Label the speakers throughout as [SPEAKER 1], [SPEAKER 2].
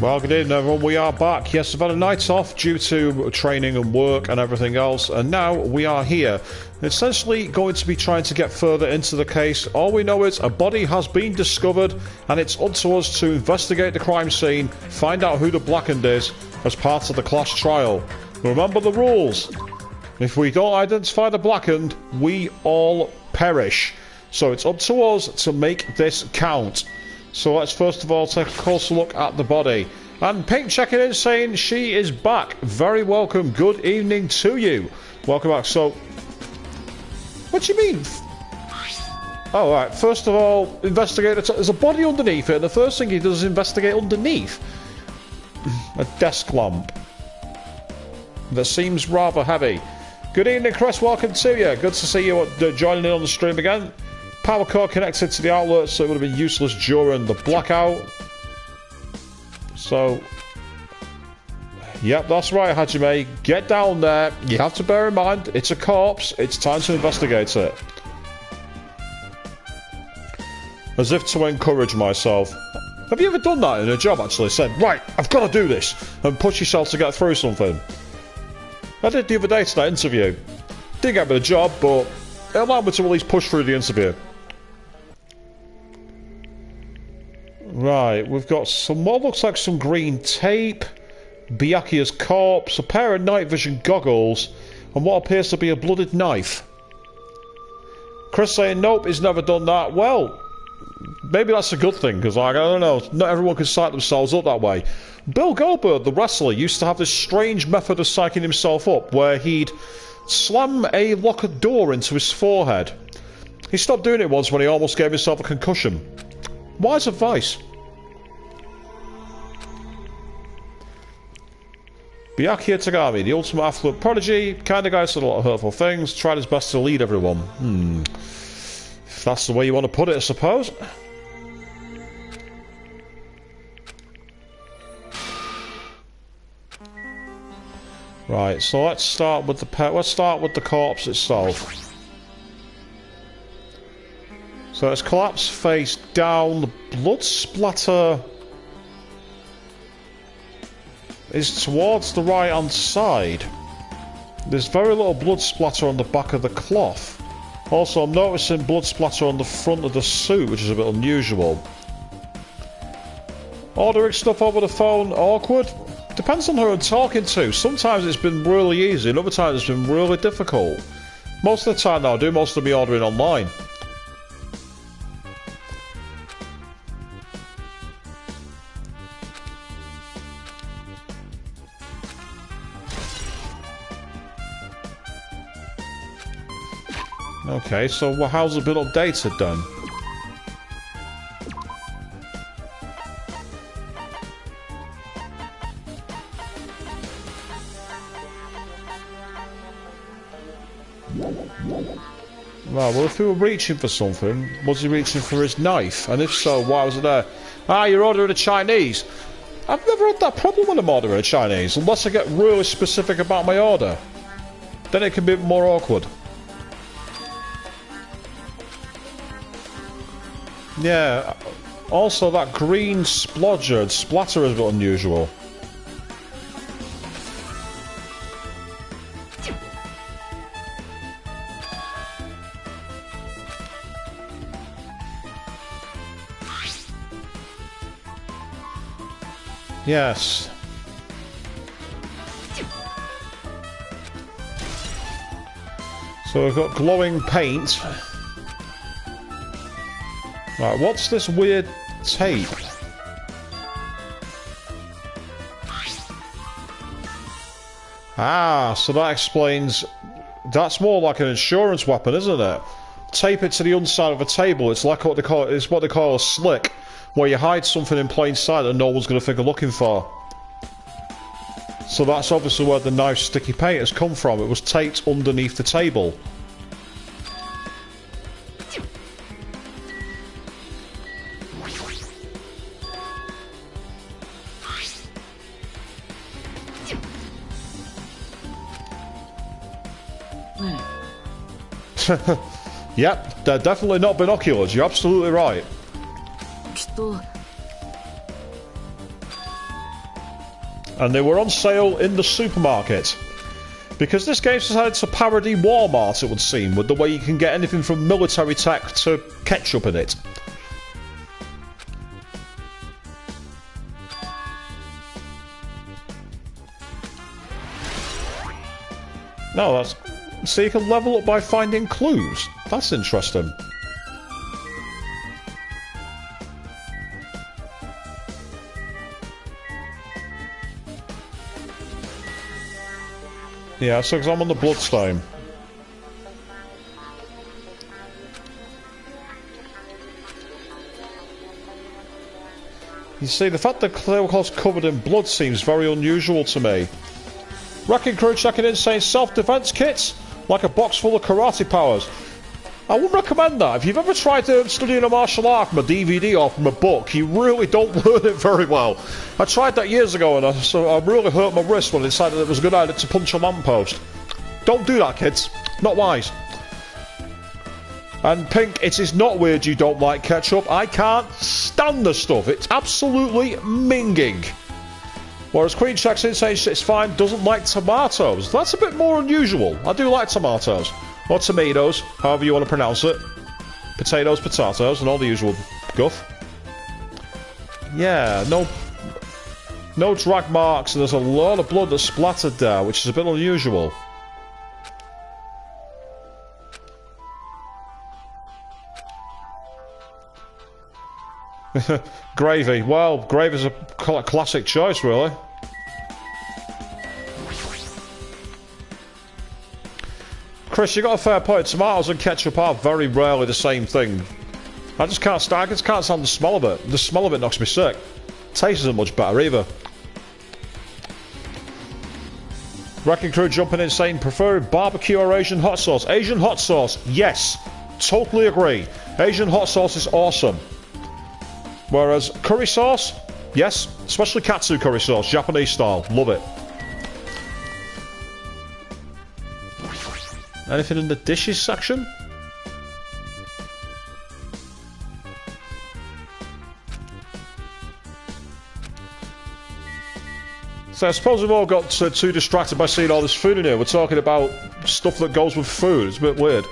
[SPEAKER 1] Well, good evening, everyone. We are back. Yes, I've had a night off due to training and work and everything else, and now we are here. Essentially going to be trying to get further into the case. All we know is a body has been discovered, and it's up to us to investigate the crime scene, find out who the blackened is, as part of the class trial. Remember the rules. If we don't identify the blackened, we all perish. So it's up to us to make this count. So let's first of all take a closer look at the body. And Pink checking in saying she is back. Very welcome. Good evening to you. Welcome back. So, what do you mean? Oh, right. First of all, investigate. There's a body underneath it. And the first thing he does is investigate underneath. A desk lamp. That seems rather heavy. Good evening, Chris. Welcome to you. Good to see you joining in on the stream again. Power cord connected to the outlet, so it would have been useless during the blackout. So, yep, that's right, Hajime. Get down there. You have to bear in mind, it's a corpse. It's time to investigate it. As if to encourage myself. Have you ever done that in a job, actually? Said, right, I've got to do this, and push yourself to get through something. I did the other day to that interview. Didn't get me the job, but it allowed me to at least push through the interview. Right, we've got some what looks like some green tape, Byakuya's corpse, a pair of night vision goggles, and what appears to be a blooded knife. Chris saying, nope, he's never done that. Well, maybe that's a good thing, because, like, I don't know, not everyone can psych themselves up that way. Bill Goldberg, the wrestler, used to have this strange method of psyching himself up, where he'd slam a locked door into his forehead. He stopped doing it once when he almost gave himself a concussion. Wise advice. Byakuya Tagami, the ultimate affluent prodigy, kind of guy said a lot of hurtful things, tried his best to lead everyone. If that's the way you want to put it, I suppose. Right, so let's start with the corpse itself. So it's collapsed face down, the blood splatter is towards the right hand side. There's very little blood splatter on the back of the cloth. Also, I'm noticing blood splatter on the front of the suit, which is a bit unusual. Ordering stuff over the phone, awkward? Depends on who I'm talking to. Sometimes it's been really easy, and other times it's been really difficult. Most of the time now, I do most of my ordering online. Okay, so how's it been updated then? Well, if he were reaching for something, was he reaching for his knife? And if so, why was it there? Ah, you're ordering a Chinese. I've never had that problem when I'm ordering a Chinese, unless I get really specific about my order. Then it can be more awkward. Yeah, also that green splodger and splatter is a bit unusual. Yes. So we've got glowing paint. Right, what's this weird tape? Ah, so that explains... That's more like an insurance weapon, isn't it? Tape it to the underside of a table. It's like what they call a slick, where you hide something in plain sight that no one's going to think of looking for. So that's obviously where the nice sticky paint has come from. It was taped underneath the table. Yep, they're definitely not binoculars. You're absolutely right. and they were on sale in the supermarket. Because this game decided to parody Walmart, it would seem, with the way you can get anything from military tech to ketchup in it. No, that's... So you can level up by finding clues. That's interesting. Yeah, so because I'm on the bloodstain. You see, the fact that Clearcloth's covered in blood seems very unusual to me. Wrecking crew checking insane self-defense kits? Like a box full of karate powers. I wouldn't recommend that. If you've ever tried studying a martial art from a DVD or from a book, you really don't learn it very well. I tried that years ago and I really hurt my wrist when I decided it was a good idea to punch a lamppost. Don't do that, kids. Not wise. And Pink, it is not weird you don't like ketchup. I can't stand the stuff. It's absolutely minging. Whereas Queen checks in, says it's fine, doesn't like tomatoes. That's a bit more unusual. I do like tomatoes. Or tomatoes, however you want to pronounce it. Potatoes, potatoes, and all the usual guff. Yeah, no drag marks, and there's a lot of blood that's splattered there, which is a bit unusual. Gravy. Well, gravy's a classic choice, really. Chris, you got a fair point. Tomatoes and ketchup are very rarely the same thing. I just can't stand the smell of it. The smell of it knocks me sick. Taste isn't much better either. Wrecking crew jumping insane. Preferring barbecue or Asian hot sauce? Asian hot sauce, yes. Totally agree. Asian hot sauce is awesome. Whereas curry sauce, yes. Especially katsu curry sauce, Japanese style. Love it. Anything in the dishes section? So I suppose we've all got too distracted by seeing all this food in here. We're talking about stuff that goes with food. It's a bit weird.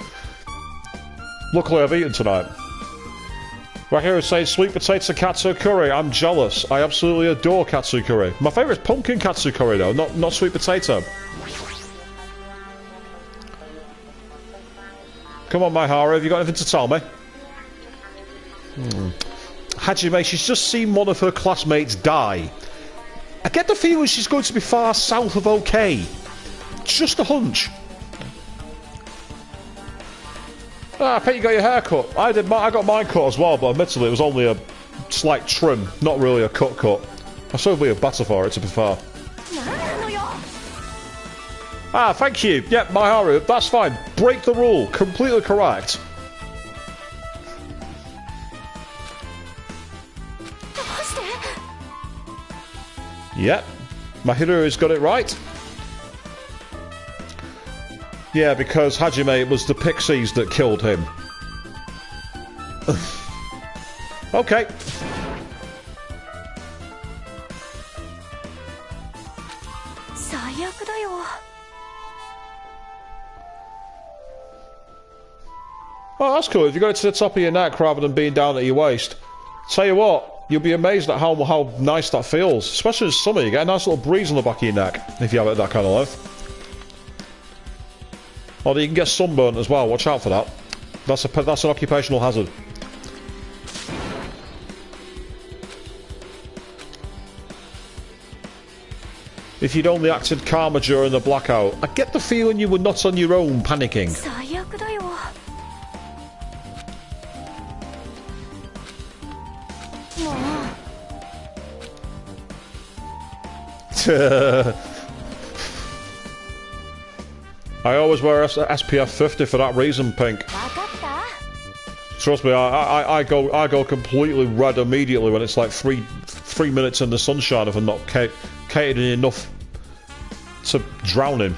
[SPEAKER 1] Luckily I've eaten tonight. Right here is saying sweet potato katsu curry. I'm jealous. I absolutely adore katsu curry. My favourite is pumpkin katsu curry though, not sweet potato. Come on, my Haru, have you got anything to tell me? Hajime, she's just seen one of her classmates die. I get the feeling she's going to be far south of okay. Just a hunch. I bet you got your hair cut. I got mine cut as well, but admittedly it was only a slight trim, not really a cut. I still be a better for it, to be fair. Ah, thank you. Yep, my Haru, that's fine. Break the rule. Completely correct. Yep, Mahiru's got it right. Yeah, because Hajime, it was the pixies that killed him. Okay. Oh, that's cool. If you go to the top of your neck rather than being down at your waist. Tell you what, you'll be amazed at how nice that feels. Especially in summer, you get a nice little breeze on the back of your neck if you have it that kind of length. Although you can get sunburnt as well. Watch out for that. That's an occupational hazard. If you'd only acted calmer during the blackout, I get the feeling you were not on your own panicking. I always wear SPF 50 for that reason, Pink. Trust me, I go completely red immediately when it's like three minutes in the sunshine if I'm not catering enough to drowning.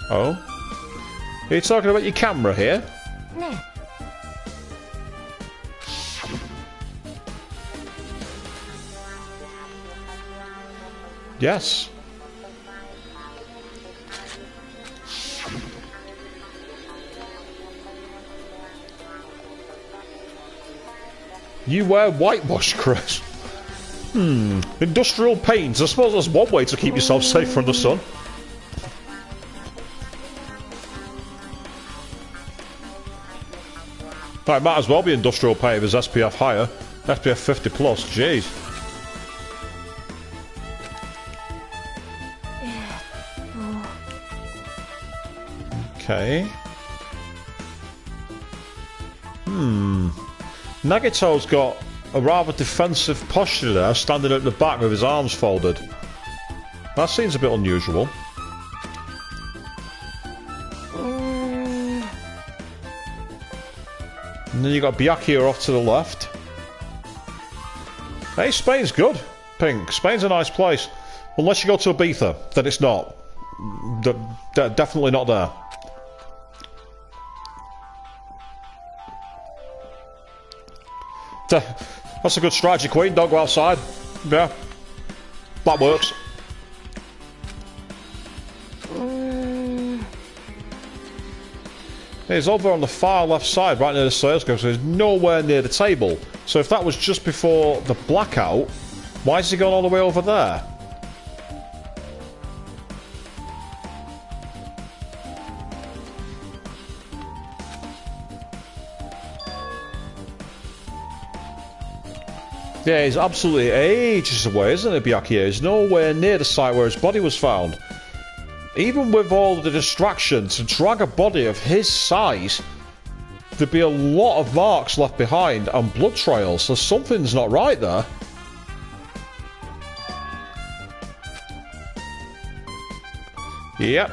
[SPEAKER 1] Oh? Are you talking about your camera here? Yes. You wear whitewash, Chris. Industrial paints. I suppose that's one way to keep yourself safe from the sun. Right, might as well be industrial paint if it's SPF higher. SPF 50 plus, jeez. Okay. Nagito's got a rather defensive posture there, standing at the back with his arms folded. That seems a bit unusual. And then you got Byakuya off to the left. Hey, Spain's good, Pink. Spain's a nice place. Unless you go to Ibiza, then it's not. Definitely not there. That's a good strategy, Queen. Don't go outside. Yeah. That works. He's over on the far left side, right near the stairs, because he's nowhere near the table. So if that was just before the blackout, why is he going all the way over there? Yeah, he's absolutely ages away, isn't he, Byakuya? He's nowhere near the site where his body was found. Even with all the distraction, to drag a body of his size, there'd be a lot of marks left behind and blood trails, so something's not right there. Yep.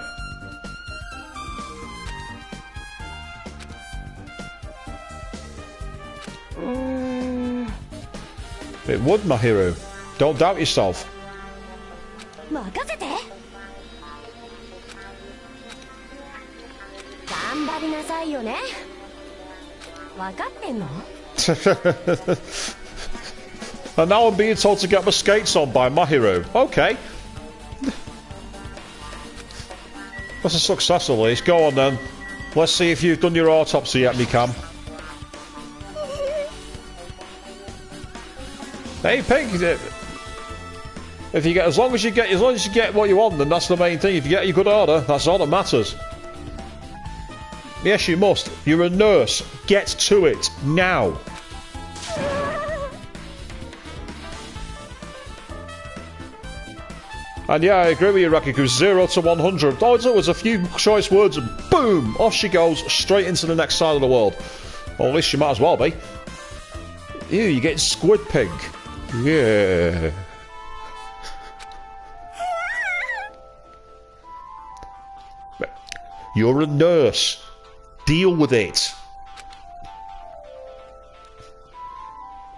[SPEAKER 1] It would, Mahiru. Don't doubt yourself. And now I'm being told to get my skates on by Mahiru. Okay. That's a success at least. Go on then. Let's see if you've done your autopsy yet, Mikam. Hey, Pink. If you get, as long as you get what you want, then that's the main thing. If you get your good order, that's all that matters. Yes, you must. You're a nurse. Get to it now. And yeah, I agree with you, Rakiku. 0 to 100. All it was a few choice words and boom! Off she goes, straight into the next side of the world. Or at least she might as well be. Ew, you get squid pink. Yeah. You're a nurse. Deal with it.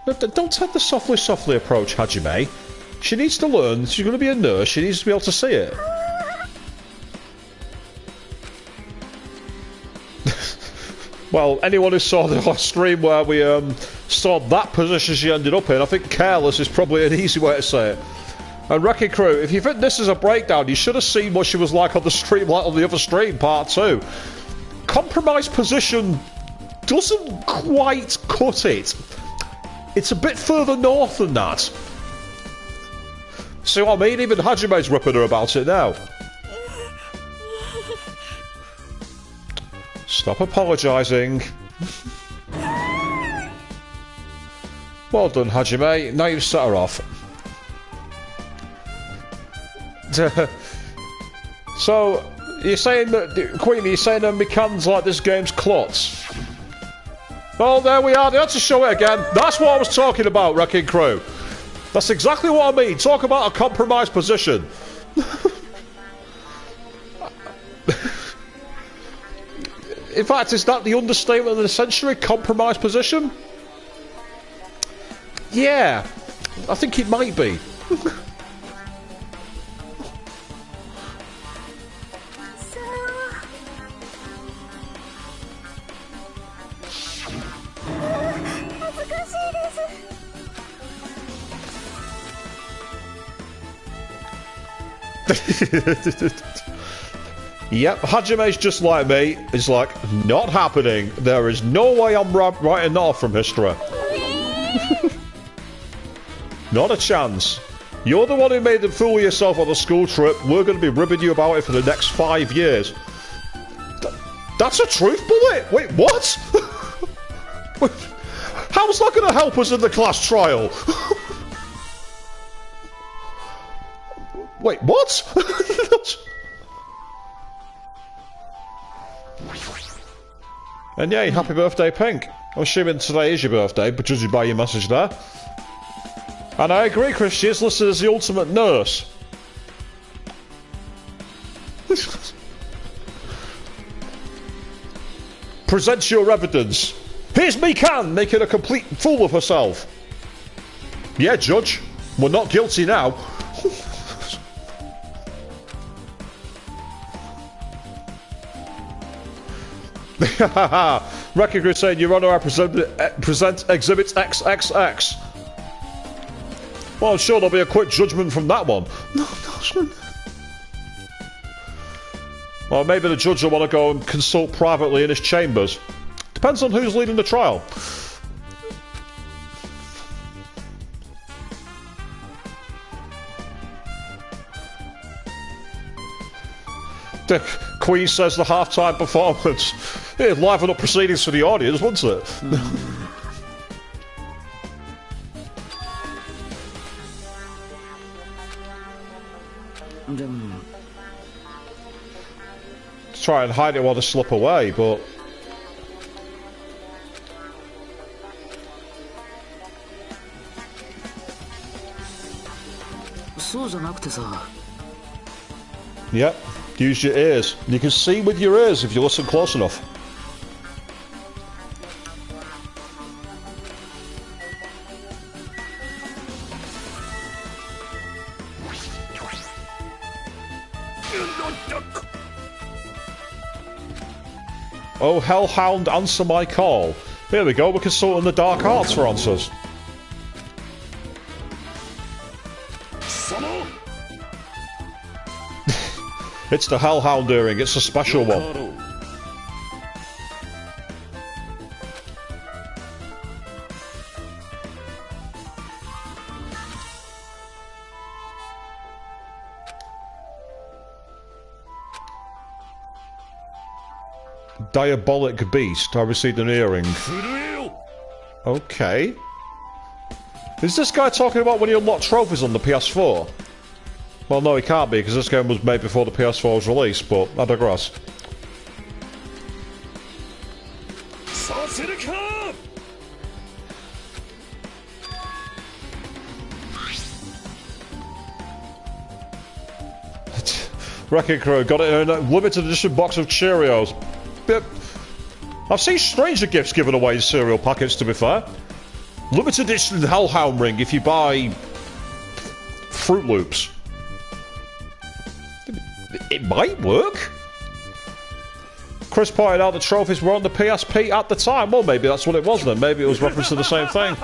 [SPEAKER 1] Don't take the softly approach, Hajime. She needs to learn. She's going to be a nurse. She needs to be able to see it. Well, anyone who saw the last stream where we saw that position she ended up in, I think careless is probably an easy way to say it. And Wrecking Crew, if you think this is a breakdown, you should have seen what she was like on the stream, like on the other stream, part 2. Compromised position doesn't quite cut it. It's a bit further north than that. See what I mean? Even Hajime's ripping her about it now. Stop apologising. Well done, Hajime. Now you've set her off. So, you're saying that, Queenie, you're saying that Mikan's like this game's klutz? Well, there we are. They had to show it again. That's what I was talking about, Wrecking Crew. That's exactly what I mean. Talk about a compromised position. In fact, is that the understatement of the century? Compromised position? Yeah, I think it might be. Yep, Hajime's just like me. It's like, not happening. There is no way I'm writing that off from history. Not a chance. You're the one who made them fool yourself on the school trip. We're going to be ribbing you about it for the next 5 years. That's a truth bullet? Wait, what? How's that going to help us in the class trial? Wait, what? And yay, happy birthday, Pink. I'm assuming today is your birthday, but judging by your message there. And I agree, Chris, she is listed as the ultimate nurse. Present your evidence. Here's Mikan making a complete fool of herself. Yeah, Judge. We're not guilty now. Record saying, Your Honor, I present Exhibit XXX. Well, I'm sure there'll be a quick judgment from that one. No. Or maybe the judge will want to go and consult privately in his chambers. Depends on who's leading the trial. The Queen says the halftime performance. It'd liven up proceedings for the audience, wouldn't it? Try and hide it while they slip away, but... Yep, use your ears. You can see with your ears if you listen close enough. Oh, Hellhound, answer my call. Here we go, we're consulting the Dark Arts for answers. It's the Hellhound earring, it's a special one. Diabolic beast, I received an earring. Okay. Is this guy talking about when he unlocked trophies on the PS4? Well, no, he can't be, because this game was made before the PS4 was released, but I digress. Wrecking Crew, got it in a limited edition box of Cheerios. I've seen stranger gifts given away in cereal packets, to be fair. Limited edition Hellhound ring if you buy Fruit Loops. It might work. Chris pointed out the trophies were on the PSP at the time. Well, maybe that's what it was then. Maybe it was reference to the same thing.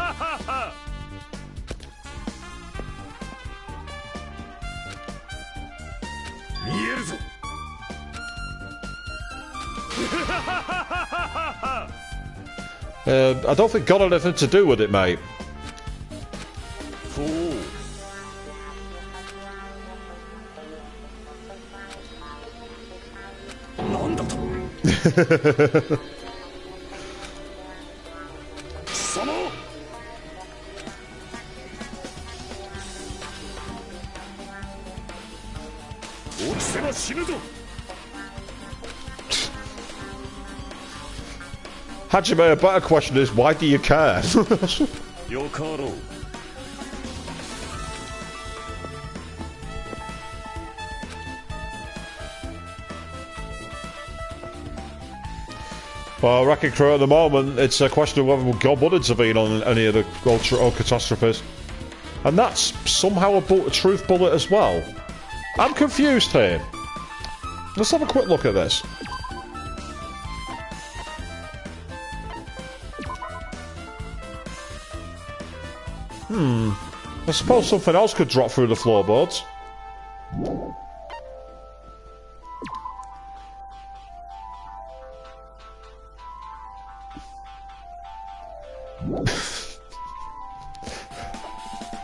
[SPEAKER 1] I don't think got anything to do with it, mate. Hajime, a better question is, why do you care? Well, Wrecking Crew at the moment, it's a question of whether God would intervene on any of the old catastrophes. And that's somehow a truth bullet as well. I'm confused here. Let's have a quick look at this. I suppose something else could drop through the floorboards.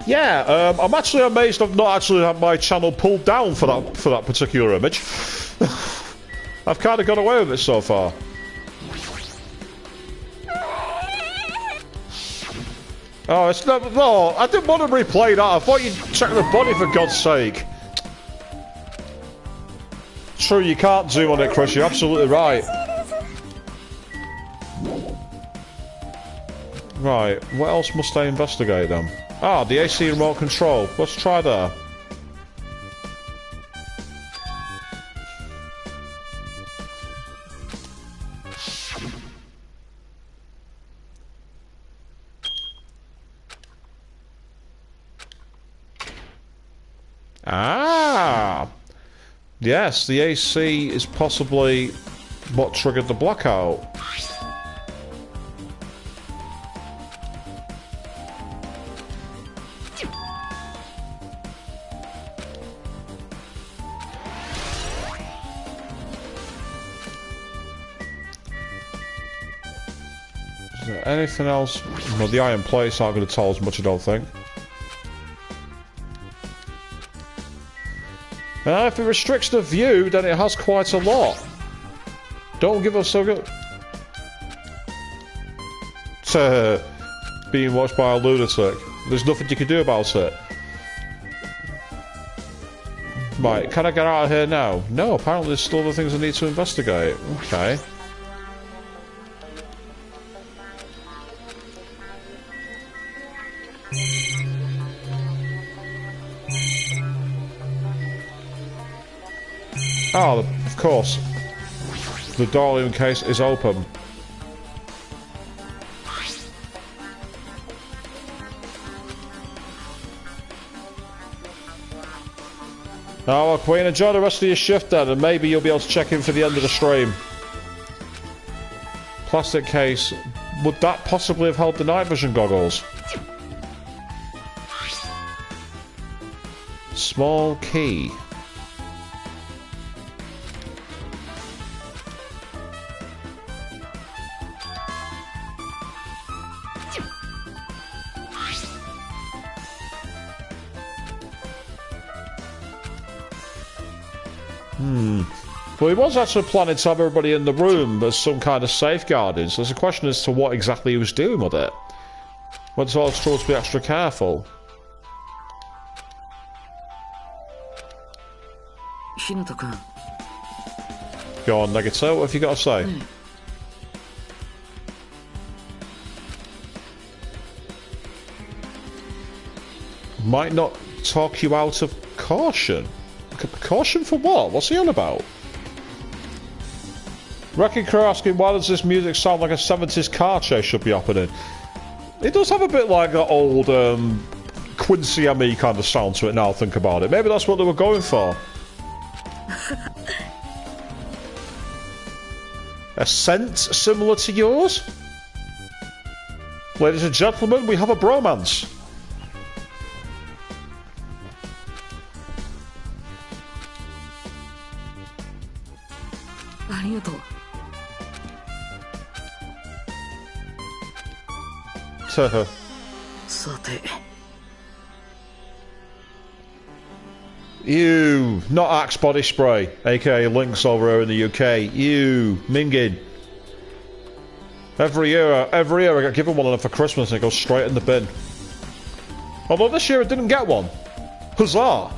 [SPEAKER 1] Yeah, I'm actually amazed I've not actually had my channel pulled down for that particular image. I've kind of got away with it so far. Oh, it's not. No, I didn't want to replay that. I thought you'd check the body for God's sake. True, you can't zoom on it, Chris. You're absolutely right. Right, what else must I investigate then? Ah, the AC remote control. Let's try that. Ah! Yes, the AC is possibly what triggered the blackout. Is there anything else? Well, the iron plates aren't going to tell us much, I don't think. If it restricts the view, then it has quite a lot. Don't give us so good. Being watched by a lunatic. There's nothing you can do about it. Right, can I get out of here now? No, apparently there's still other things I need to investigate. Okay. Oh, of course. The Darlium case is open. Oh, well, Queen, enjoy the rest of your shift then, and maybe you'll be able to check in for the end of the stream. Plastic case. Would that possibly have held the night vision goggles? Small key. Well, he was actually planning to have everybody in the room as some kind of safeguarding, so there's a question as to what exactly he was doing with it. Whether I was told to be extra careful. Go on, Negato, what have you got to say? Might not talk you out of caution. Caution for what? What's he on about? Wrecking Crew asking, why does this music sound like a 70s car chase should be happening? It does have a bit like that old Quincy M.E. kind of sound to it now I think about it. Maybe that's what they were going for. A scent similar to yours? Ladies and gentlemen, we have a bromance. Ew, not Axe body spray, aka Lynx over here in the UK. Ew, minging. Every year I get given one of them for Christmas and it goes straight in the bin. Although this year I didn't get one. Huzzah!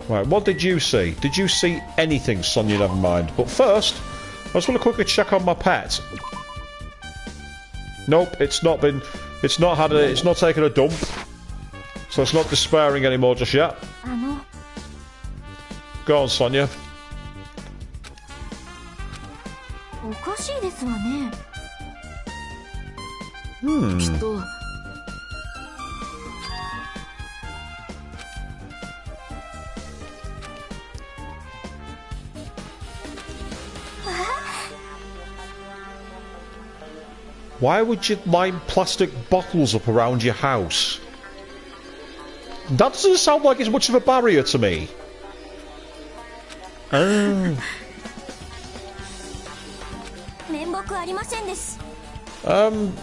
[SPEAKER 1] Right, what did you see? Did you see anything, Sonia? Never mind. But first, I just want to quickly check on my pet. Nope, it's not taken a dump. So it's not despairing anymore just yet. Go on, Sonia. Why would you line plastic bottles up around your house? That doesn't sound like it's much of a barrier to me. Oh.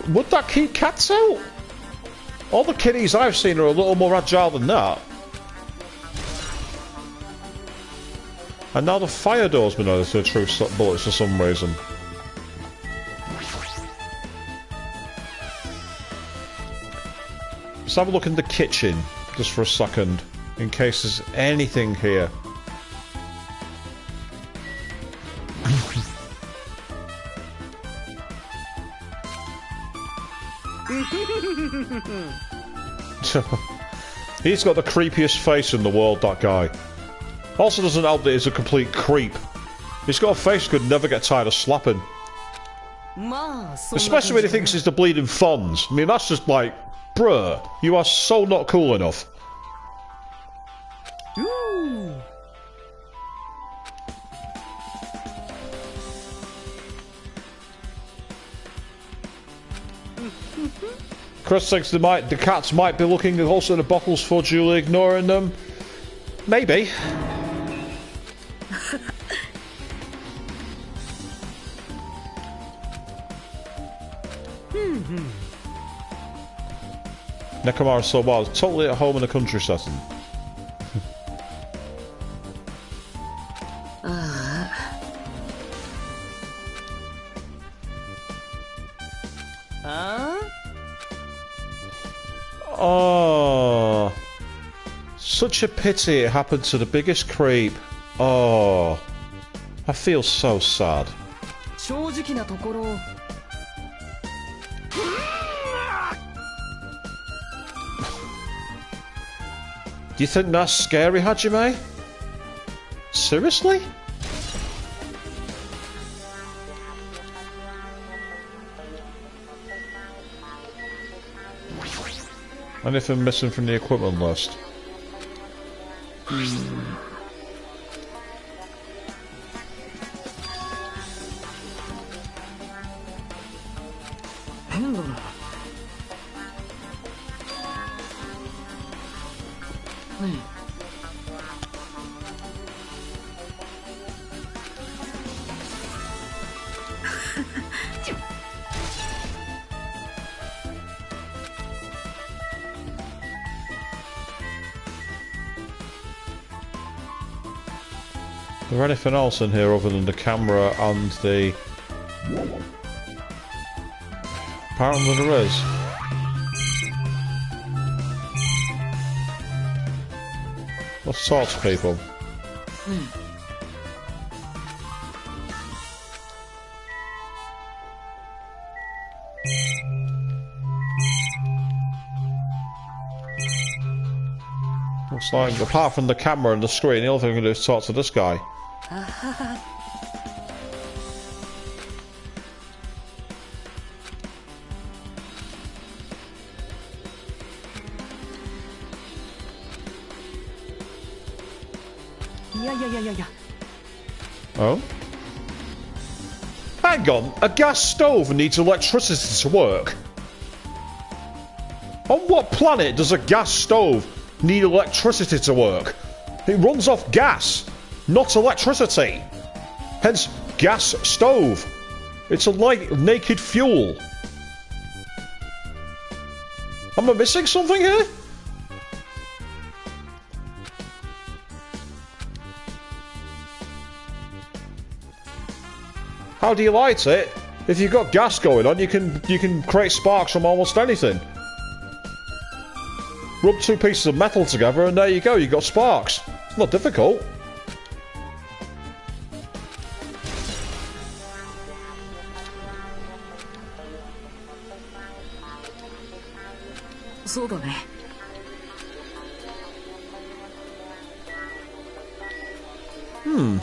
[SPEAKER 1] Would that keep cats out? All the kitties I've seen are a little more agile than that. And now the fire door's been added to the true bullets for some reason. Let's have a look in the kitchen, just for a second, in case there's anything here. He's got the creepiest face in the world, that guy. Also doesn't help that he's a complete creep. He's got a face you could never get tired of slapping. Especially when he thinks he's the bleeding Fonz. I mean, that's just like, bruh, you are so not cool enough. Chris thinks the cats might be looking also in the bottles for Julie, ignoring them. Maybe. Nekomara so well, totally at home in a country setting. Oh, such a pity it happened to the biggest creep. Oh, I feel so sad. Do you think that's scary, Hajime? Seriously? Anything missing from the equipment list? Is there anything else in here other than the camera and the... Apparently there is. Let's talk to people. Looks like, apart from the camera and the screen, the only thing I can do is talk to this guy. Oh? Hang on, a gas stove needs electricity to work. On what planet does a gas stove need electricity to work? It runs off gas, not electricity. Hence, gas stove. It's a light, naked fuel. Am I missing something here? How do you light it? If you've got gas going on, you can create sparks from almost anything. Rub two pieces of metal together and there you go, you've got sparks. It's not difficult.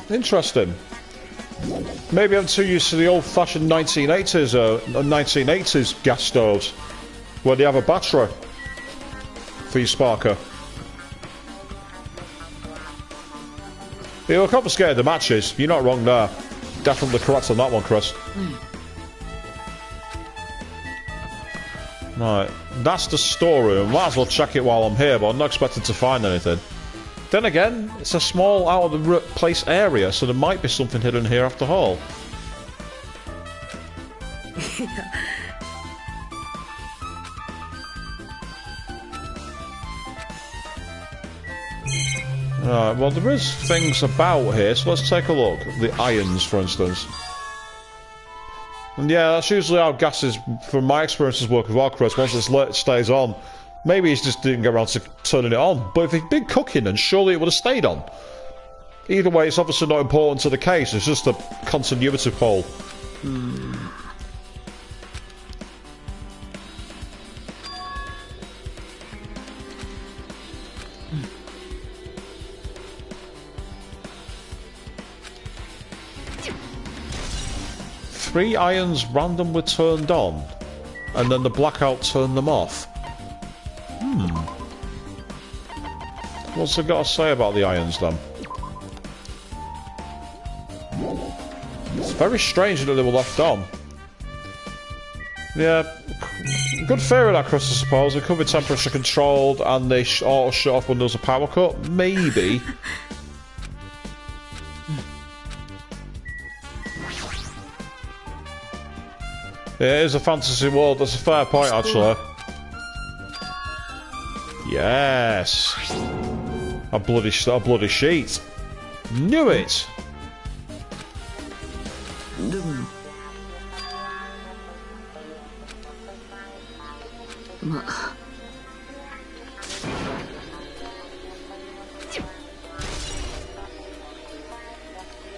[SPEAKER 1] Interesting. Maybe I'm too used to the old-fashioned 1980s gas stoves, where they have a battery for your sparker. You'll confiscate the matches. You're not wrong there. Definitely correct on that one, Chris. Right, that's the storeroom. Might as well check it while I'm here, but I'm not expecting to find anything. Then again, it's a small out-of-the-place area, so there might be something hidden here after all. Alright, well there is things about here, so let's take a look. The irons, for instance. And yeah, that's usually how gases, from my experiences working with Walkerus, once it's lit, it stays on. Maybe he just didn't get around to turning it on, but if he'd been cooking, then surely it would have stayed on. Either way, it's obviously not important to the case, it's just a continuity pole. 3 irons randomly turned on, and then the blackout turned them off. What's it got to say about the irons then? It's very strange that they were left on. Yeah, good theory that, Chris, I suppose. It could be temperature controlled and they auto shut off when there's a power cut. Maybe. Yeah, it is a fantasy world. That's a fair point, actually. Yes. A bloody sheet. Knew it.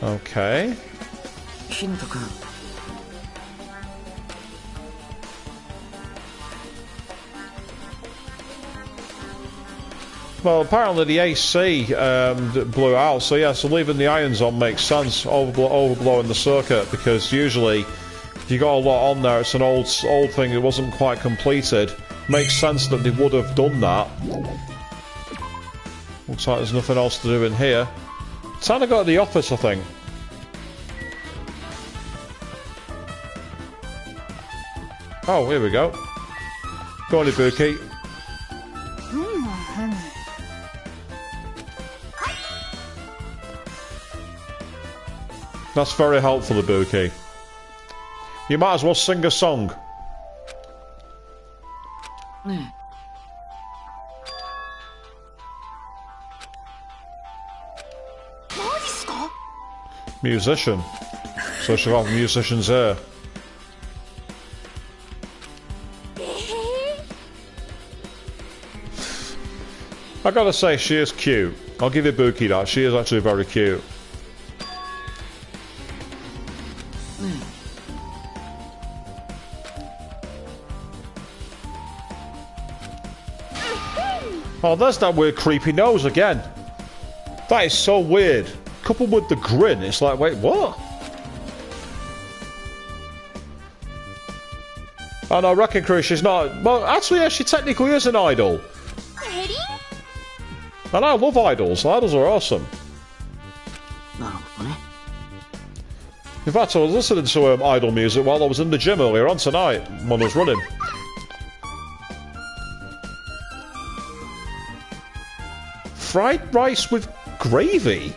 [SPEAKER 1] Okay. Well, apparently the AC blew out, so yeah, so leaving the irons on makes sense, overblowing the circuit, because usually if you got a lot on there, it's an old thing that wasn't quite completed. Makes sense that they would have done that. Looks like there's nothing else to do in here. Time to go to the office, I think. Oh, here we go. Go on, Ibuki. That's very helpful, Ibuki. You might as well sing a song. Musician. So she'll have musicians here. I gotta say, she is cute. I'll give Ibuki that. She is actually very cute. Oh, there's that weird creepy nose again. That is so weird. Coupled with the grin, it's like, wait, what? Oh no, Wrecking Crew, she's not... Well, actually, yeah, she technically is an idol. And I love idols. Idols are awesome. In fact, I was listening to idol music while I was in the gym earlier on tonight when I was running. Fried rice with gravy?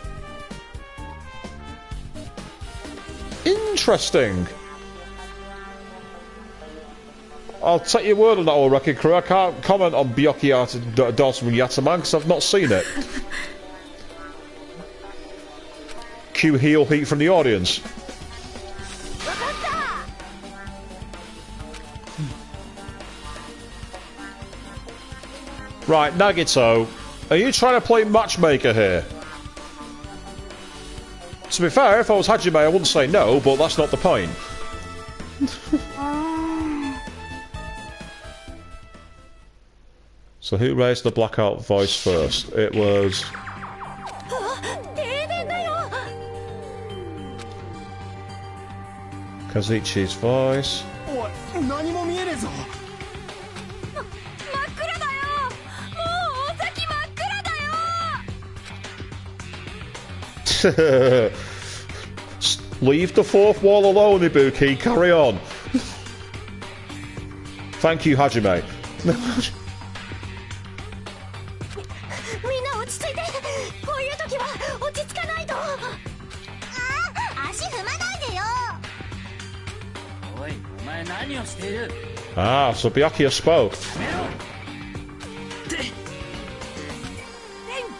[SPEAKER 1] Interesting. I'll take your word on that, old Wrecking Crew. I can't comment on Byakuya Dawson Yataman because I've not seen it. Cue heel heat from the audience. Right, Nagito, are you trying to play matchmaker here? To be fair, if I was Hajime, I wouldn't say no, but that's not the point. So who raised the blackout voice first? It was... Kazuchi's voice. Leave the fourth wall alone, Ibuki. Carry on. Thank you, Hajime. Ah, so Byakuya spoke.
[SPEAKER 2] 電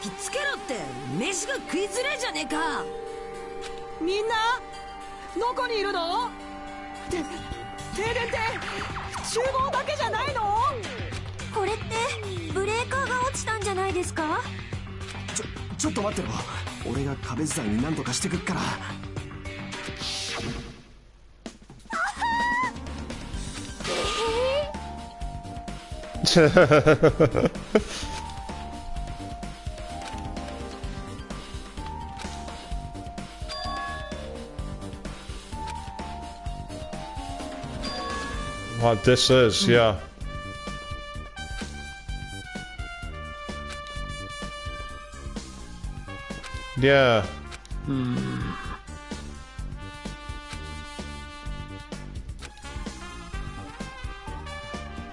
[SPEAKER 2] 気つけろって飯が食いづれえじゃねえか。みんなどこにいるの？停電って厨房だけじゃないの？これってブレーカーが落ちたんじゃないですか？
[SPEAKER 3] ちょっと待ってろ。俺が壁伝いに何とかしてくっから。
[SPEAKER 1] What this is, yeah. Yeah.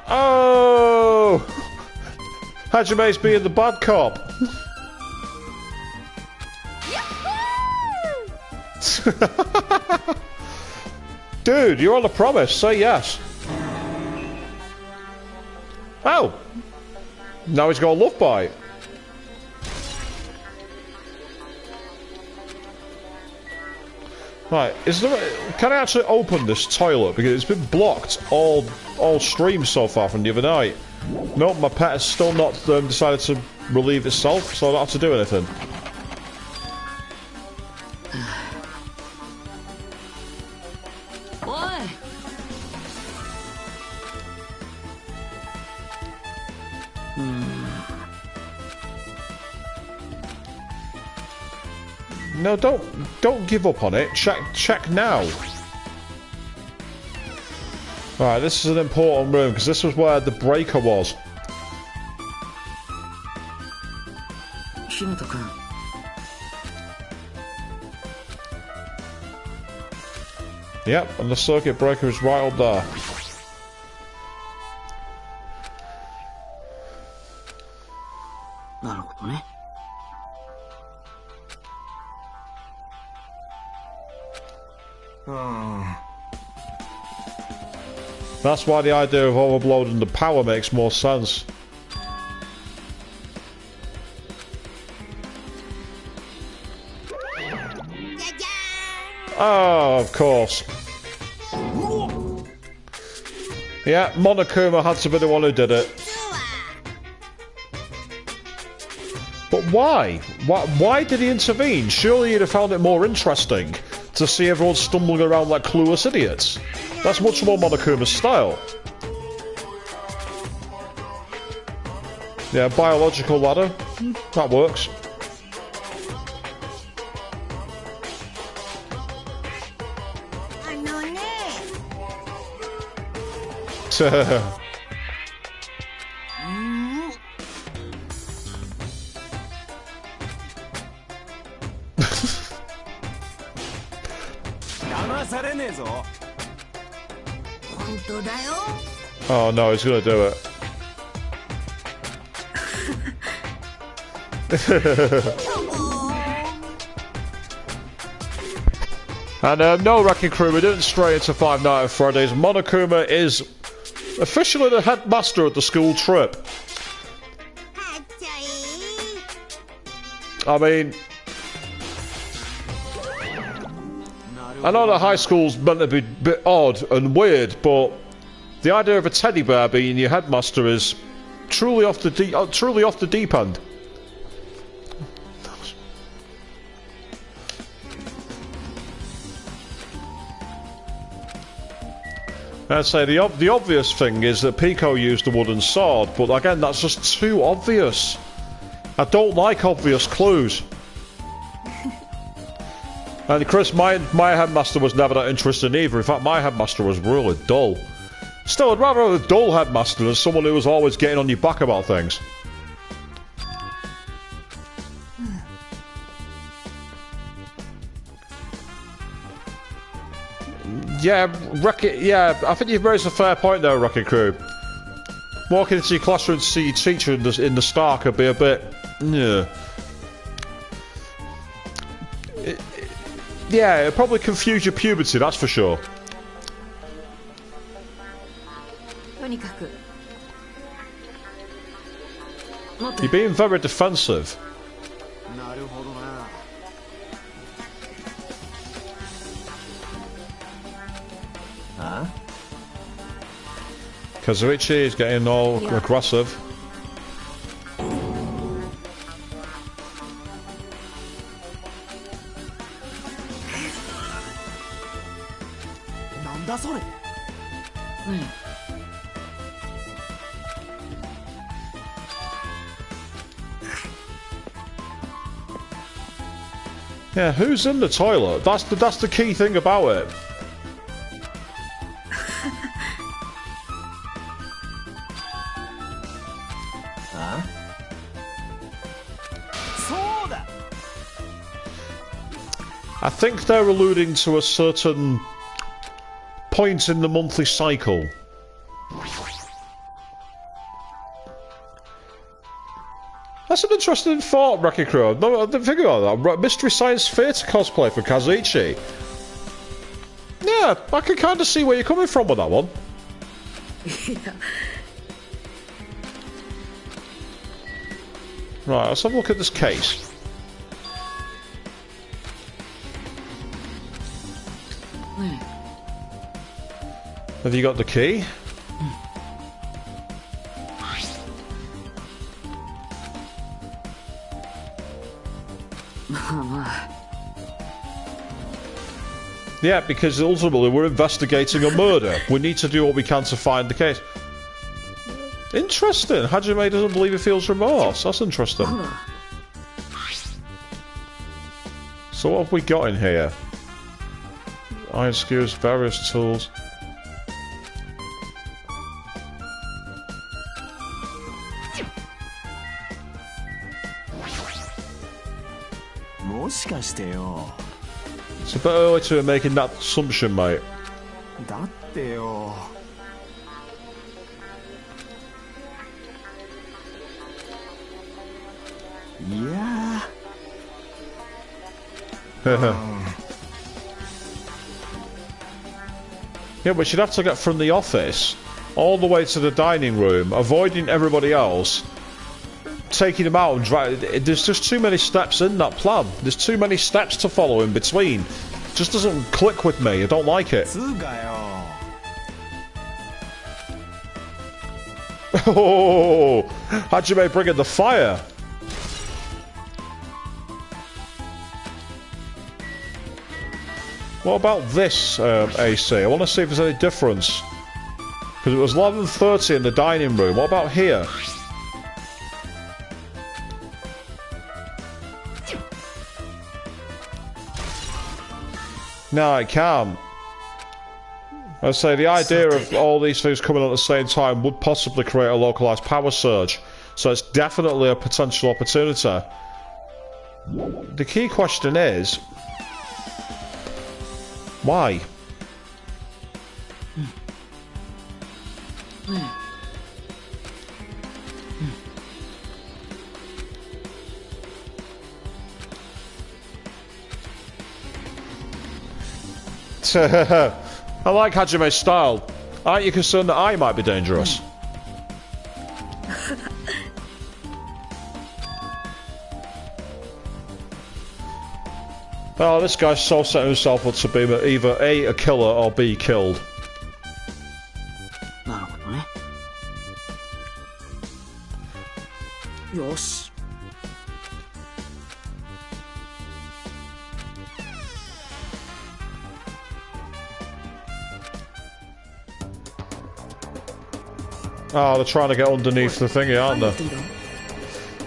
[SPEAKER 1] Oh! Hajime's being the bad cop. Dude, you're on a promise. Say yes. Oh! Now he's got a love bite. Right, is there? Can I actually open this toilet because it's been blocked all streams so far from the other night? Nope, my pet has still not decided to relieve itself, so I don't have to do anything. No, don't give up on it. Check now. Alright, this is an important room because this was where the breaker was. Yep, and the circuit breaker is right up there. That's why the idea of overloading the power makes more sense. Oh, of course. Yeah, Monokuma had to be the one who did it. But why? Why did he intervene? Surely he'd have found it more interesting to see everyone stumbling around like clueless idiots. That's much more Monokuma's style. Yeah, biological ladder. That works. Oh no, he's gonna do it. And no, Wrecking Crew, we didn't stray into Five Nights at Freddy's. Monokuma is officially the headmaster of the school trip. I mean, I know that high school's meant to be a bit odd and weird, but the idea of a teddy bear being your headmaster is truly off the deep end. I'd say the obvious thing is that Pico used a wooden sword, but again, that's just too obvious. I don't like obvious clues. And Chris, my headmaster was never that interesting either. In fact, my headmaster was really dull. Still, I'd rather have a dull headmaster than someone who was always getting on your back about things. Yeah, I think you've raised a fair point there, Wrecking Crew. Walking into your classroom to see your teacher in the star could be a bit... Yeah, it'll probably confuse your puberty, that's for sure.
[SPEAKER 2] にかく
[SPEAKER 1] You're being very defensive.
[SPEAKER 3] なるほどな。あ
[SPEAKER 1] Kazuichi is getting all aggressive.
[SPEAKER 3] なんだそれ。
[SPEAKER 1] Yeah, who's in the toilet? That's the key thing about it.
[SPEAKER 3] あそうだ。
[SPEAKER 1] I think they're alluding to a certain point in the monthly cycle. That's an interesting thought, Wrecking Crew. No, I didn't think about that. Mystery Science Theatre cosplay for Kazuichi. Yeah, I can kind of see where you're coming from with that one. Right, let's have a look at this case. Have you got the key? Yeah, because ultimately we're investigating a murder. We need to do what we can to find the case. Interesting. Hajime doesn't believe he feels remorse. That's interesting. So what have we got in here? Iron skewers, various tools. It's a bit early to be making that assumption, mate.
[SPEAKER 3] だってよ。いや
[SPEAKER 1] Yeah, but you'd have to get from the office all the way to the dining room, avoiding everybody else, taking them out and driving. There's just too many steps in that plan. There's too many steps to follow in between. Just doesn't click with me. I don't like it.
[SPEAKER 3] つうかよ。
[SPEAKER 1] Oh, Hajime bringing the fire. What about this AC? I want to see if there's any difference. Because it was 11:30 in the dining room. What about here? No, I can't. I'd say the idea of all these things coming at the same time would possibly create a localized power surge. So it's definitely a potential opportunity. The key question is, why? I like Hajime's style. Aren't you concerned that I might be dangerous? Oh, this guy's so set himself up to be either A, a killer, or B, killed.
[SPEAKER 3] なるほどね。よし。
[SPEAKER 1] Oh, they're trying to get underneath the thingy, aren't they?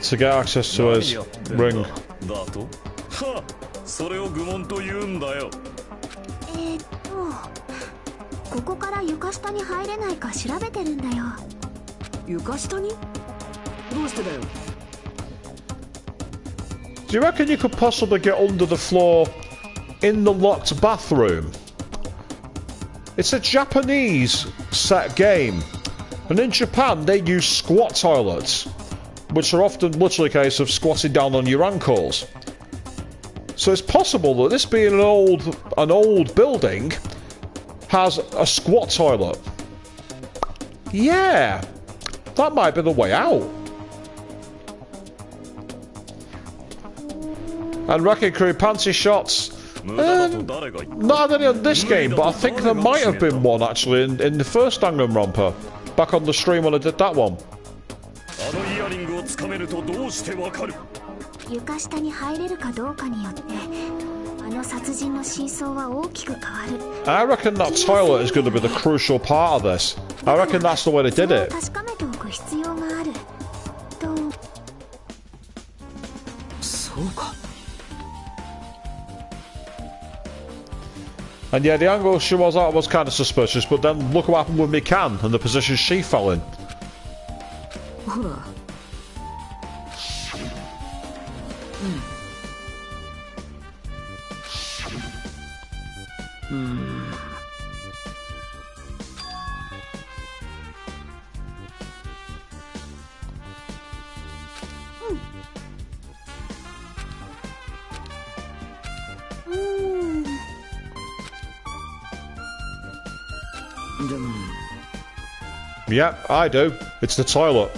[SPEAKER 1] To get access to his ring.
[SPEAKER 4] それを愚問と言うんだよ。
[SPEAKER 5] ここから床下に入れないか調べてるんだよ。
[SPEAKER 2] 床下に？どうしてだよ。
[SPEAKER 1] Do you reckon you could possibly get under the floor in the locked bathroom? It's a Japanese set game. And in Japan, they use squat toilets, which are often literally a case of squatting down on your ankles. So it's possible that this being an old building has a squat toilet. Yeah, that might be the way out. And Wrecking Crew panty shots. Not only on this game, but I think there might have been one actually in the first Danganronpa. Back on the stream when I did that one.
[SPEAKER 5] 床下に入れるかどうかによってあの殺人の真相は大きく変わる。
[SPEAKER 1] I reckon that toilet is going to be the crucial part of this. I reckon that's the way they did it.
[SPEAKER 5] 確かめておく必要があると。
[SPEAKER 3] そうか。
[SPEAKER 1] And yeah, the angle she was at was kind of suspicious, but then look what happened with Mikan and the position she fell in.
[SPEAKER 2] ほら。
[SPEAKER 1] Yep, I do. It's the toilet.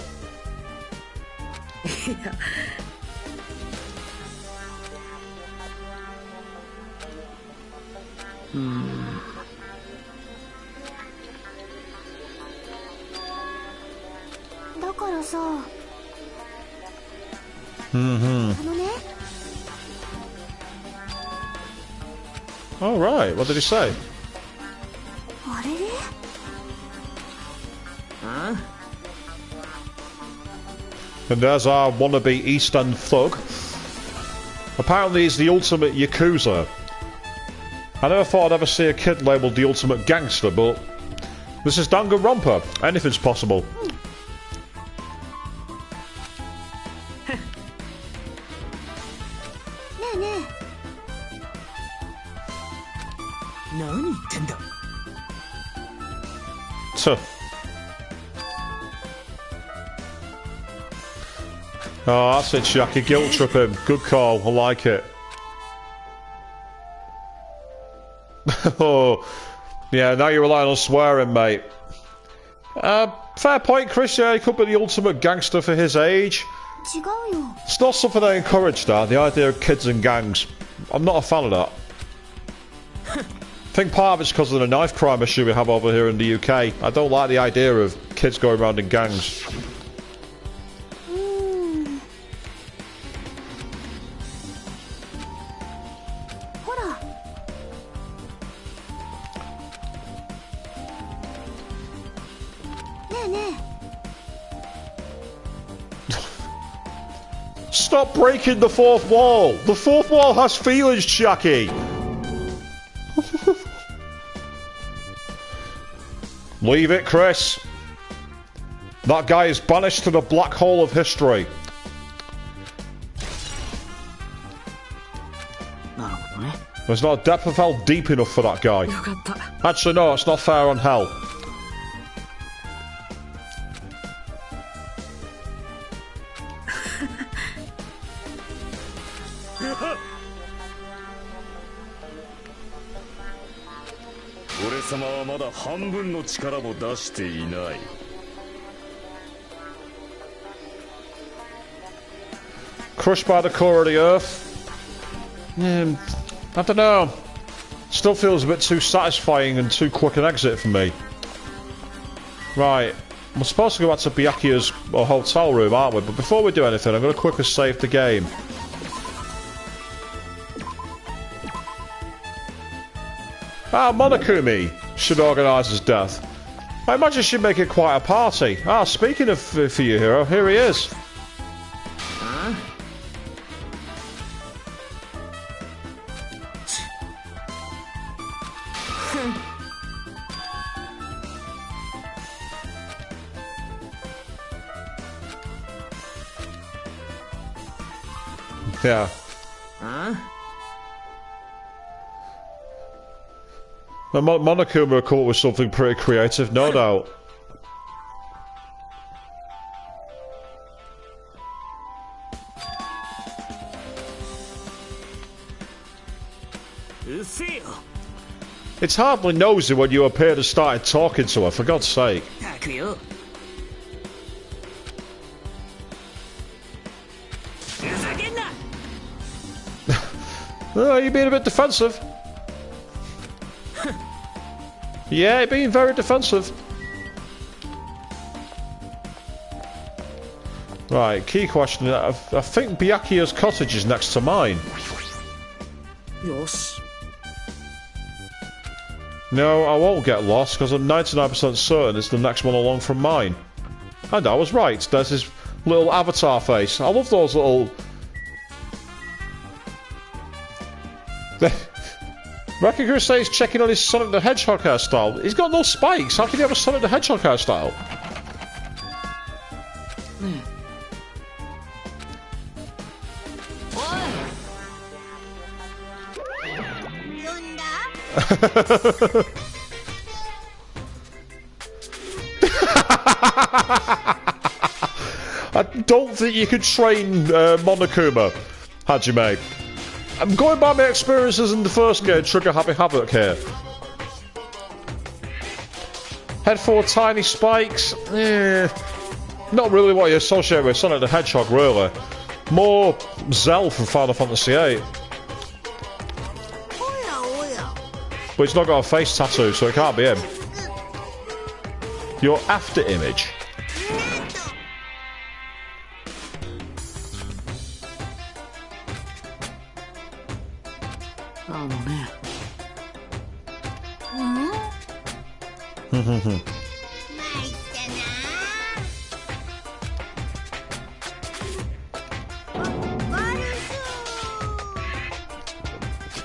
[SPEAKER 1] All right. What did he say? And there's our wannabe East End thug. Apparently he's the ultimate Yakuza. I never thought I'd ever see a kid labelled the ultimate gangster, but this is Danganronpa. Anything's possible. Tuh. Oh, that's it, Shaki. Guilt trip him. Good call. I like it. Oh, yeah, now you're relying on swearing, mate. Fair point, Chris. Yeah, he could be the ultimate gangster for his age. It's not something I encourage, that, the idea of kids and gangs. I'm not a fan of that. I think part of it's because of the knife crime issue we have over here in the UK. I don't like the idea of kids going around in gangs. Stop breaking the fourth wall! The fourth wall has feelings, Jackie! Leave it, Chris. That guy is banished to the black hole of history. There's not a depth of hell deep enough for that guy. Actually, no, it's not fair on hell. Crushed by the core of the earth. I don't know. Still feels a bit too satisfying and too quick an exit for me. Right. We're supposed to go back to Byakuya's hotel room, aren't we? But before we do anything, I'm going to quickly save the game. Ah, Monokumi should organise his death. I imagine she'd make it quite a party. Ah, speaking of for you, hero, here he is. Yeah. The Monokuma will come up with something pretty creative, no doubt.
[SPEAKER 3] Lucille!
[SPEAKER 1] It's hardly nosy when you appear to start talking to her, for God's sake.
[SPEAKER 2] くよ。ふざけんな。
[SPEAKER 1] Oh, you're being a bit defensive. Yeah, you're being very defensive. Right, key question. I think Byakuya's cottage is next to mine.
[SPEAKER 3] よし。
[SPEAKER 1] No, I won't get lost because I'm 99% certain it's the next one along from mine. And I was right. There's his little avatar face. I love those little... Rakiguru says he's checking on his Sonic the Hedgehog hairstyle. He's got no spikes. How can he have a Sonic the Hedgehog hairstyle? I don't think you could train Monokuma, Hajime. I'm going by my experiences in the first game, Trigger Happy Havoc here. Head for tiny spikes, not really what you associate with Sonic the Hedgehog, really. More Zell from Final Fantasy VIII. But he's not got a face tattoo, so it can't be him. Your after image.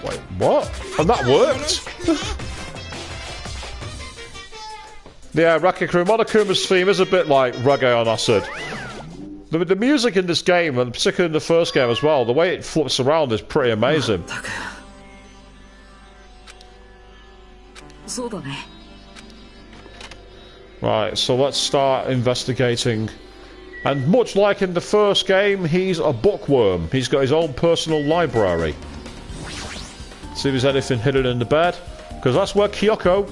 [SPEAKER 1] Wait, what? And that worked? Yeah, Rakikuru Monokuma's theme is a bit like reggae on acid. The music in this game, and particularly in the first game as well, the way it flips around is pretty amazing. Right, so let's start investigating. And much like in the first game, he's a bookworm. He's got his own personal library. See if there's anything hidden in the bed, because that's where Kyoko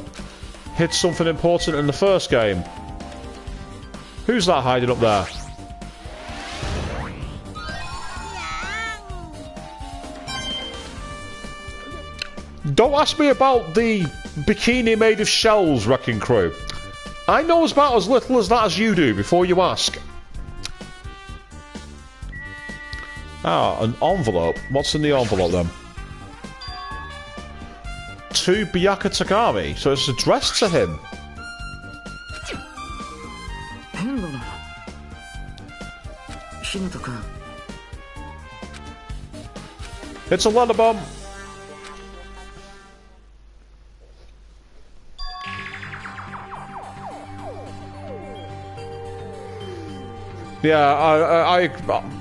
[SPEAKER 1] hid something important in the first game. Who's that hiding up there? Don't ask me about the bikini made of shells, Wrecking Crew. I know about as little as that as you do before you ask. Ah, an envelope. What's in the envelope then? To Byakuya Tagami, so it's addressed to him. It's a letter bomb. Yeah,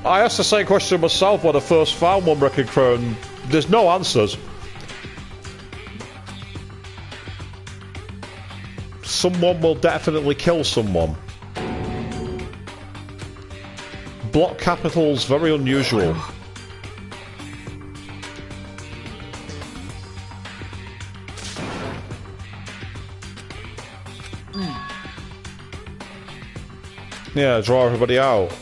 [SPEAKER 1] I asked the same question myself when I first found one, Wrecking Crew, and there's no answers. Someone will definitely kill someone. Block capitals, very unusual. Yeah, draw everybody out.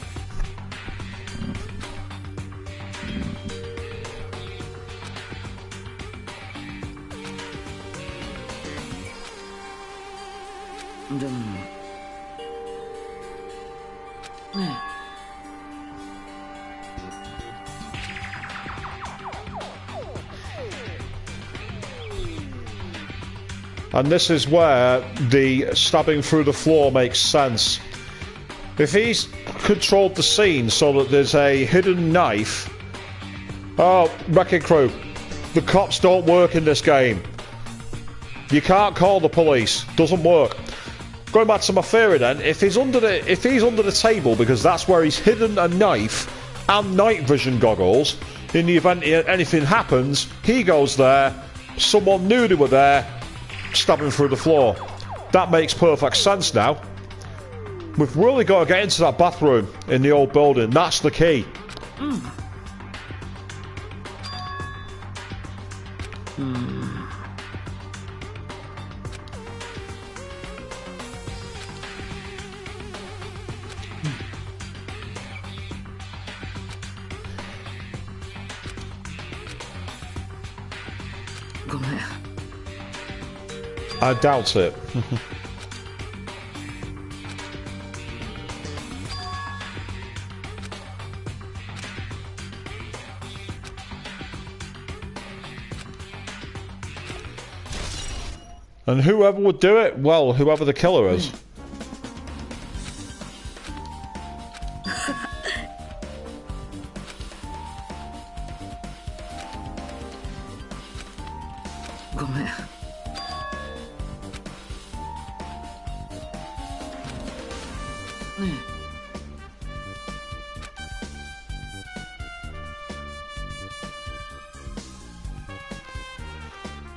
[SPEAKER 1] And this is where the stabbing through the floor makes sense. If he's controlled the scene so that there's a hidden knife... Oh, Wrecking Crew, the cops don't work in this game. You can't call the police. Doesn't work. Going back to my theory then, if he's under the table, because that's where he's hidden a knife and night vision goggles, in the event anything happens, he goes there, someone knew they were there, stab him through the floor. That makes perfect sense now. We've really got to get into that bathroom in the old building. That's the key.
[SPEAKER 2] ごめん。
[SPEAKER 1] I doubt it. And whoever would do it, well, whoever the killer is.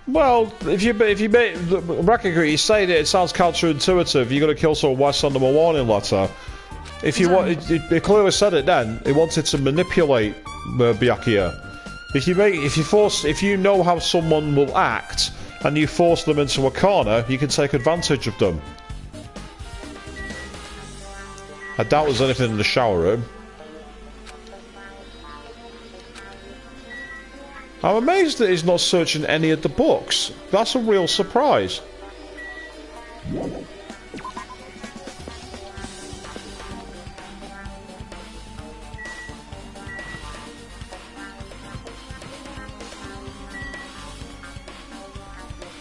[SPEAKER 1] Well, if you make Rakagiri, you say that it sounds counterintuitive. You're going to kill someone, why send them a warning letter? If you want, it clearly said it then. It wanted to manipulate Byakuya. If you know how someone will act and you force them into a corner, you can take advantage of them. I doubt there's anything in the shower room. I'm amazed that he's not searching any of the books. That's a real surprise.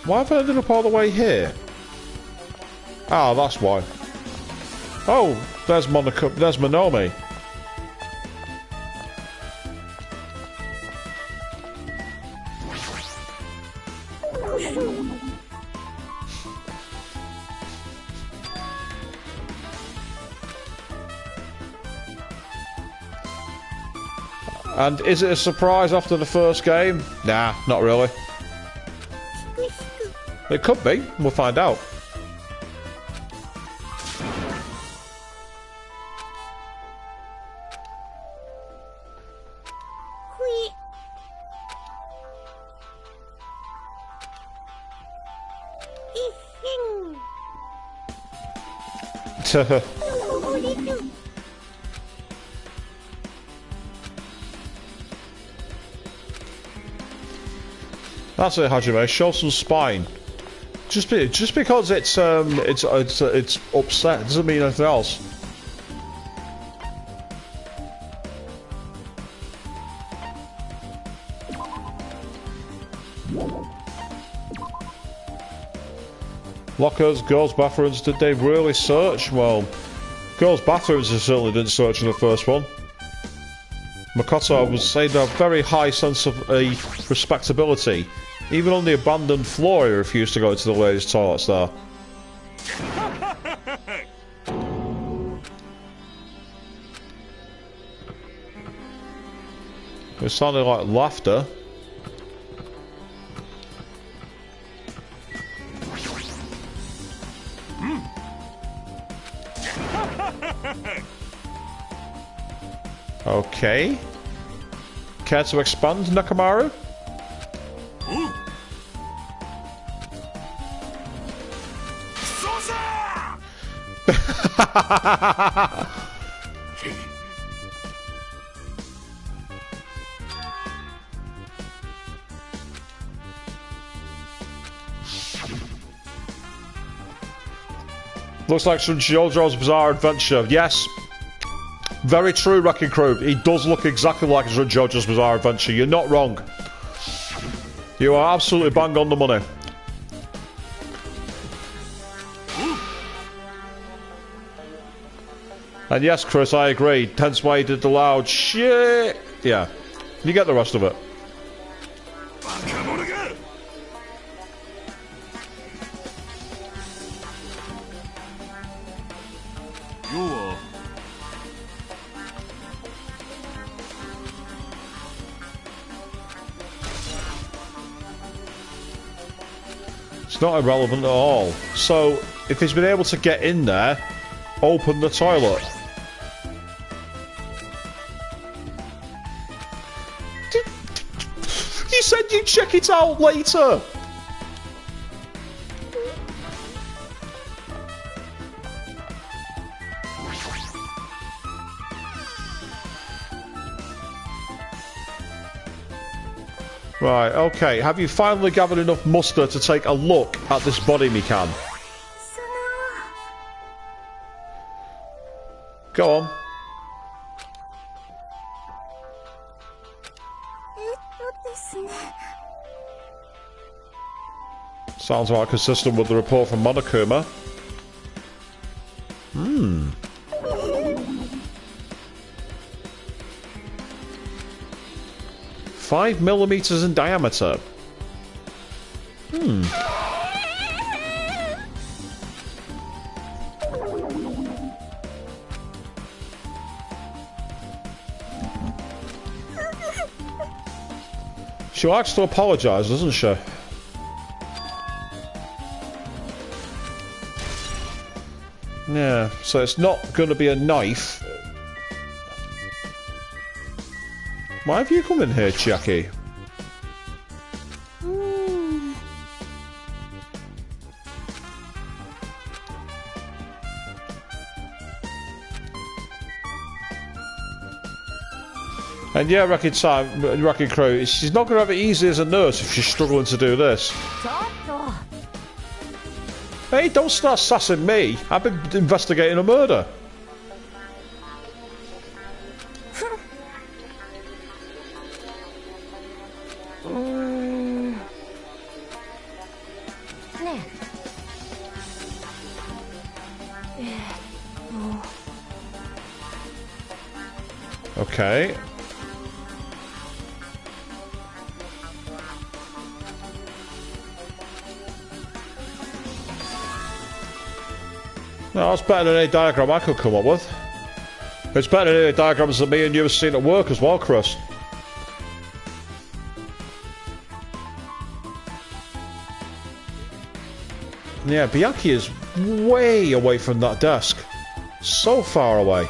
[SPEAKER 1] Why have I ended up all the way here? Ah, that's why. Oh, there's Monaco. There's Monomi. And is it a surprise after the first game? Nah, not really. It could be. We'll find out. That's it, Hajime. Show some spine. Just because it's upset doesn't mean anything else. Lockers, girls' bathrooms, did they really search? Well, girls' bathrooms they certainly didn't search in the first one. Makoto was saying a very high sense of respectability. Even on the abandoned floor, he refused to go into the ladies' toilets there. It sounded like laughter. Okay. Care to expand, Nakamaru? Looks like some JoJo's Bizarre Adventure. Yes. Very true, Wrecking Crew. He does look exactly like JoJo's Bizarre Adventure. You're not wrong. You are absolutely bang on the money. And yes, Chris, I agree. Hence why he did the loud shit. Yeah. You get the rest of it. It's not irrelevant at all. So, if he's been able to get in there, open the toilet. You said you'd check it out later. Right, okay. Have you finally gathered enough muster to take a look at this body, Mikan? Go on. Sounds like consistent with the report from Monokuma. 5 millimeters in diameter. She likes to apologize, doesn't she? Yeah, so it's not going to be a knife. Why have you come in here, Chiaki? And yeah, Wrecking Crew, she's not going to have it easy as a nurse if she's struggling to do this. Hey, don't start sassing me. I've been investigating a murder. Okay. No, that's better than any diagram I could come up with. It's better than any diagrams that me and you have seen at work as well, Chris. Yeah, Bianchi is way away from that desk. So far away.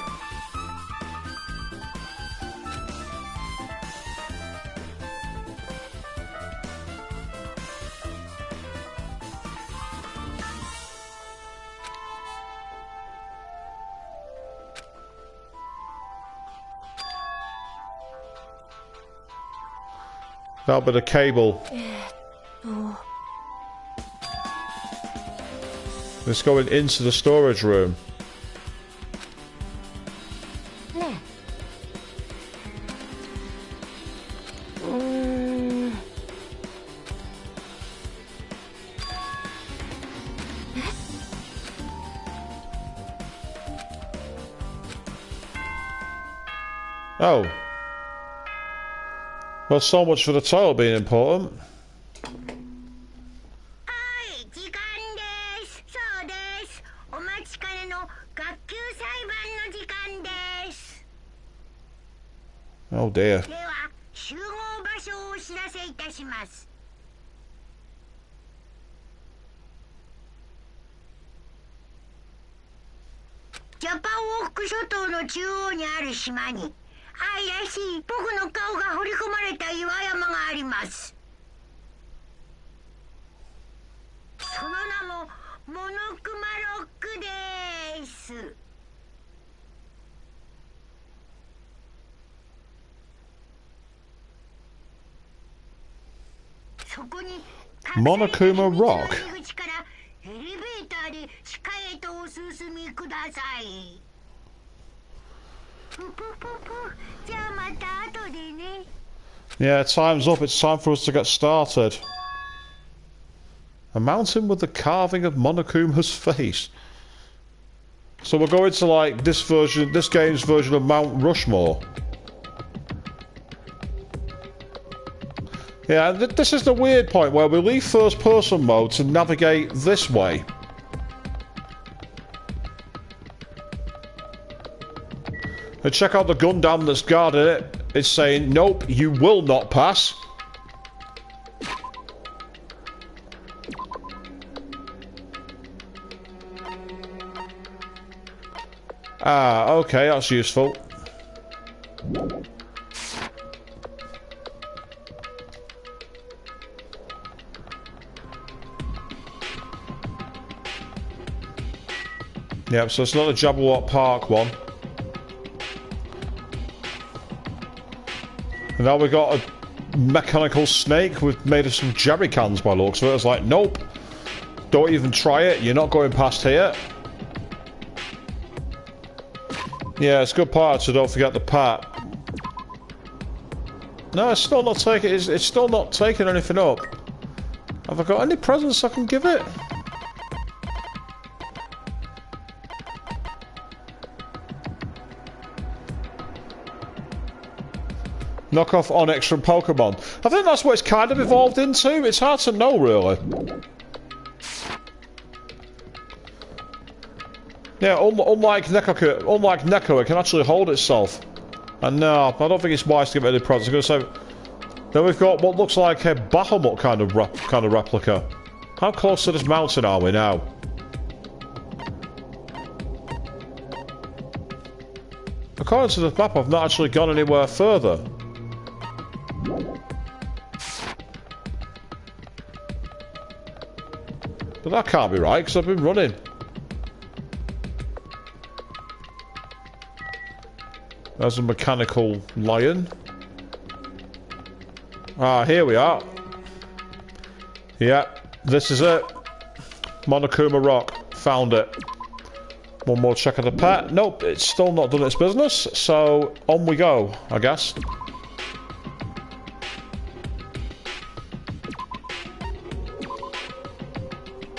[SPEAKER 1] That'll be the cable. It's going into the storage room. Oh. Well, so much for the toilet being important. Oh dear. Monokuma Rock. Yeah, time's up. It's time for us to get started. A mountain with the carving of Monokuma's face. So we're going to like this game's version of Mount Rushmore. Yeah, this is the weird point where we leave first person mode to navigate this way. And check out the Gundam that's guarding it. It's saying, nope, you will not pass. Ah, okay, that's useful. Yep, so it's not the Jabberwock Park one. And now we got mechanical snake made of some jerry cans by the looks of it. It's like, nope. Don't even try it. You're not going past here. Yeah, it's a good part, so don't forget the pat. No, it's still not taking. It's still not taking anything up. Have I got any presents I can give it? Knock off Onyx from Pokemon. I think that's what it's kind of evolved into. It's hard to know, really. Yeah, unlike Neko, it can actually hold itself. And no, I don't think it's wise to give it any presents. I'm going to say. Then we've got what looks like a Bahamut kind of replica. How close to this mountain are we now? According to the map, I've not actually gone anywhere further. But that can't be right, because I've been running. There's a mechanical lion. Ah, here we are. Yeah, this is it. Monokuma Rock. Found it. One more check of the pet. Nope, it's still not done its business. So, on we go, I guess.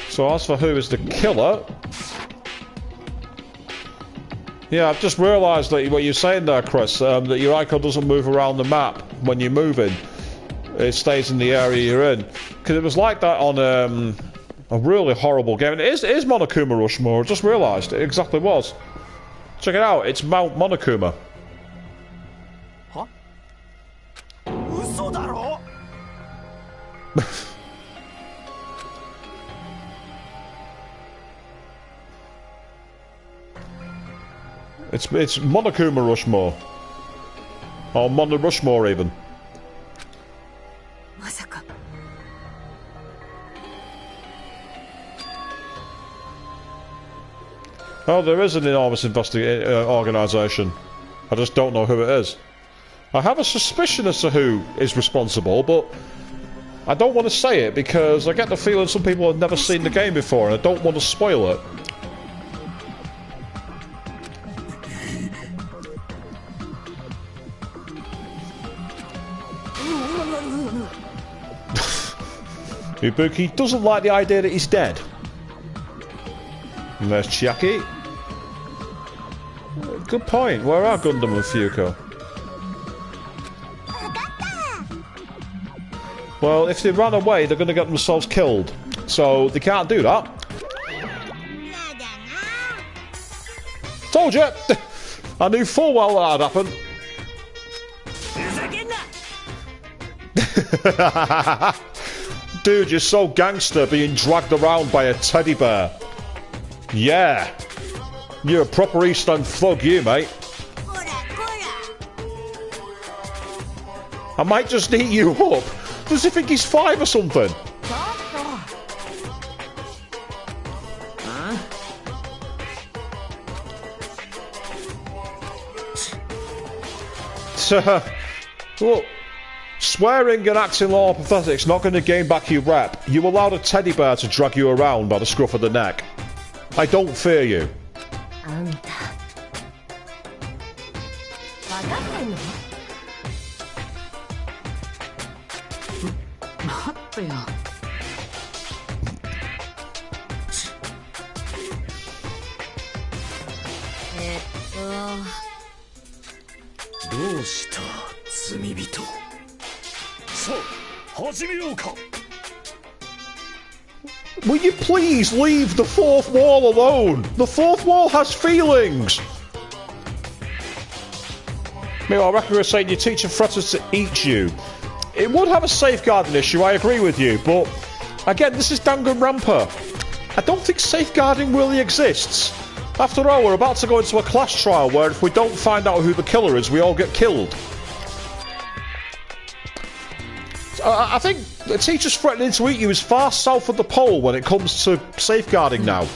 [SPEAKER 1] So as for who is the killer... Yeah, I've just realised that what you're saying there, Chris, that your icon doesn't move around the map when you're moving. It stays in the area you're in. Because it was like that on a really horrible game. And it is Monokuma Rushmore, I just realised it exactly was. Check it out, it's Mount Monokuma.
[SPEAKER 3] Huh? Uso daro?
[SPEAKER 1] It's Monokuma Rushmore. Or Mono Rushmore even. Oh, there is an enormous organisation. I just don't know who it is. I have a suspicion as to who is responsible, but I don't want to say it because I get the feeling some people have never seen the game before and I don't want to spoil it. Ibuki doesn't like the idea that he's dead. And there's Chiaki. Good point. Where are Gundam and Fuuko? Well, if they ran away, they're going to get themselves killed. So, they can't do that. Told you! I knew full well that happened. Dude, you're so gangster being dragged around by a teddy bear. Yeah. You're a proper East End thug, you, mate. I might just eat you up. Does he think he's 5 or something? Look, swearing and acting all pathetic's not going to gain back your rep. You allowed a teddy bear to drag you around by the scruff of the neck. I don't fear you. Will you please leave the fourth wall alone? The fourth wall has feelings! Meanwhile, Raku is saying your teacher threatens to eat you. It would have a safeguarding issue, I agree with you, but again, this is Danganronpa. I don't think safeguarding really exists. After all, we're about to go into a class trial where if we don't find out who the killer is, we all get killed. I think the teacher's threatening to eat you is far south of the pole when it comes to safeguarding now.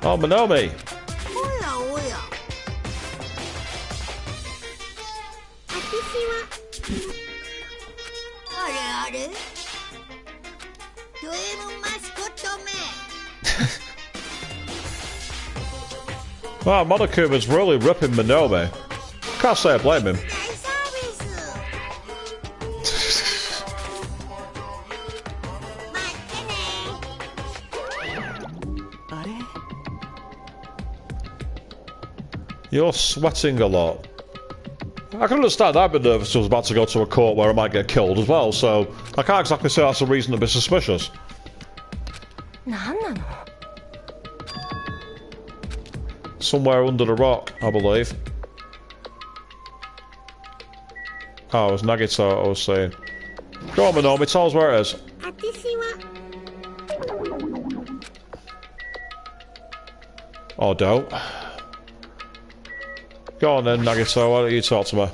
[SPEAKER 1] Oh, Manomi.
[SPEAKER 2] おやおや
[SPEAKER 5] 私は
[SPEAKER 2] あれあれド M マスコットめ
[SPEAKER 1] Wow, Monokuma's really ripping Manomi. Can't say I blame him.
[SPEAKER 2] 大サービス待ってね
[SPEAKER 3] あれ
[SPEAKER 1] You're sweating a lot. I can understand I'd be nervous if I was about to go to a court where I might get killed as well, so I can't exactly say that's a reason to be suspicious.
[SPEAKER 2] 何なの
[SPEAKER 1] Somewhere under the rock, I believe. Oh, it was Nagito I was saying. Go on, Manomi, tell us where it is.
[SPEAKER 5] 私は
[SPEAKER 1] Oh, don't. Go on then, Nagito, why don't you talk to me?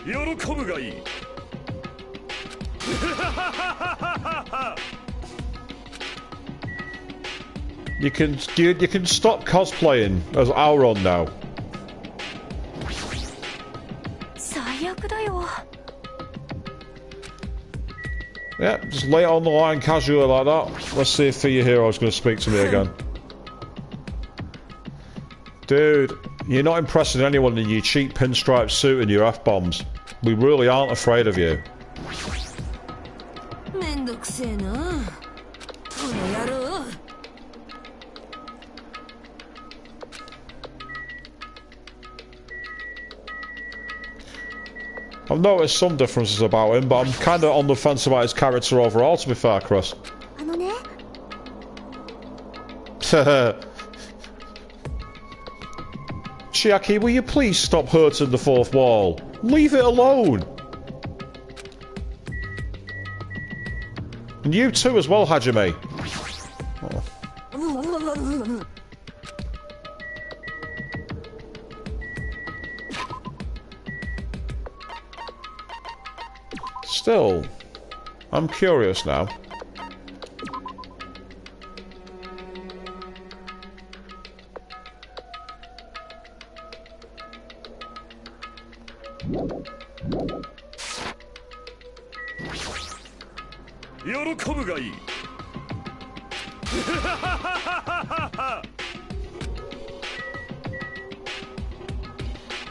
[SPEAKER 4] 喜ぶがいい
[SPEAKER 1] You can stop cosplaying as Auron now.
[SPEAKER 2] 最悪だよ
[SPEAKER 1] Yeah, just lay it on the line casually like that. Let's see if your hero's going to speak to me again. Dude, you're not impressing anyone in your cheap pinstripe suit and your F-bombs. We really aren't afraid of you.
[SPEAKER 2] めんどくせえなこの野郎
[SPEAKER 1] I've noticed some differences about him, but I'm kind of on the fence about his character overall, to be fair, Chris.
[SPEAKER 5] あのね
[SPEAKER 1] Chiaki, will you please stop hurting the fourth wall? Leave it alone! And you too as well, Hajime. Still, I'm curious now.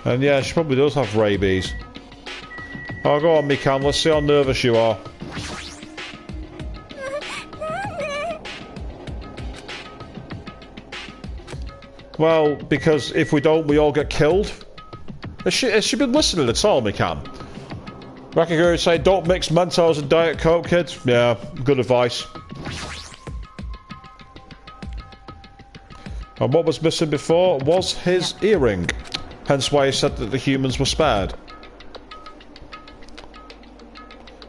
[SPEAKER 1] And yeah, she probably does have rabies. Oh, go on, Mikan, let's see how nervous you are. Well, because if we don't, we all get killed. Has she been listening at all, Mikan? Rakiguru say, don't mix Mentos and Diet Coke, kids. Yeah, good advice. And what was missing before was his earring. Hence why he said that the humans were spared.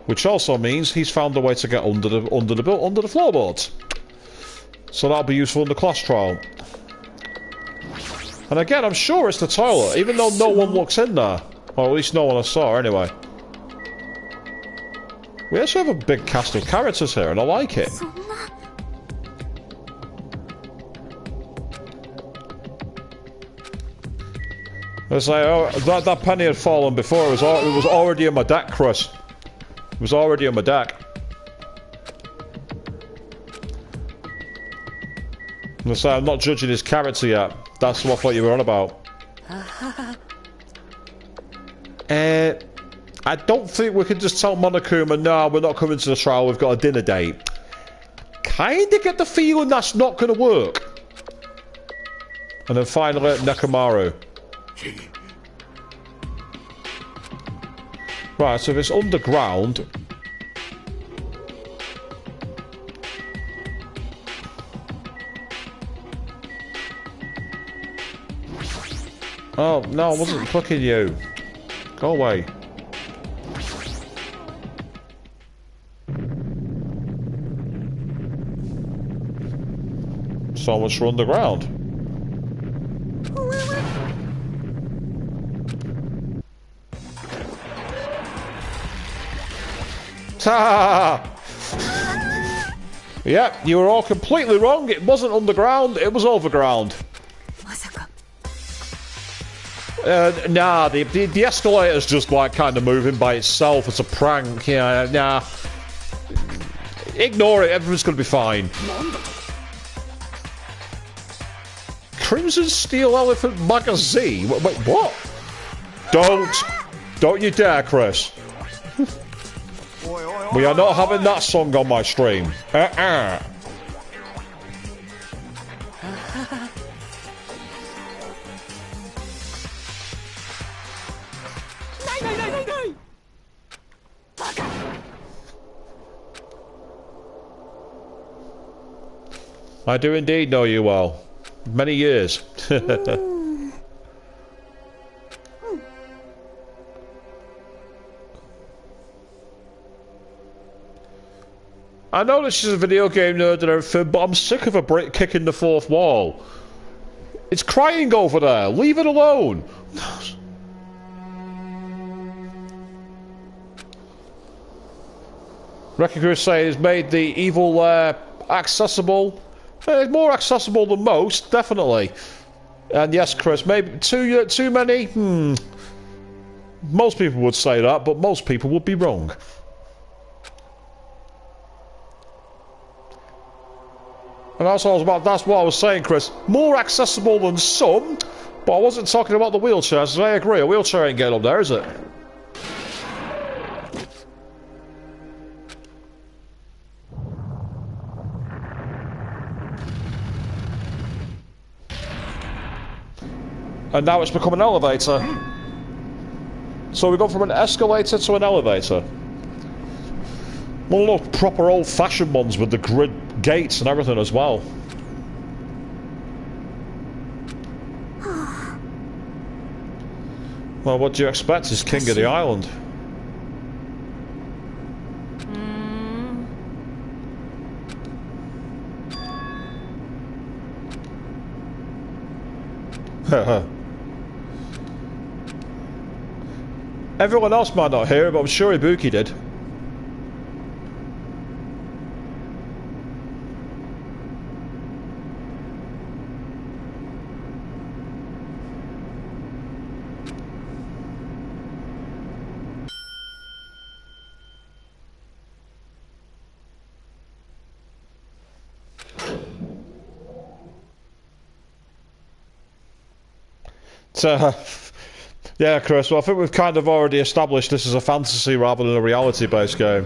[SPEAKER 1] Which also means he's found a way to get under the floorboards. So that'll be useful in the class trial. And again, I'm sure it's the toilet, even though no one looks in there. Or at least no one I saw, anyway. We actually have a big cast of characters here, and I like it. It's like, oh, that penny had fallen before. It was already in my deck, Chris. It was already in my deck. I'm not judging his character yet. That's what I thought you were on about. I don't think we can just tell Monokuma, no, we're not coming to the trial, we've got a dinner date. Kinda get the feeling that's not gonna work. And then finally, Nekomaru. Right, so if it's underground... Oh, no, I wasn't clicking you. Go away. So much for underground. Ta! Yep, you were all completely wrong. It wasn't underground, it was overground.
[SPEAKER 2] まさか
[SPEAKER 1] Nah, the escalator's just like kind of moving by itself. It's a prank. Yeah, nah. Ignore it, everyone's gonna be fine. Crimson Steel Elephant Magazine? Wait, what? Don't you dare, Chris. We are not having that song on my stream. No. I do indeed know you well. Many years. I know that she's a video game nerd and everything, but I'm sick of her kicking the fourth wall. It's crying over there. Leave it alone. Wrecking Crusade has made the evil accessible. It's more accessible than most, definitely. And yes, Chris, maybe too many? Most people would say that, but most people would be wrong. And that's what I was saying, Chris. More accessible than some, but I wasn't talking about the wheelchairs. I agree, a wheelchair ain't getting up there, is it? And now it's become an elevator. So we go from an escalator to an elevator. One of those proper old-fashioned ones with the grid gates and everything as well. Well, what do you expect? He's king of the island. Everyone else might not hear it, but I'm sure Ibuki did. Yeah, Chris, well, I think we've kind of already established this is a fantasy rather than a reality-based game.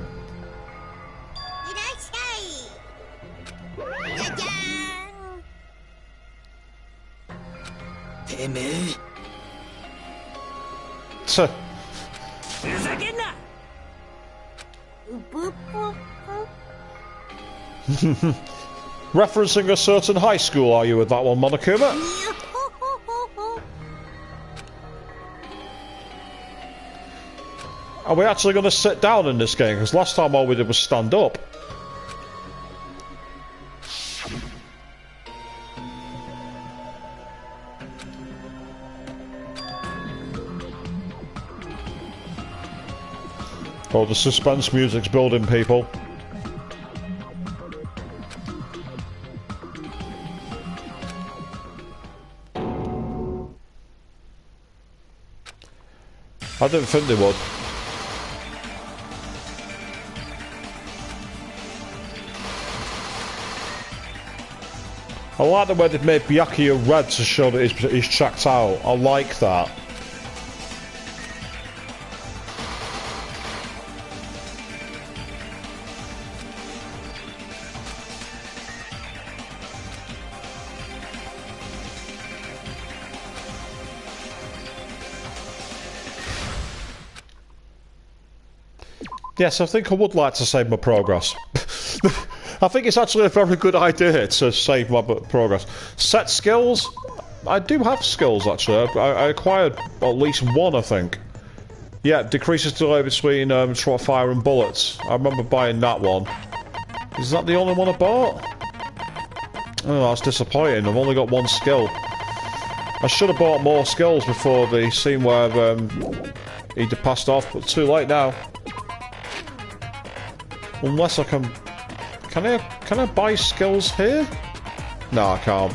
[SPEAKER 1] Referencing a certain high school, are you with that one, Monokuma? Are we actually going to sit down in this game? Because last time all we did was stand up. Oh, the suspense music's building, people. I didn't think they would. I like the way they've made Byakuya red to show that he's checked out. I like that. Yes, I think I would like to save my progress. I think it's actually a very good idea to save my progress. Set skills? I do have skills, actually. I acquired at least one, I think. Yeah, decreases delay between fire and bullets. I remember buying that one. Is that the only one I bought? Oh, that's disappointing. I've only got one skill. I should have bought more skills before the scene where he'd passed off, but too late now. Unless I can... Can I buy skills here? No, I can't.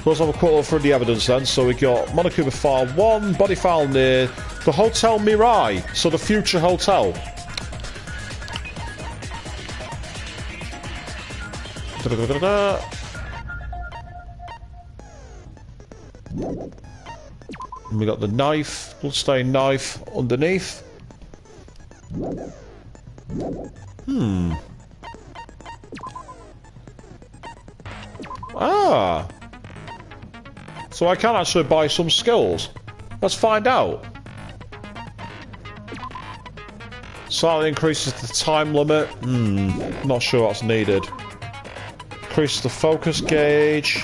[SPEAKER 1] Let's have a quick look through the evidence then. So we got Monokuma File 1, body file near the Hotel Mirai, so the future hotel. And we got the knife, bloodstained knife underneath. Ah. So I can actually buy some skills. Let's find out. Slightly increases the time limit. Not sure that's needed. Increases the focus gauge.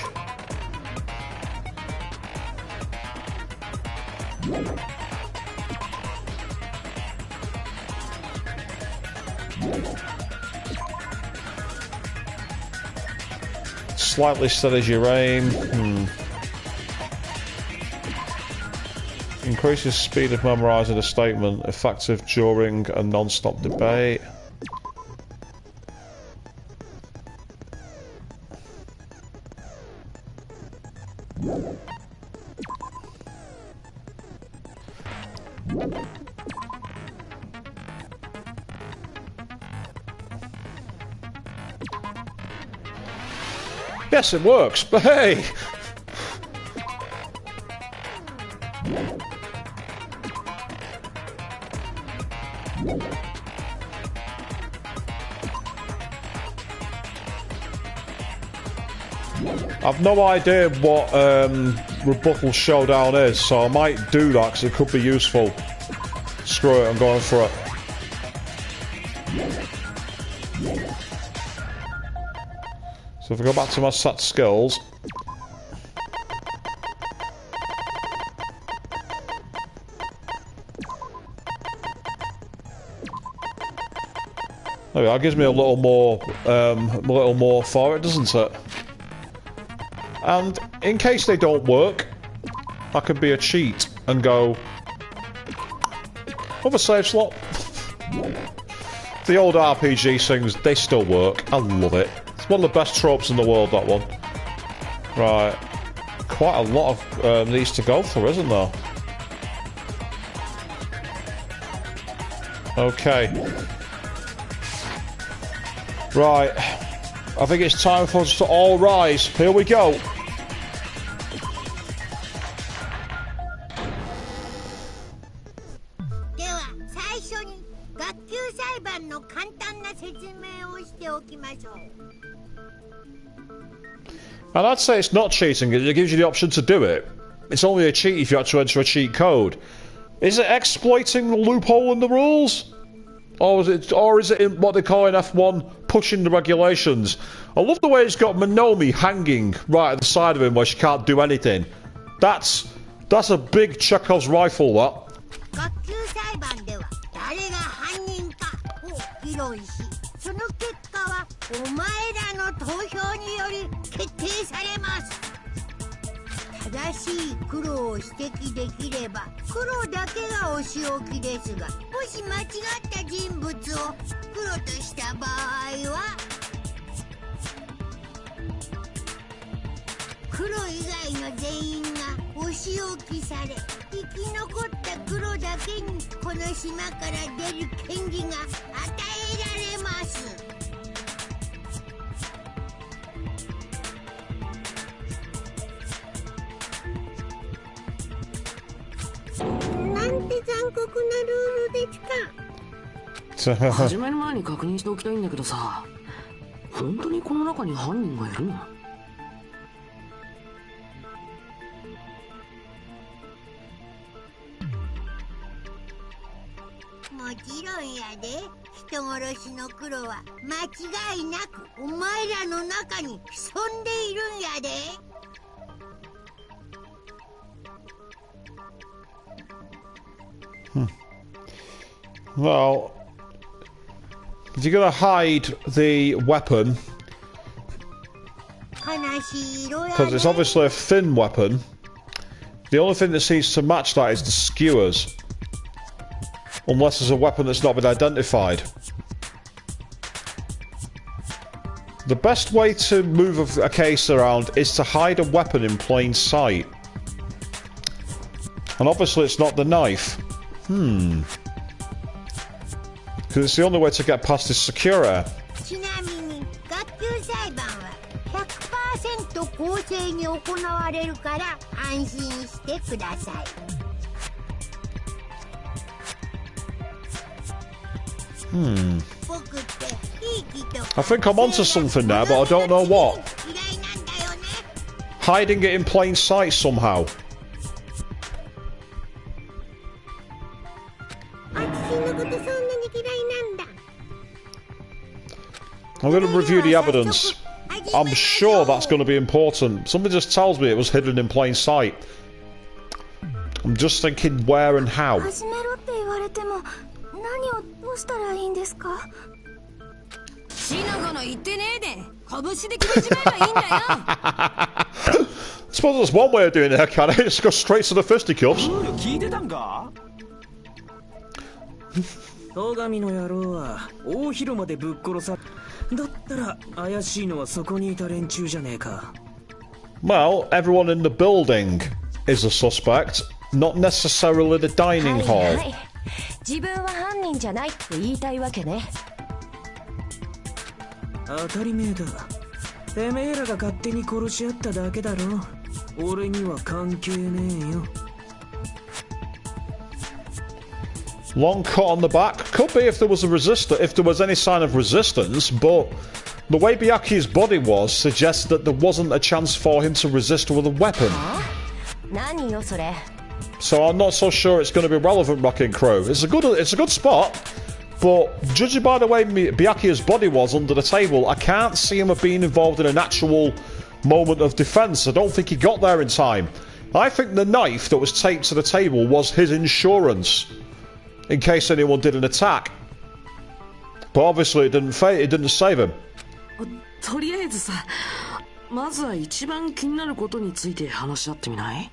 [SPEAKER 1] Slightly steadies your aim. Increases speed of memorising a statement. Effective during a non-stop debate. Yes, it works, but hey! I've no idea what rebuttal showdown is, so I might do that because it could be useful. Screw it, I'm going for it. So if I go back to my set skills... There we go, that gives me a little more for it, doesn't it? And in case they don't work, I could be a cheat and go... Other save slot. The old RPG things, they still work. I love it. It's one of the best tropes in the world, that one. Right. Quite a lot of these to go through, isn't there? Okay. Right. I think it's time for us to all rise. Here we go. And I'd say it's not cheating, it gives you the option to do it. It's only a cheat if you have to enter a cheat code. Is it exploiting the loophole in the rules? Or is it in what they call in F1, pushing the regulations? I love the way it's got Monomi hanging right at the side of him where she can't do anything. That's a big Chekhov's rifle, that. Well, if you're gonna hide the weapon, because it's obviously a thin weapon, the only thing that seems to match that is the skewers. Unless there's a weapon that's not been identified. The best way to move a case around is to hide a weapon in plain sight. And obviously it's not the knife. Because it's the only way to get past this security.
[SPEAKER 6] ちなみに学級裁判は 100% 公正に行われるから安心してください。僕って
[SPEAKER 1] I think I'm onto something there, but I don't know what. Hiding it in plain sight somehow. I'm going to review the evidence. I'm sure that's going to be important. Something just tells me it was hidden in plain sight. I'm just thinking where and how. I suppose there's one way of doing it, can I? Just go straight to the fisticuffs.
[SPEAKER 3] 戸上の野郎は大広間でぶっ殺さだったら怪しいのはそこにいた連中じゃねえか。
[SPEAKER 1] Well, everyone in the building is a suspect, not necessarily the dining hall.
[SPEAKER 2] 自分は犯人じゃないって言いたいわけね。
[SPEAKER 3] 当たり前だ。てめえらが勝手に殺し合っただけだろ。俺には関係ねえよ。
[SPEAKER 1] Long cut on the back. Could be if there was if there was any sign of resistance, but the way Byaku's body was suggests that there wasn't a chance for him to resist with a weapon. So I'm not so sure it's going to be relevant, Rocking Crow. It's a good spot, but judging by the way Byaku's body was under the table, I can't see him being involved in an actual moment of defense. I don't think he got there in time. I think the knife that was taped to the table was his insurance, in case anyone did an attack. But obviously it didn't save him.
[SPEAKER 7] とりあえずさ、まずは一番気になることについて話し合ってみない？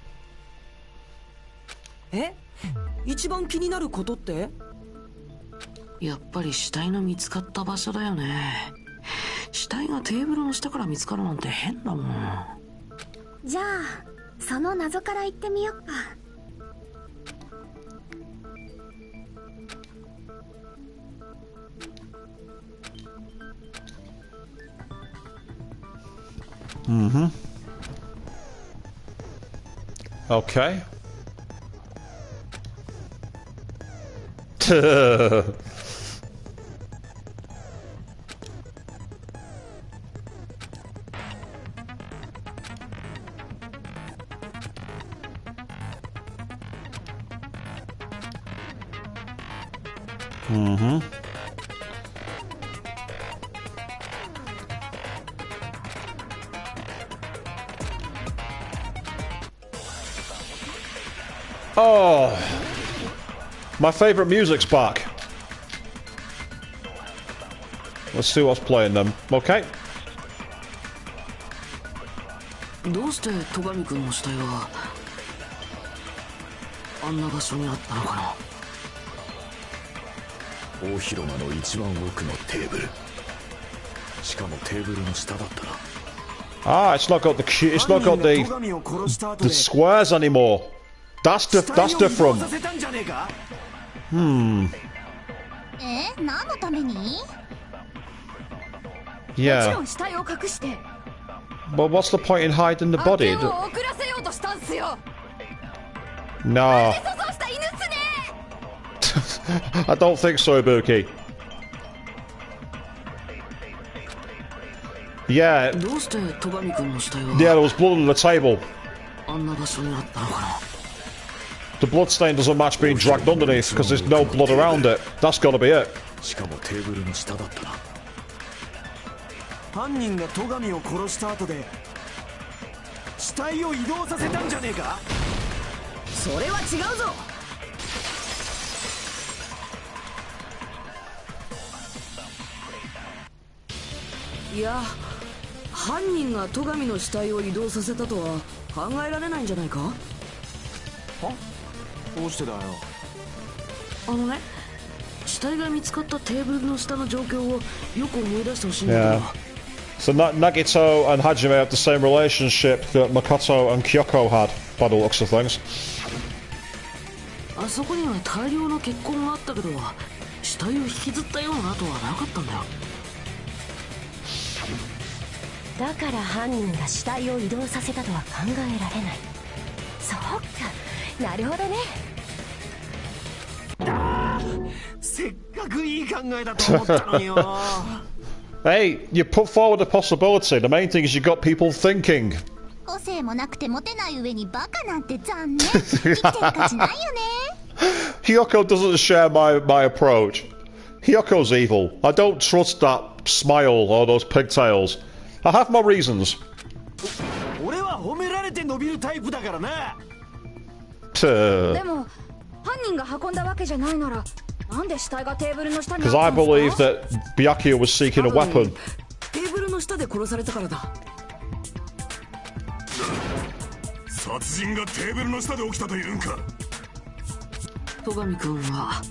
[SPEAKER 2] え？一番気になることって？
[SPEAKER 7] やっぱり死体の見つかった場所だよね。死体がテーブルの下から見つかるなんて変だもん。
[SPEAKER 5] じゃあ、その謎から言ってみよっか。
[SPEAKER 1] Okay. Oh, my favourite music's back. Let's see what's playing then. Okay.
[SPEAKER 7] どうして戸上君の死体はあんな場所にあったのかな。
[SPEAKER 4] 大広間の一番奥のテーブル。しかもテーブルの下だったな。
[SPEAKER 1] Ah, it's not got the squares anymore. That's different.
[SPEAKER 5] 何のために？
[SPEAKER 1] Yeah.
[SPEAKER 2] 死体を隠して。
[SPEAKER 1] But what's the point in hiding the body?
[SPEAKER 2] 遅らせようとしたんすよ。
[SPEAKER 1] Nah. I don't think so, Ibuki. Yeah.
[SPEAKER 7] どうして戸上君の死体は
[SPEAKER 1] Yeah, there was blood on the table.
[SPEAKER 7] あんな場所にあったのかな。
[SPEAKER 1] The bloodstain doesn't match being dragged underneath because there's no blood around it. That's gotta be it.
[SPEAKER 4] しかもテーブルの下だったな。
[SPEAKER 3] 犯人が戸上を殺した後で死体を移動させたんじゃねえか。
[SPEAKER 2] それは違うぞ。いや、犯人が戸上の死体を移動させたとは考えられないんじゃないか。
[SPEAKER 3] は？どうしてだよ。
[SPEAKER 7] あのね、死体が見つかったテーブルの下の状況をよく思い出してほしいんだけど。
[SPEAKER 1] So Nagito and Hajime have the same relationship that Makoto and Kyoko had, by the looks of things.
[SPEAKER 7] あそこには大量の血痕があったけど、死体を引きずったような跡はなかったんだよ。
[SPEAKER 8] だから犯人が死体を移動させたとは考えられない。そうか、なるほどね。
[SPEAKER 3] せっかくいい考えだと思ったのによ。
[SPEAKER 1] Hey, you put forward a possibility. The main thing is you got people thinking.
[SPEAKER 6] 個性もなくてモテない上にバカなんて残念。生きてる価値ないよね。
[SPEAKER 1] Hyoko doesn't share my approach. Hyoko's evil. I don't trust that smile or those pigtails. I have my reasons.
[SPEAKER 3] 俺は褒められて伸びるタイプだからな。
[SPEAKER 2] でも犯人が運んだわけじゃないなら、なんで死体がテーブルの下にあっ
[SPEAKER 1] Because
[SPEAKER 2] た
[SPEAKER 1] I
[SPEAKER 2] んですか？
[SPEAKER 1] believe that Byakuya was seeking a weapon.
[SPEAKER 7] テーブルの下で殺されたからだ。
[SPEAKER 4] 殺人がテーブルの下で起きたというんか。
[SPEAKER 7] 戸上君は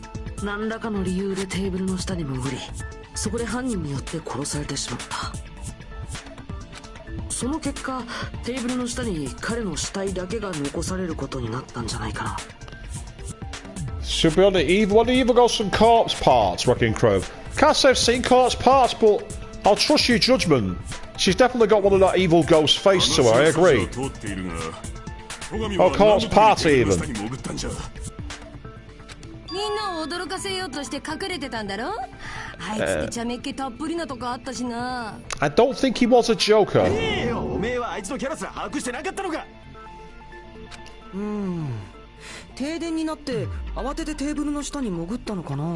[SPEAKER 7] 何らかの理由でテーブルの下に潜り、そこで犯人によって殺されてしまった。その結果、テーブルの下に彼の死体だけが残されることになったんじゃないかな。
[SPEAKER 1] Should be on the evil. What do you even got some corpse parts, Wrecking Crew? Can't say I've seen corpse parts, but I'll trust your judgment. She's definitely got one of that evil ghost face to her. I agree. Oh, corpse parts even.
[SPEAKER 2] みんなを驚かせようとして隠れてたんだろ？あいつって茶目っ気たっぷりなとこあったしな。
[SPEAKER 1] I don't think he was a Joker.
[SPEAKER 3] おめえはあいつのキャラすら把握してなかったのか。
[SPEAKER 9] 停電になって慌ててテーブルの下に潜ったのかな。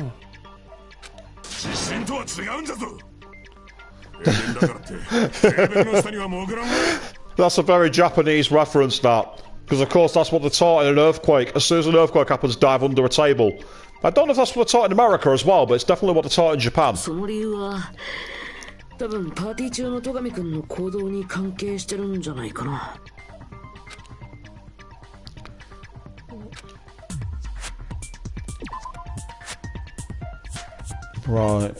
[SPEAKER 4] 地震とは違うんだぞ。停電だからってテーブルの下には潜らんわ。
[SPEAKER 1] That's a very Japanese reference, that. Because, of course, that's what they're taught in an earthquake. As soon as an earthquake happens, dive under a table. I don't know if that's what they're taught in America as well, but it's definitely what they're taught in Japan.
[SPEAKER 7] その理由は多分パーティー中の戸上君の行動に関係してるんじゃないかな。
[SPEAKER 1] Right.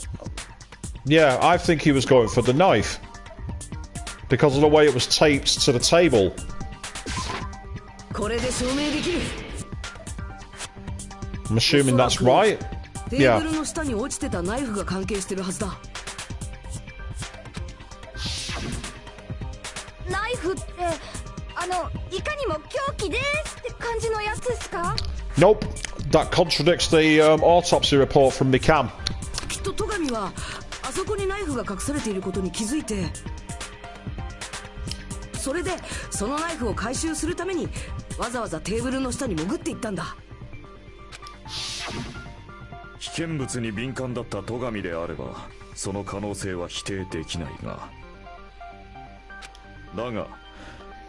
[SPEAKER 1] Yeah, I think he was going for the knife. Because of the way it was taped to the table.
[SPEAKER 7] これで証明できる。
[SPEAKER 1] I'm assuming that's right.
[SPEAKER 7] テーブルの下に落ちてたナイフが関係してるはずだ。
[SPEAKER 2] ナイフっていかにも凶器ですって感じのやつですか？
[SPEAKER 1] Nope. That contradicts the autopsy report from Mikam.
[SPEAKER 7] きっと戸上はあそこにナイフが隠されていることに気づいて、それでそのナイフを回収するためにわざわざテーブルの下に潜っていったんだ。
[SPEAKER 4] 危険物に敏感だった戸上であればその可能性は否定できないが、だが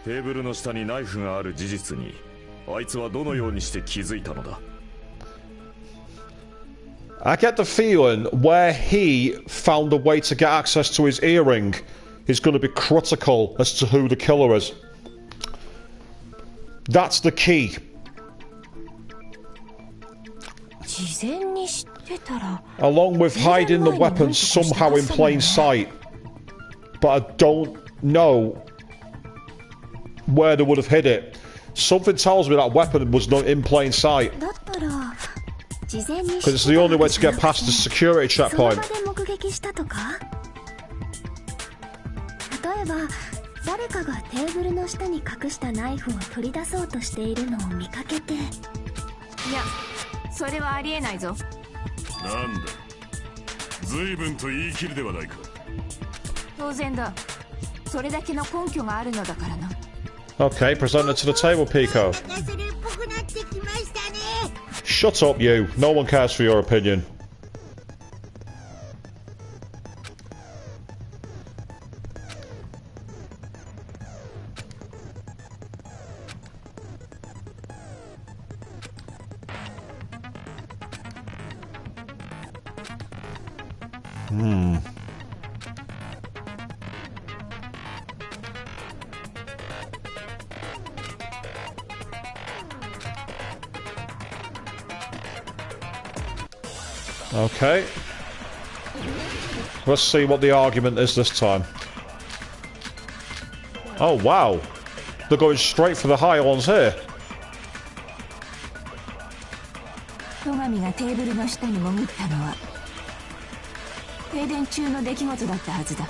[SPEAKER 4] テーブルの下にナイフがある事実にあいつはどのようにして気づいたのだ。
[SPEAKER 1] I get the feeling where he found a way to get access to his earring is going to be critical as to who the killer is. That's the key.
[SPEAKER 8] 事前に知ってたら
[SPEAKER 1] Along with hiding the weapon somehow in plain sight. But I don't know where they would have hid it. Something tells me that weapon was not in plain sight.
[SPEAKER 5] だったら事前に
[SPEAKER 1] Because it's the only way to get past the security
[SPEAKER 5] その
[SPEAKER 1] checkpoint.
[SPEAKER 5] 場で目撃したとか？例えば誰かがテーブルの下に隠したナイフを取り出そうとしているのを見かけて。いや、
[SPEAKER 2] それはありえないぞ。
[SPEAKER 4] なんだ、随分と言い切るではないか。
[SPEAKER 2] 当然だ。それだけの根拠があるのだからな。
[SPEAKER 1] Okay, present it to the table, Pico.
[SPEAKER 6] それっぽくなってきましたね。
[SPEAKER 1] Shut up, you. No one cares for your opinion. Okay. Let's see what the argument is this time. Oh, wow. They're going straight for the high ones here.
[SPEAKER 2] 戸上がテーブルの下に潜ったのは停電中の出来事だったはずだ。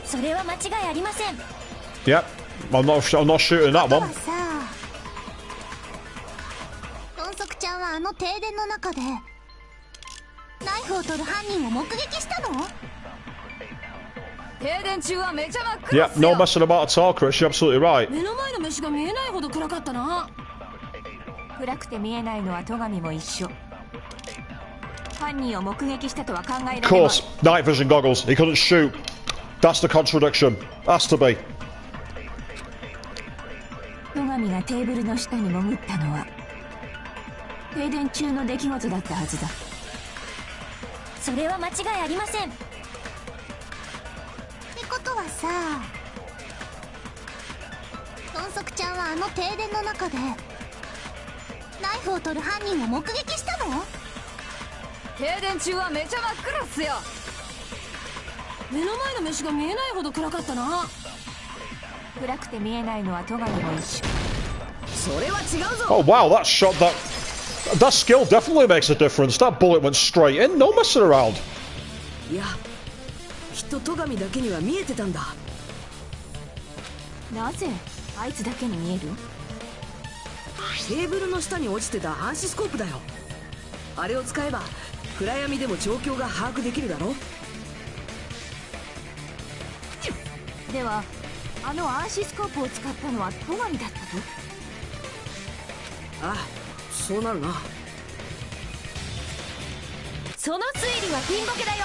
[SPEAKER 5] それは間違いありません。
[SPEAKER 1] Yep. I'm not shooting that
[SPEAKER 5] は
[SPEAKER 1] one.
[SPEAKER 5] さ、豚足ちゃんはあの停電の中でナイフを取る犯人を目撃したの？
[SPEAKER 2] 停電中はめちゃ真っ暗っ
[SPEAKER 1] Yep,
[SPEAKER 2] すよ。
[SPEAKER 1] no messing about at all, Chris. You're absolutely right.
[SPEAKER 2] 目の前の飯が見えないほど暗かったな。
[SPEAKER 8] 暗くて見えないのは戸上も一緒。犯人を目撃したとは考えられない。
[SPEAKER 1] Of course, night vision goggles. He couldn't shoot. That's the contradiction. Has to be.
[SPEAKER 2] 戸上がテーブルの下に潜ったのは停電中の出来事だったはずだ。
[SPEAKER 5] それは間違いありません。ってことはさ、豚足ちゃんはあの停電の中でナイフを取る犯人を目撃したの？
[SPEAKER 2] 停電中はめちゃ真っ暗っすよ。目の前の飯が見えないほど暗かったな。
[SPEAKER 8] 暗くて見えないのは戸上も一緒。
[SPEAKER 2] それは違うぞ。
[SPEAKER 1] Oh, wow, that shot, that skill definitely makes a difference. That bullet went straight in. No messing around.
[SPEAKER 9] いや、きっと戸上だけには見えてたんだ。
[SPEAKER 8] なぜあいつだけに見える？
[SPEAKER 9] テーブルの下に落ちてた暗視スコープだよ。あれを使えば暗闇でも状況が把握できるだろ。
[SPEAKER 8] ではあの暗視スコープを使ったのは戸上だったと？
[SPEAKER 9] ああ、そうなるな。
[SPEAKER 8] その推理はピンボケだよ。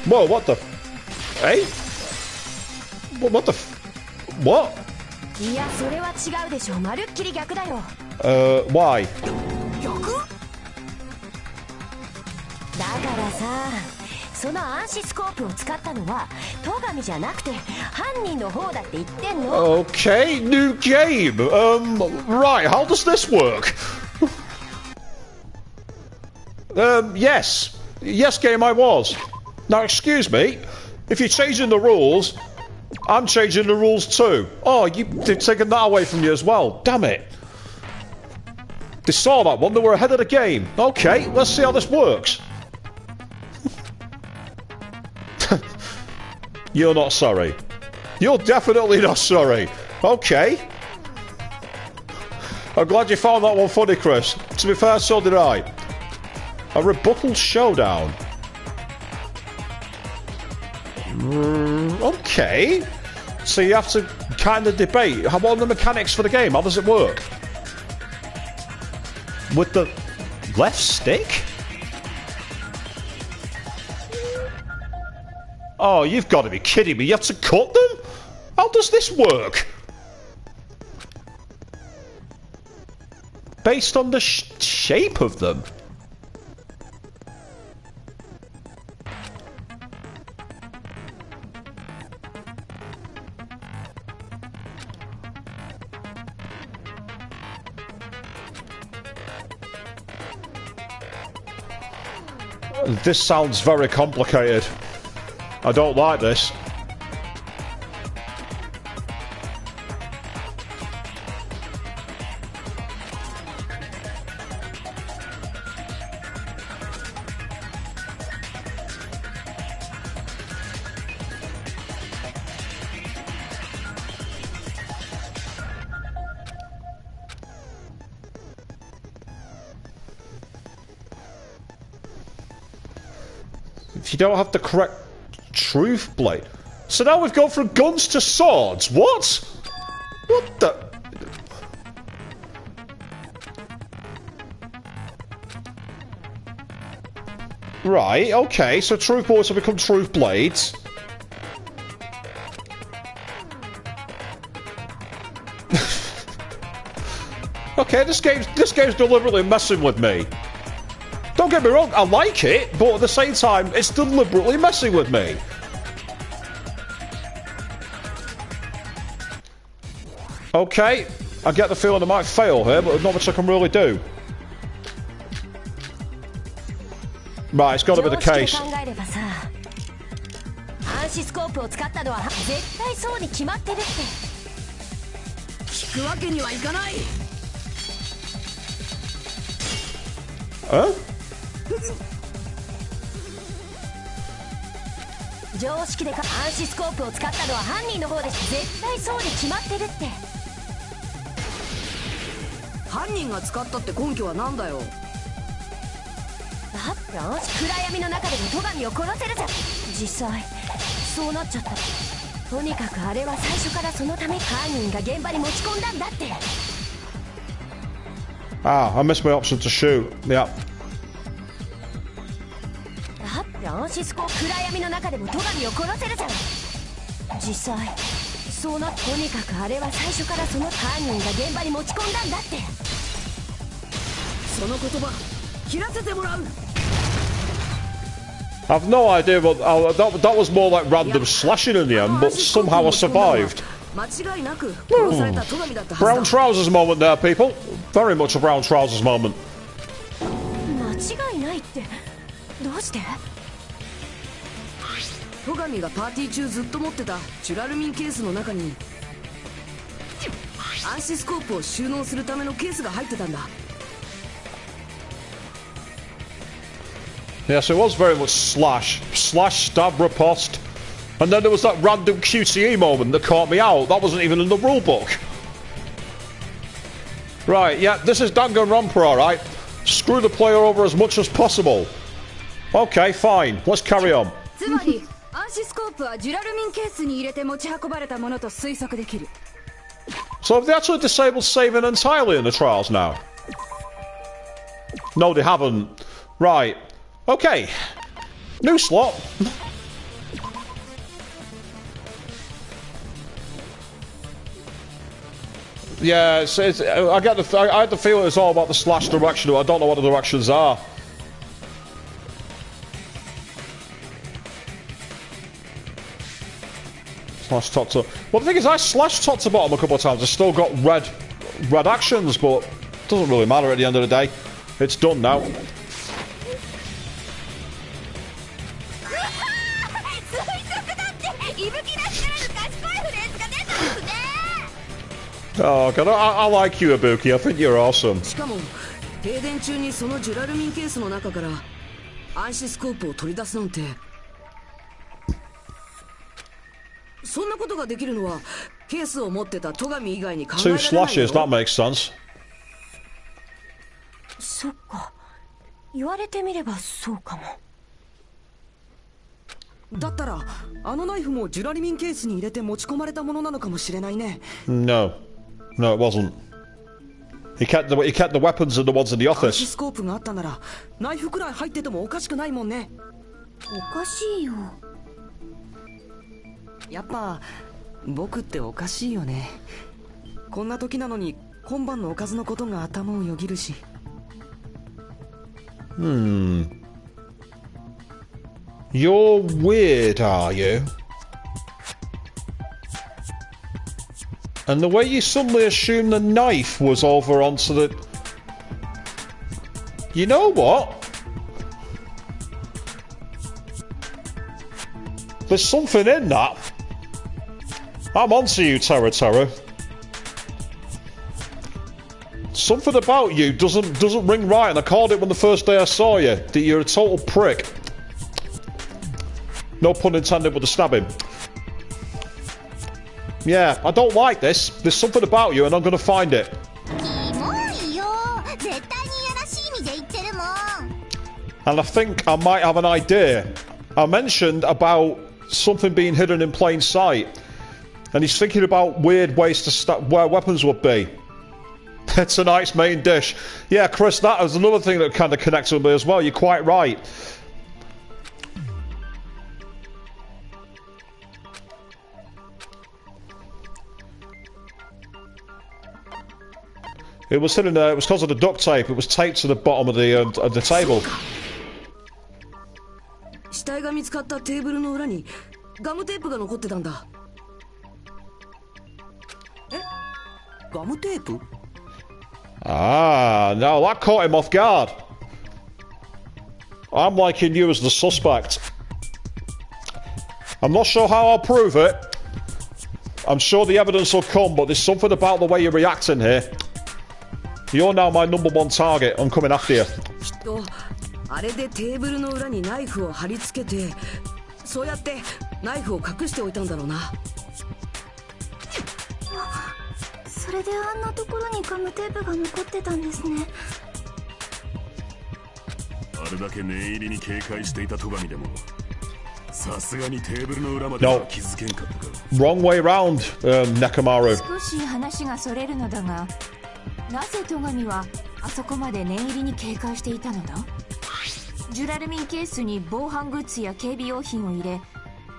[SPEAKER 1] Whoa, what the... Hey? What the... What?
[SPEAKER 8] いや、それは違うでしょ。まるっきり逆だよ。
[SPEAKER 1] Why?
[SPEAKER 9] 逆？
[SPEAKER 8] だからさ、その暗視スコープを使ったのは戸上じゃなくて犯人の方だって言ってんの。
[SPEAKER 1] Okay, new game. Right, how does this work? Yes. Yes, game I was. Now, excuse me. If you're changing the rules, I'm changing the rules too. Oh, they've taken that away from you as well. Damn it. They saw that one, they were ahead of the game. Okay, let's see how this works. You're not sorry. You're definitely not sorry. Okay. I'm glad you found that one funny, Chris. To be fair, so did I. A rebuttal showdown. Okay. So you have to kind of debate. What are the mechanics for the game? How does it work? With the left stick? Oh, you've got to be kidding me. You have to cut them? How does this work? Based on the shape of them? This sounds very complicated. I don't like this. If you don't have the correct truth blade. So now we've gone from guns to swords. What? What the? Right, okay, so truth bullets have become truth blades. Okay, this game's deliberately messing with me. Don't get me wrong, I like it, but at the same time, it's deliberately messing with me. Okay, I get the feeling I might fail here, but there's not much I can really do. Right, it's got to be the
[SPEAKER 8] 常識
[SPEAKER 1] case.
[SPEAKER 8] で考えればさ、暗視スコープを使ったのは絶対そうに決まってるって。
[SPEAKER 9] 聞くわけにはいかない。
[SPEAKER 8] 常識で暗視スコープを使ったのは犯人の方で絶対そうに決まってるって。
[SPEAKER 9] 犯人が使ったって根拠はなんだよ。
[SPEAKER 8] だって暗視暗闇の中でも戸上を殺せるじゃん。実際そうなっちゃった。とにかくあれは最初からそのため犯人が現場に持ち込んだんだって。
[SPEAKER 1] Ah, I missed my option to shoot. Yeah.
[SPEAKER 8] だって暗視スコープ暗闇の中でも戸上を殺せるじゃん。実際そうな。とにかくあれは最初からその犯人が現場に持ち込んだんだって。
[SPEAKER 9] その言葉切らせてもらう。
[SPEAKER 1] I've no idea, but that was more like random slashing in the end, but somehow I survived.
[SPEAKER 9] 間違いなく殺された戸上だったは
[SPEAKER 1] Brown
[SPEAKER 9] ずだ。
[SPEAKER 1] trousers moment there, people. Very much a brown trousers moment.
[SPEAKER 8] 間違いないってどうして？
[SPEAKER 9] 戸上がパーティー中ずっと持ってたジュラルミンケースの中に暗視スコープを収納するためのケースが入ってたんだ。
[SPEAKER 1] Yes, it was very much slash, stab, riposte. And then there was that random QTE moment that caught me out. That wasn't even in the rulebook. Right, yeah, this is Danganronpa, alright? Screw the player over as much as possible. Okay, fine. Let's carry on.
[SPEAKER 2] つまり暗視スコープはジュラルミンケースに入れて持ち運ばれたものと推測できる。
[SPEAKER 1] So have they actually disabled saving entirely in the trials now? No, they haven't. Right. Okay. New slot. Yeah, I get I had the feeling it's all about the slash direction. I don't know what the directions are. Slash top to. Well, the thing is, I slashed top to bottom a couple of times. I still got red actions, but it doesn't really matter at the end of the day. It's done now. Oh god, I like you, Ibuki. I think you're awesome.
[SPEAKER 9] しかも停電中にそのジュラルミンケースの中から暗視スコープを取り出すなんて。そんなことができるのはケースを持ってた戸上以外に考えられない
[SPEAKER 1] Two
[SPEAKER 9] よ。
[SPEAKER 1] slashes, that makes sense.
[SPEAKER 8] そっか、言われてみればそうかも。
[SPEAKER 9] だったらあのナイフもジュラルミンケースに入れて持ち込まれたものなのかもしれないね。
[SPEAKER 1] No, it wasn't. He kept the weapons and the ones in the
[SPEAKER 9] 暗視
[SPEAKER 1] office.
[SPEAKER 9] スコープがあったならナイフくらい入っててもおかしくないもんね。
[SPEAKER 5] おかしいよ。
[SPEAKER 9] やっぱ僕っておかしいよね。こんな時なのに今晩のおかずのことが頭をよぎるし。
[SPEAKER 1] You're weird, are you? And the way you suddenly assumed the knife was over onto the... You know what? There's something in that. I'm onto you, Terra. Something about you doesn't ring right, and I called it when the first day I saw you. That you're a total prick. No pun intended with the stabbing. Yeah, I don't like this. There's something about you, and I'm gonna find it.
[SPEAKER 6] キモいよ。絶対にいやらしい意味で言ってるもん。
[SPEAKER 1] And I think I might have an idea. I mentioned about something being hidden in plain sight, and he's thinking about weird ways to where weapons would be. Tonight's main dish. Yeah, Chris, that is another thing that kind of connects with me as well. You're quite right. It was hidden. It was because of the duct tape. It was taped to the bottom of the table.
[SPEAKER 9] 死体が見つかったテーブルの裏にガムテープが残ってたんだ。え？ガムテープ？
[SPEAKER 1] Ah, no, that caught him off guard. I'm liking you as the suspect. I'm not sure how I'll prove it. I'm sure the evidence will come, but there's something about the way you're reacting here. You're now my #1 target. I'm coming after you.
[SPEAKER 9] きっとあれでテーブルの裏にナイフを貼り付けて、そうやってナイフを隠しておいたんだろうな。
[SPEAKER 5] それであんなところにガムテープが残ってたんですね。
[SPEAKER 4] あれだけ念入りに警戒していた戸上でも、さすがにテーブルの裏までは気づけんかったか。
[SPEAKER 1] Wrong way round, Nekomaru.
[SPEAKER 2] 少し話がそれるのだが、なぜ戸上はあそこまで念入りに警戒していたのだ？ジュラルミンケースに防犯グッズや警備用品を入れ、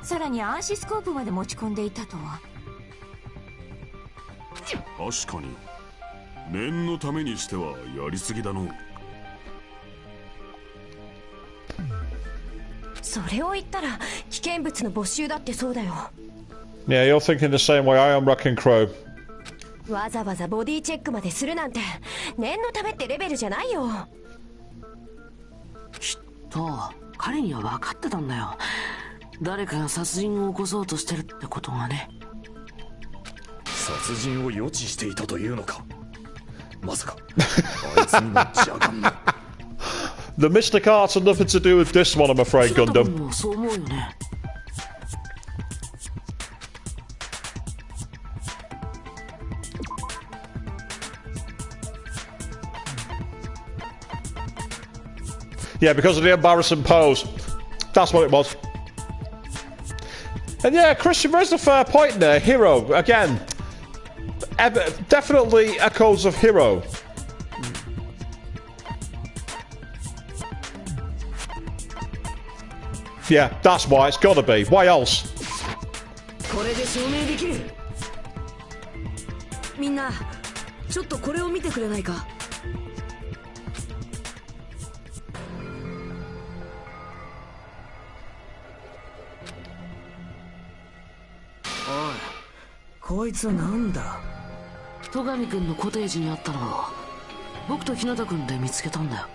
[SPEAKER 2] さらに暗視スコープまで持ち込んでいたとは。
[SPEAKER 4] 確かに念のためにしてはやりすぎだの。
[SPEAKER 8] それを言ったら危険物の没収だってそうだよ。
[SPEAKER 1] Yeah, you're thinking the same way I am, Wrecking Crow.
[SPEAKER 8] わざわざボディチェックまでするなんて念のためってレベルじゃないよ。
[SPEAKER 7] きっと彼には分かってたんだよ。誰かが殺人を起こそうとしてるってことがね。
[SPEAKER 10] 殺人を予知していたというのか。まさかあいつにも邪眼の。
[SPEAKER 1] The mystic arts have nothing to do with this one, I'm afraid, Gundam.
[SPEAKER 7] そう思うよね。
[SPEAKER 1] Yeah, because of the embarrassing pose. That's what it was. And yeah, Christian raised a fair point there. Hero, again. Definitely echoes of Hero. Yeah, that's why. It's gotta be. Why else?
[SPEAKER 9] これで証明できる。みんな、ちょっとこれを見てくれないか。
[SPEAKER 3] おい、こいつはなんだ。
[SPEAKER 7] 戸上君のコテージにあったのを僕と日向君で見つけたんだよ。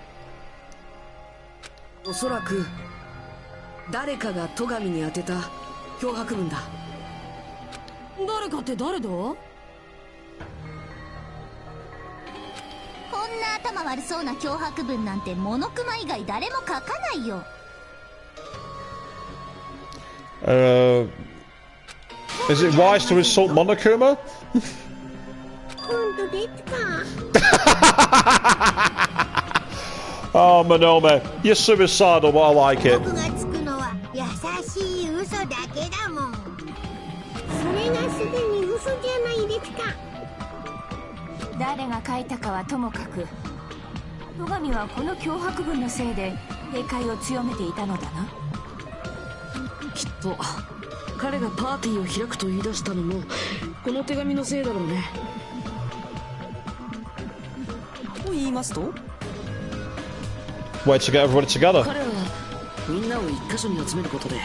[SPEAKER 9] おそらく誰かが戸上に当てた脅迫文だ。
[SPEAKER 2] 誰かって誰だ？
[SPEAKER 5] こんな頭悪そうな脅迫文なんてモノクマ以外誰も書かないよ。
[SPEAKER 1] Is it wise to insult Monokuma?
[SPEAKER 6] 本当ですか？
[SPEAKER 1] Oh, Monome, you're suicidal, but I like it.
[SPEAKER 6] 僕がつくのは優しい嘘だけだもん。それがすでに嘘じゃないですか。
[SPEAKER 2] 誰が書いたかはともかく、戸上はこの脅迫文のせいで警戒を強めていたのだな。
[SPEAKER 7] きっと彼がパーティーを開くと言い出したのもこの手紙のせいだろうね。
[SPEAKER 9] と言いますと、
[SPEAKER 1] Way to get everybody together.
[SPEAKER 7] 彼はみんなを一箇所に集めることで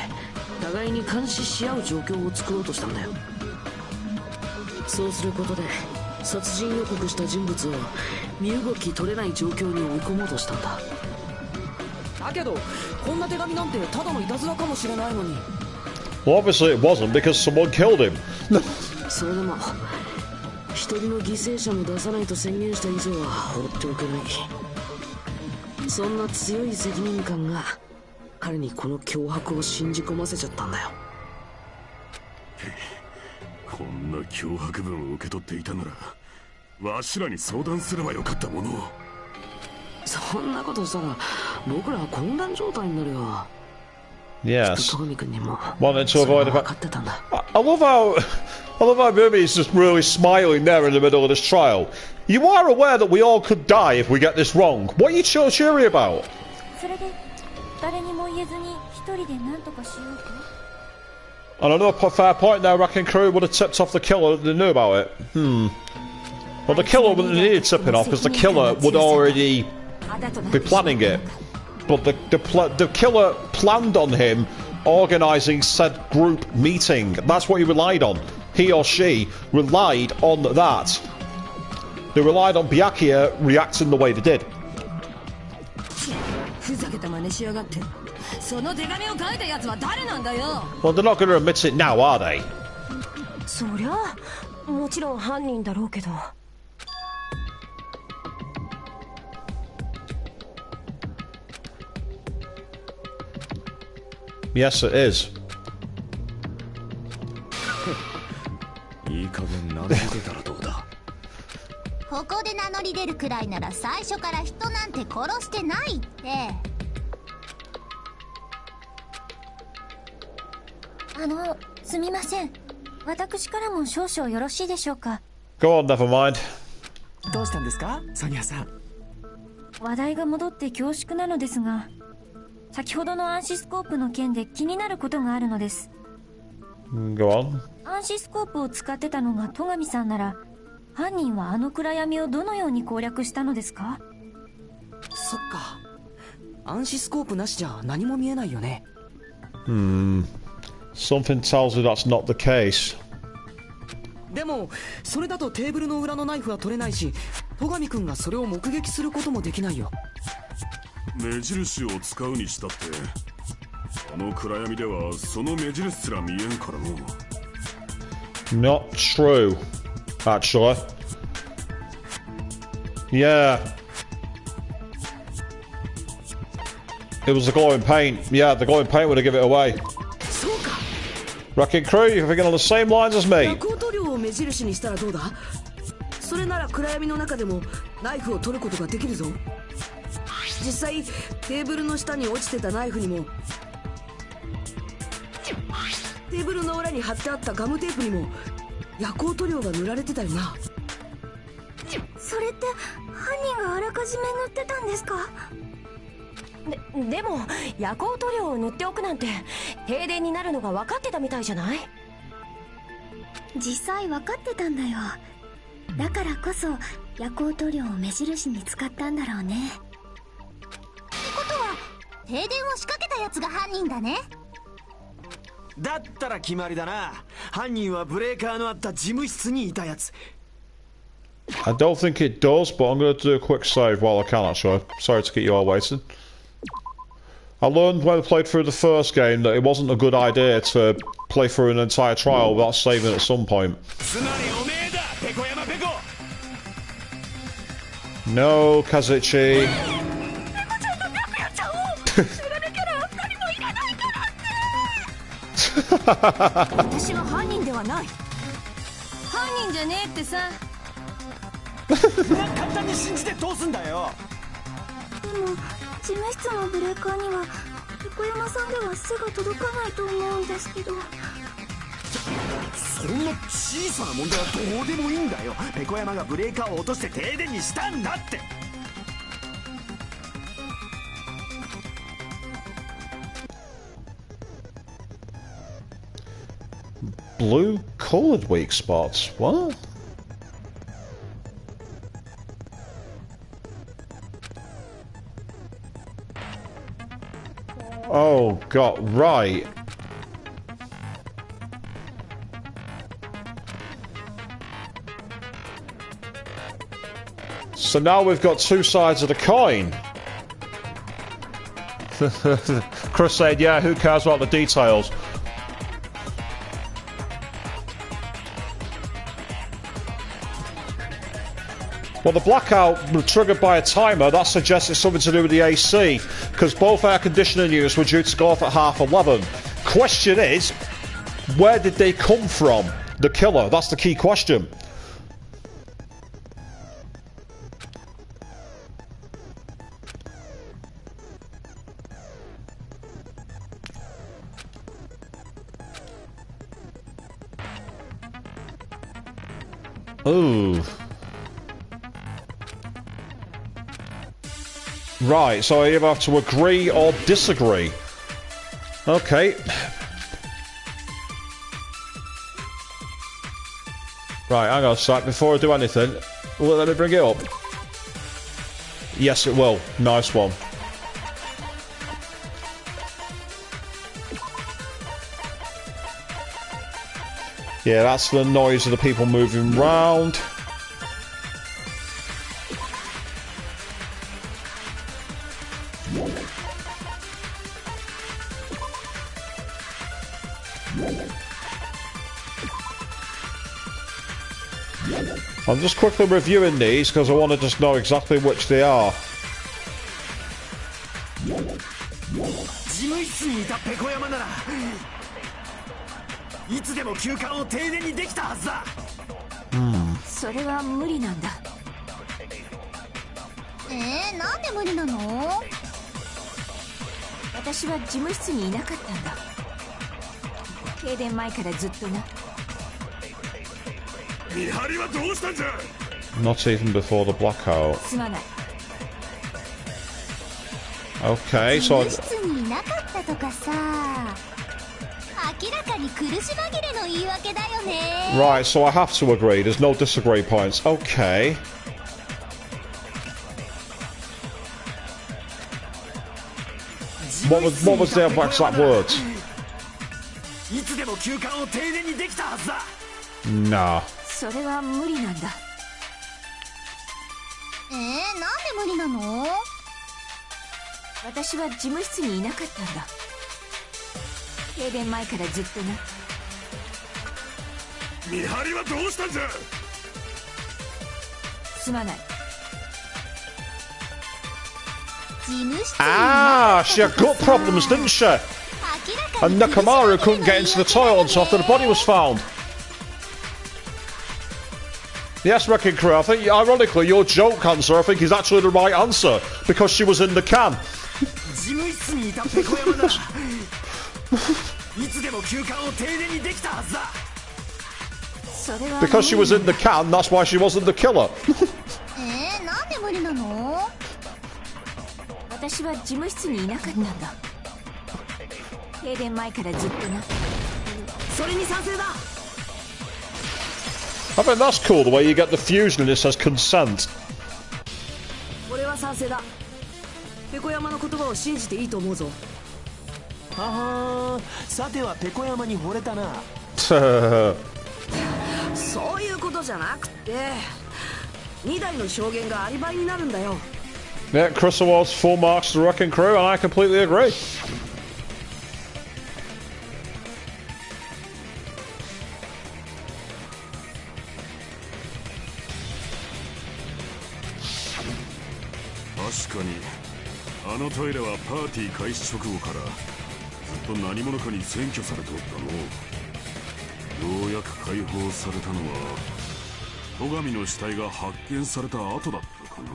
[SPEAKER 7] 互いに監視し合う状況を作ろうとしたんだよ。そうすることで殺人予告した人物を身動き取れない状況に追い込もうとしたんだ。
[SPEAKER 9] だけどこんな手紙なんてただのいたずらかもしれないのに。
[SPEAKER 1] Well, obviously it wasn't because someone killed him.
[SPEAKER 7] それでも一人の犠牲者も出さないと宣言した以上は放っておけない。そんな強い責任感が彼にこの脅迫を信じ込ませちゃったんだよ。
[SPEAKER 4] こんな脅迫文を受け取っていたならわしらに相談すればよかったものを。
[SPEAKER 7] そんなことしたら僕らは混乱状態になるよ。
[SPEAKER 1] Yes.
[SPEAKER 7] 戸上君にも
[SPEAKER 1] Wanted to
[SPEAKER 7] それ
[SPEAKER 1] avoid
[SPEAKER 7] は
[SPEAKER 1] the
[SPEAKER 7] 分
[SPEAKER 1] fact.
[SPEAKER 7] かってたんだ。
[SPEAKER 1] I love how Ruby's just really smiling there in the middle of this trial. You are aware that we all could die if we get this wrong. What are you so cheery about?
[SPEAKER 5] それで誰にも言えずに一人で何とかしようと。
[SPEAKER 1] And another fair point there, Wrecking Crew would have tipped off the killer if they knew about it. Well, the killer wouldn't need tipping off because the killer would already be planning it. But the killer planned on him organising said group meeting. That's what he relied on. He or she relied on that. They relied on Byakuya reacting the way they did.
[SPEAKER 2] ふざけた真似しやがって。その手紙を書いたやつは誰なんだよ。
[SPEAKER 1] Well, they're not going to admit it now, are they?
[SPEAKER 8] そりゃもちろん犯人だろうけど。
[SPEAKER 1] Yes, it is.
[SPEAKER 10] いい加減名乗り出たらどうだ。
[SPEAKER 6] ここで名乗り出るくらいなら最初から人なんて殺してないって。
[SPEAKER 5] すみません。私からも少々よろしいでしょうか。
[SPEAKER 1] Go on, never mind.
[SPEAKER 3] どうしたんですか、ソニアさん。
[SPEAKER 5] 話題が戻って恐縮なのですが、先ほどの暗視スコープの件で気になることがあるのです。
[SPEAKER 1] Go on.
[SPEAKER 5] 暗視スコープを使ってたのが戸上さんなら、犯人はあの暗闇をどのように攻略したのですか？
[SPEAKER 3] そっか。暗視スコープなしじゃ何も見えないよね。
[SPEAKER 1] Something tells me that's not the case.
[SPEAKER 3] でもそれだとテーブルの裏のナイフは取れないし、戸上くんがそれを目撃することもできないよ。
[SPEAKER 4] 目印を使うにしたって、あの暗闇ではその目印すら見えんからの。
[SPEAKER 1] Not true, actually. Yeah. It was the glowing paint. Yeah, the glowing paint would have given it away.
[SPEAKER 3] そうか。
[SPEAKER 1] Wrecking Crew, you're thinking on the same lines as me.
[SPEAKER 9] 夜光塗料を目印にしたらどうだ？それなら暗闇の中でもナイフを取ることができるぞ。実際テーブルの下に落ちてたナイフにも、テーブルの裏に貼ってあったガムテープにも夜光塗料が塗られてたよな。
[SPEAKER 5] それって犯人があらかじめ塗ってたんですか？
[SPEAKER 8] でも夜光塗料を塗っておくなんて停電になるのが分かってたみたいじゃない？
[SPEAKER 5] 実際分かってたんだよ。だからこそ夜光塗料を目印に使ったんだろうね。
[SPEAKER 6] ってことは停電を仕掛けたやつが犯人だね。
[SPEAKER 11] だったら決まりだな。犯人はブレーカーのあった事務室にいたやつ。
[SPEAKER 1] I don't think it does, but I'm going to do a quick save while I can, actually. Sorry to keep you all waiting. I learned when I played through the first game that it wasn't a good idea to play through an entire trial without saving at some point. No, Kazuchi.
[SPEAKER 2] 私は犯人ではない。犯人じゃねえってさ。
[SPEAKER 11] 簡単に信じてどうすんだよ。
[SPEAKER 5] でも事務室のブレーカーには横山さんでは背が届かないと思うんですけど。
[SPEAKER 11] そんな小さな問題はどうでもいいんだよ。ペコ山がブレーカーを落として停電にしたんだって。
[SPEAKER 1] Blue colored weak spots. What? Oh god, right. So now we've got two sides of the coin. Chris said, yeah, who cares about the details? Well, the blackout was triggered by a timer. That suggests it's something to do with the AC, because both air conditioning units were due to go off at 11:30. Question is, where did they come from? The killer. That's the key question. Ooh. Right, so I either have to agree or disagree. Okay. Right, hang on a sec. Before I do anything, will it let me bring it up? Yes, it will. Nice one. Yeah, that's the noise of the people moving round. I'm just quickly reviewing these because I want to just know exactly which they are.
[SPEAKER 11] 事務室にいたペコ山ならいつでも休館を停電にできたはずだ。
[SPEAKER 8] それは無理なんだ。
[SPEAKER 5] なんで無理なの？
[SPEAKER 8] 私は事務室にいなかったんだ。停電前からずっとな。
[SPEAKER 4] 見張りはどうしたんじゃ。
[SPEAKER 1] Not even before the blackout.
[SPEAKER 8] すまない。
[SPEAKER 1] Okay,
[SPEAKER 5] 事
[SPEAKER 1] so
[SPEAKER 5] 務室にいなかったとかさ、明らかに苦し紛れの言い訳だよね。
[SPEAKER 1] right, so I have to agree. There's no disagree points. Okay. What was the exact words?
[SPEAKER 11] いつでも休館を停電にできたはずだ。
[SPEAKER 1] Nah.
[SPEAKER 8] それは無理なんだ。
[SPEAKER 5] なんで無理なの？
[SPEAKER 8] 私は事務室にいなかったんだ。停電前からずっとな。
[SPEAKER 4] 見張りはどうしたんじゃ。
[SPEAKER 8] すまない。
[SPEAKER 5] 事務室に
[SPEAKER 1] Ah, she had gut problems, didn't she? And Nakamaru couldn't get into the toilet until after the body was found. Yes, Wrecking Crew, I think, ironically, your joke answer, I think, is actually the right answer, because she was in the can.
[SPEAKER 11] 事務室にいたペコ山ならいつでも休館を停電にできたはずだ。
[SPEAKER 8] それは
[SPEAKER 1] Because she was in the can, that's why she wasn't the killer.
[SPEAKER 5] なんで無理なの？
[SPEAKER 8] 私は事務室にいなかったんだ。停電前からずっとな。
[SPEAKER 9] それに賛成だ。
[SPEAKER 1] I think that's cool, the way you get the fusion and it says consent.
[SPEAKER 9] 俺は賛成だ。ペコ山の言葉を信じていいと思うぞ。
[SPEAKER 11] ははー、さてはペコ山に惚れたな。
[SPEAKER 9] そういうことじゃなくて、2台の証言がアリバイになるんだよ。
[SPEAKER 1] Yeah, Chris awards full marks to the Wrecking Crew, and I completely agree.
[SPEAKER 4] 確かにあのトイレはパーティー開始直後からずっと何者かに占拠されておったの。ようやく解放されたのは戸上の死体が発見された後だったかな。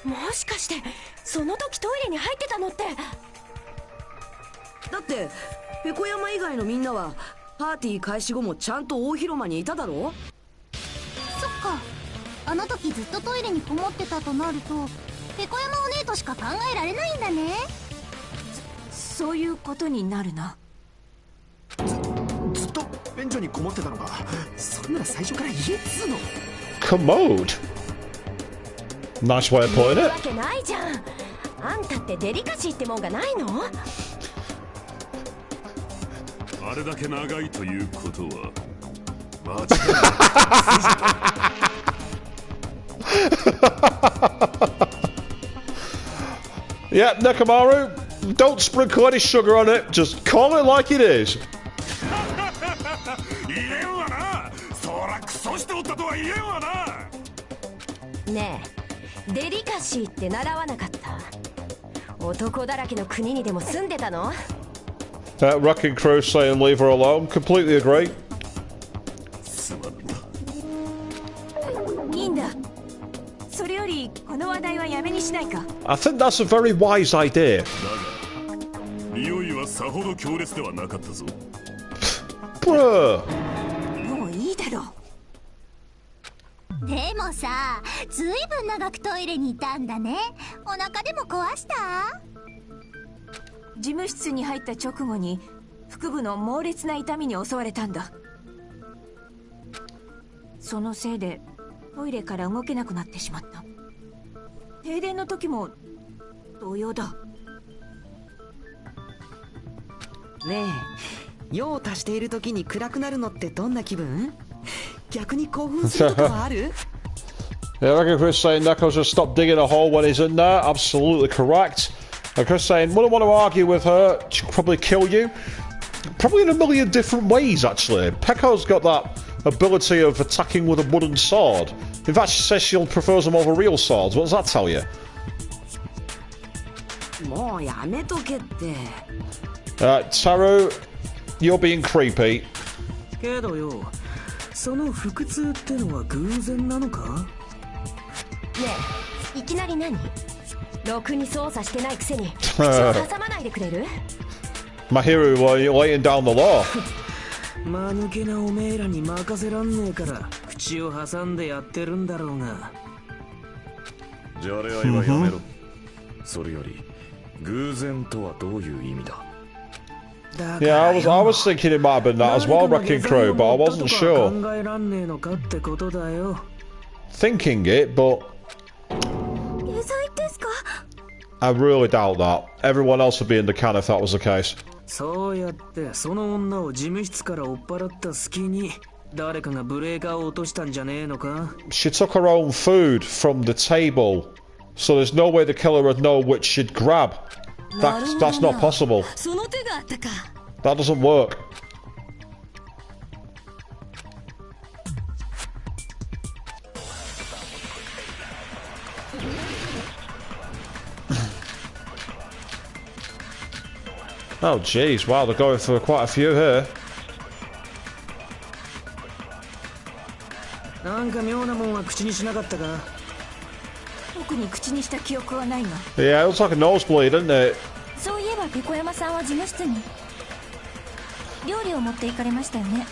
[SPEAKER 8] もしかしてその時トイレに入ってたのって。
[SPEAKER 9] だってペコ山以外のみんなはパーティー開始後もちゃんと大広間にいただろ。
[SPEAKER 5] そっか、あの時ずっとトイレにこもってたとなるとペコ山お姉としか考えられないんだね。
[SPEAKER 8] そういうことになるな。
[SPEAKER 11] ずっと便所にこもってたのか。そんなら最初から言えっつうの。
[SPEAKER 1] Commode? Nice way of putting
[SPEAKER 8] 言う
[SPEAKER 1] it.
[SPEAKER 8] わけないじゃん。あんたってデリカシーってもんがないの？
[SPEAKER 4] あれだけ長いということは間違いない。
[SPEAKER 1] Yeah, Nakamaru, don't sprinkle any sugar on it, just call it like it is.
[SPEAKER 4] 言えんわな。そらクソしておったとは言えんわな。
[SPEAKER 8] ねえ、デリカシーって習わなかった？男だらけの国にでも住んでたの
[SPEAKER 1] Wrecking Crew saying leave her alone, completely agree.
[SPEAKER 4] すまんな。
[SPEAKER 8] いいんだ。それよりこの話題はやめにしないか。
[SPEAKER 1] I think that's a very wise idea.
[SPEAKER 4] だが匂いはさほど強烈ではなかったぞ。
[SPEAKER 1] Bruh.
[SPEAKER 8] もういいだろ
[SPEAKER 5] でもさ、ずいぶん長くトイレにいたんだね。お腹でも壊した？
[SPEAKER 8] 事務室に入った直後に腹部の猛烈な痛みに襲われたんだ。そのせいでトイレから動けなくなってしまった。停電の時も同様だ。
[SPEAKER 3] ねえ、用を足している時に暗くなるのってどんな気分？逆に興奮することはある？
[SPEAKER 1] Yeah, I reckon Chris saying Neko should stop digging a hole when he's in there. Absolutely correct. And Chris saying, wouldn't want to argue with her. She'd probably kill you. Probably in a million different ways, actually. Pekko's got that ability of attacking with a wooden sword. In fact, she says she prefers them over real swords. What does that tell you? Taru, you're being creepy.
[SPEAKER 3] けどよ、その腹痛ってのは偶然なのか？
[SPEAKER 8] ねえ、いきなり何？ろくに操作してないくせに口を挟まないでくれる？
[SPEAKER 1] Mahiru, laying down the law.
[SPEAKER 3] 間抜けなおめえらに任せらんねえから口を挟んでやってるんだろうが。
[SPEAKER 10] じゃれ合いはやめろ。それより偶然とはどういう意味だ？
[SPEAKER 1] Yeah, I was thinking it might have been that as well, Wrecking Crew, but I wasn't sure. Thinking it, but I really doubt that. Everyone else would be in the can if that was the case.
[SPEAKER 3] そうやってその女を事務室から追っ払った隙に誰かがブレーカーを落としたんじゃねえのか？
[SPEAKER 1] She took her own food from the table, so there's no way the killer would know which she'd grab. That's not possible. That doesn't work. Oh jeez, wow, they're going for quite a few here.
[SPEAKER 3] なんか妙なもんは口にしなかったか？
[SPEAKER 8] 特に口にした記憶はないが。
[SPEAKER 1] Yeah, it looks like a nosebleed, doesn't it?
[SPEAKER 8] そういえばペコヤマさんは事務室に料理を持って行かれましたよね。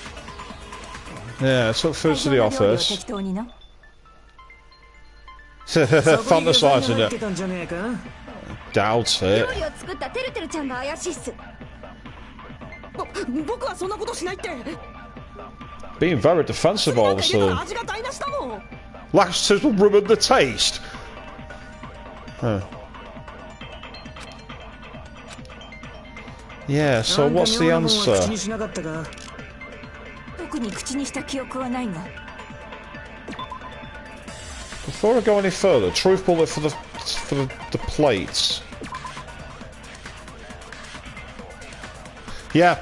[SPEAKER 1] Yeah, took food to the office.
[SPEAKER 8] 適当にな。
[SPEAKER 1] Fantasizing it. Doubt it.
[SPEAKER 8] 料理を作ったてるてるちゃんが怪しいっす。
[SPEAKER 2] 僕はそんなことしないって。
[SPEAKER 1] Being very defensive all of a sudden. Laxatives will ruin the taste. Huh. Yeah, so what's the answer?
[SPEAKER 8] 特に口にした記憶はないが。
[SPEAKER 1] Before I go any further, truth bullet for the plates. Yeah,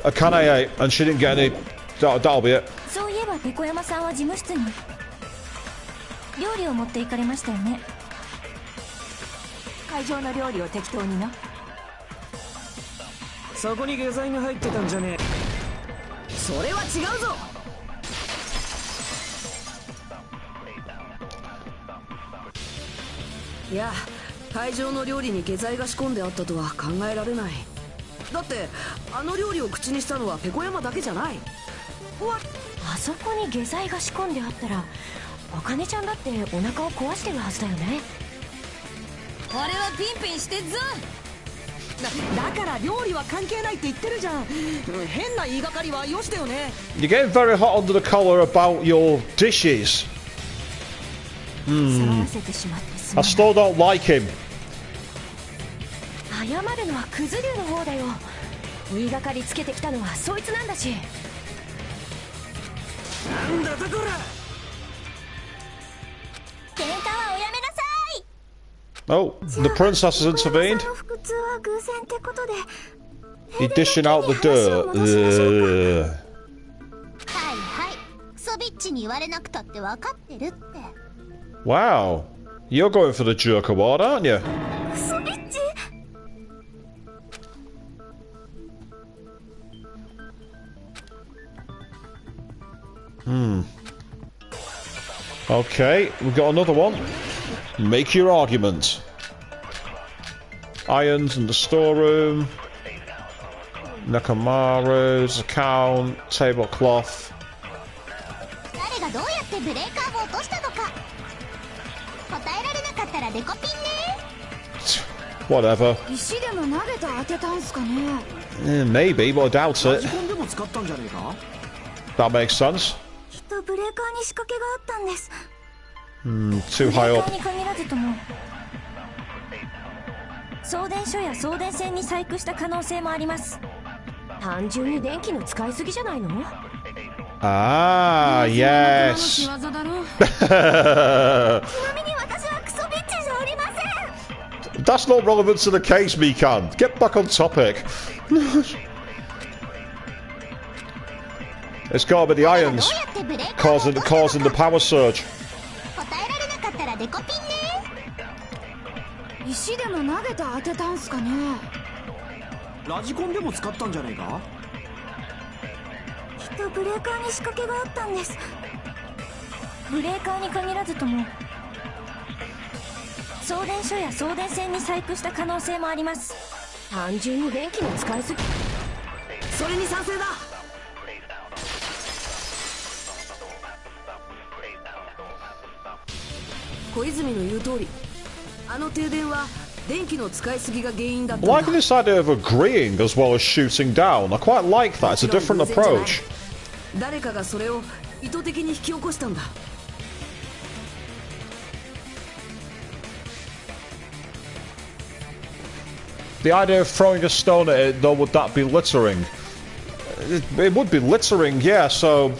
[SPEAKER 1] a can I ate, and she didn't get any. That'll be it.
[SPEAKER 8] そういえばペコヤマさんは事務室に料理を持って行かれましたよね。会場の料理を適当にな。
[SPEAKER 3] そこに下剤が入ってたんじゃねえ。それは違うぞ。
[SPEAKER 9] いや、会場の料理に下剤が仕込んであったとは考えられない。だってあの料理を口にしたのはペコヤマだけじゃない。
[SPEAKER 8] あそこに下剤が仕込んであったらお金ちゃんだってお腹を壊してるはずだよね。
[SPEAKER 2] 俺はピンピンしてっぞ。だから料理は関係ないって言ってるじゃん。変な言いがかりはよしてよね。
[SPEAKER 1] You're getting very hot under the collar about your dishes. I still don't like him.
[SPEAKER 8] 謝るのはクズ流の方だよ。言いがかりつけてきたのはそいつなんだし。
[SPEAKER 3] なんだとこら。
[SPEAKER 8] 喧嘩はおやめなさい。
[SPEAKER 1] Oh, the princess has intervened. He's dishing out the dirt.
[SPEAKER 5] はいはい、クソビッチに言われなくたって分かってるって。
[SPEAKER 1] Wow, you're going for the jerk award, aren't you?
[SPEAKER 5] クソビッチ。
[SPEAKER 1] Okay, we've got another one. Make your argument. Irons in the storeroom. Nakamaru's account. Tablecloth.
[SPEAKER 5] 誰がどうやってブレーカーを落としたのか答えられなかったらデコピンね。
[SPEAKER 1] Whatever.
[SPEAKER 5] 石でも投げて当てたんすかね。
[SPEAKER 1] Maybe, but I doubt it.
[SPEAKER 11] ラジコンでも使ったんじゃねえか。
[SPEAKER 1] That makes sense.
[SPEAKER 5] きっとブレーカーに仕掛けがあったんです。
[SPEAKER 1] Too high up.
[SPEAKER 8] ブレーカーに限らずとも送電所や送電線に細工した可能性もあります。単純に電気の使いすぎじゃないの？
[SPEAKER 1] Ah, yes. That's not relevant to the case, Mikan. Get back on topic. It's got to be the irons causing the power surge.
[SPEAKER 2] 石でも投げて当てたんすかね。
[SPEAKER 11] ラジコンでも使ったんじゃないか。
[SPEAKER 5] きっとブレーカーに仕掛けがあったんです。
[SPEAKER 8] ブレーカーに限らずとも送電所や送電線に細工した可能性もあります。単純に電気の使いすぎ。
[SPEAKER 9] それに賛成だ。小泉の言う通り、あの停電は電気の使いすぎが原因だったんだ。
[SPEAKER 1] I like this idea of agreeing as well as shooting down. I quite like that. It's a different approach.
[SPEAKER 9] 誰かがそれを意図的に引き起こしたんだ。
[SPEAKER 1] The idea of throwing a stone at it, though, would that be littering? It would be littering, yeah, so,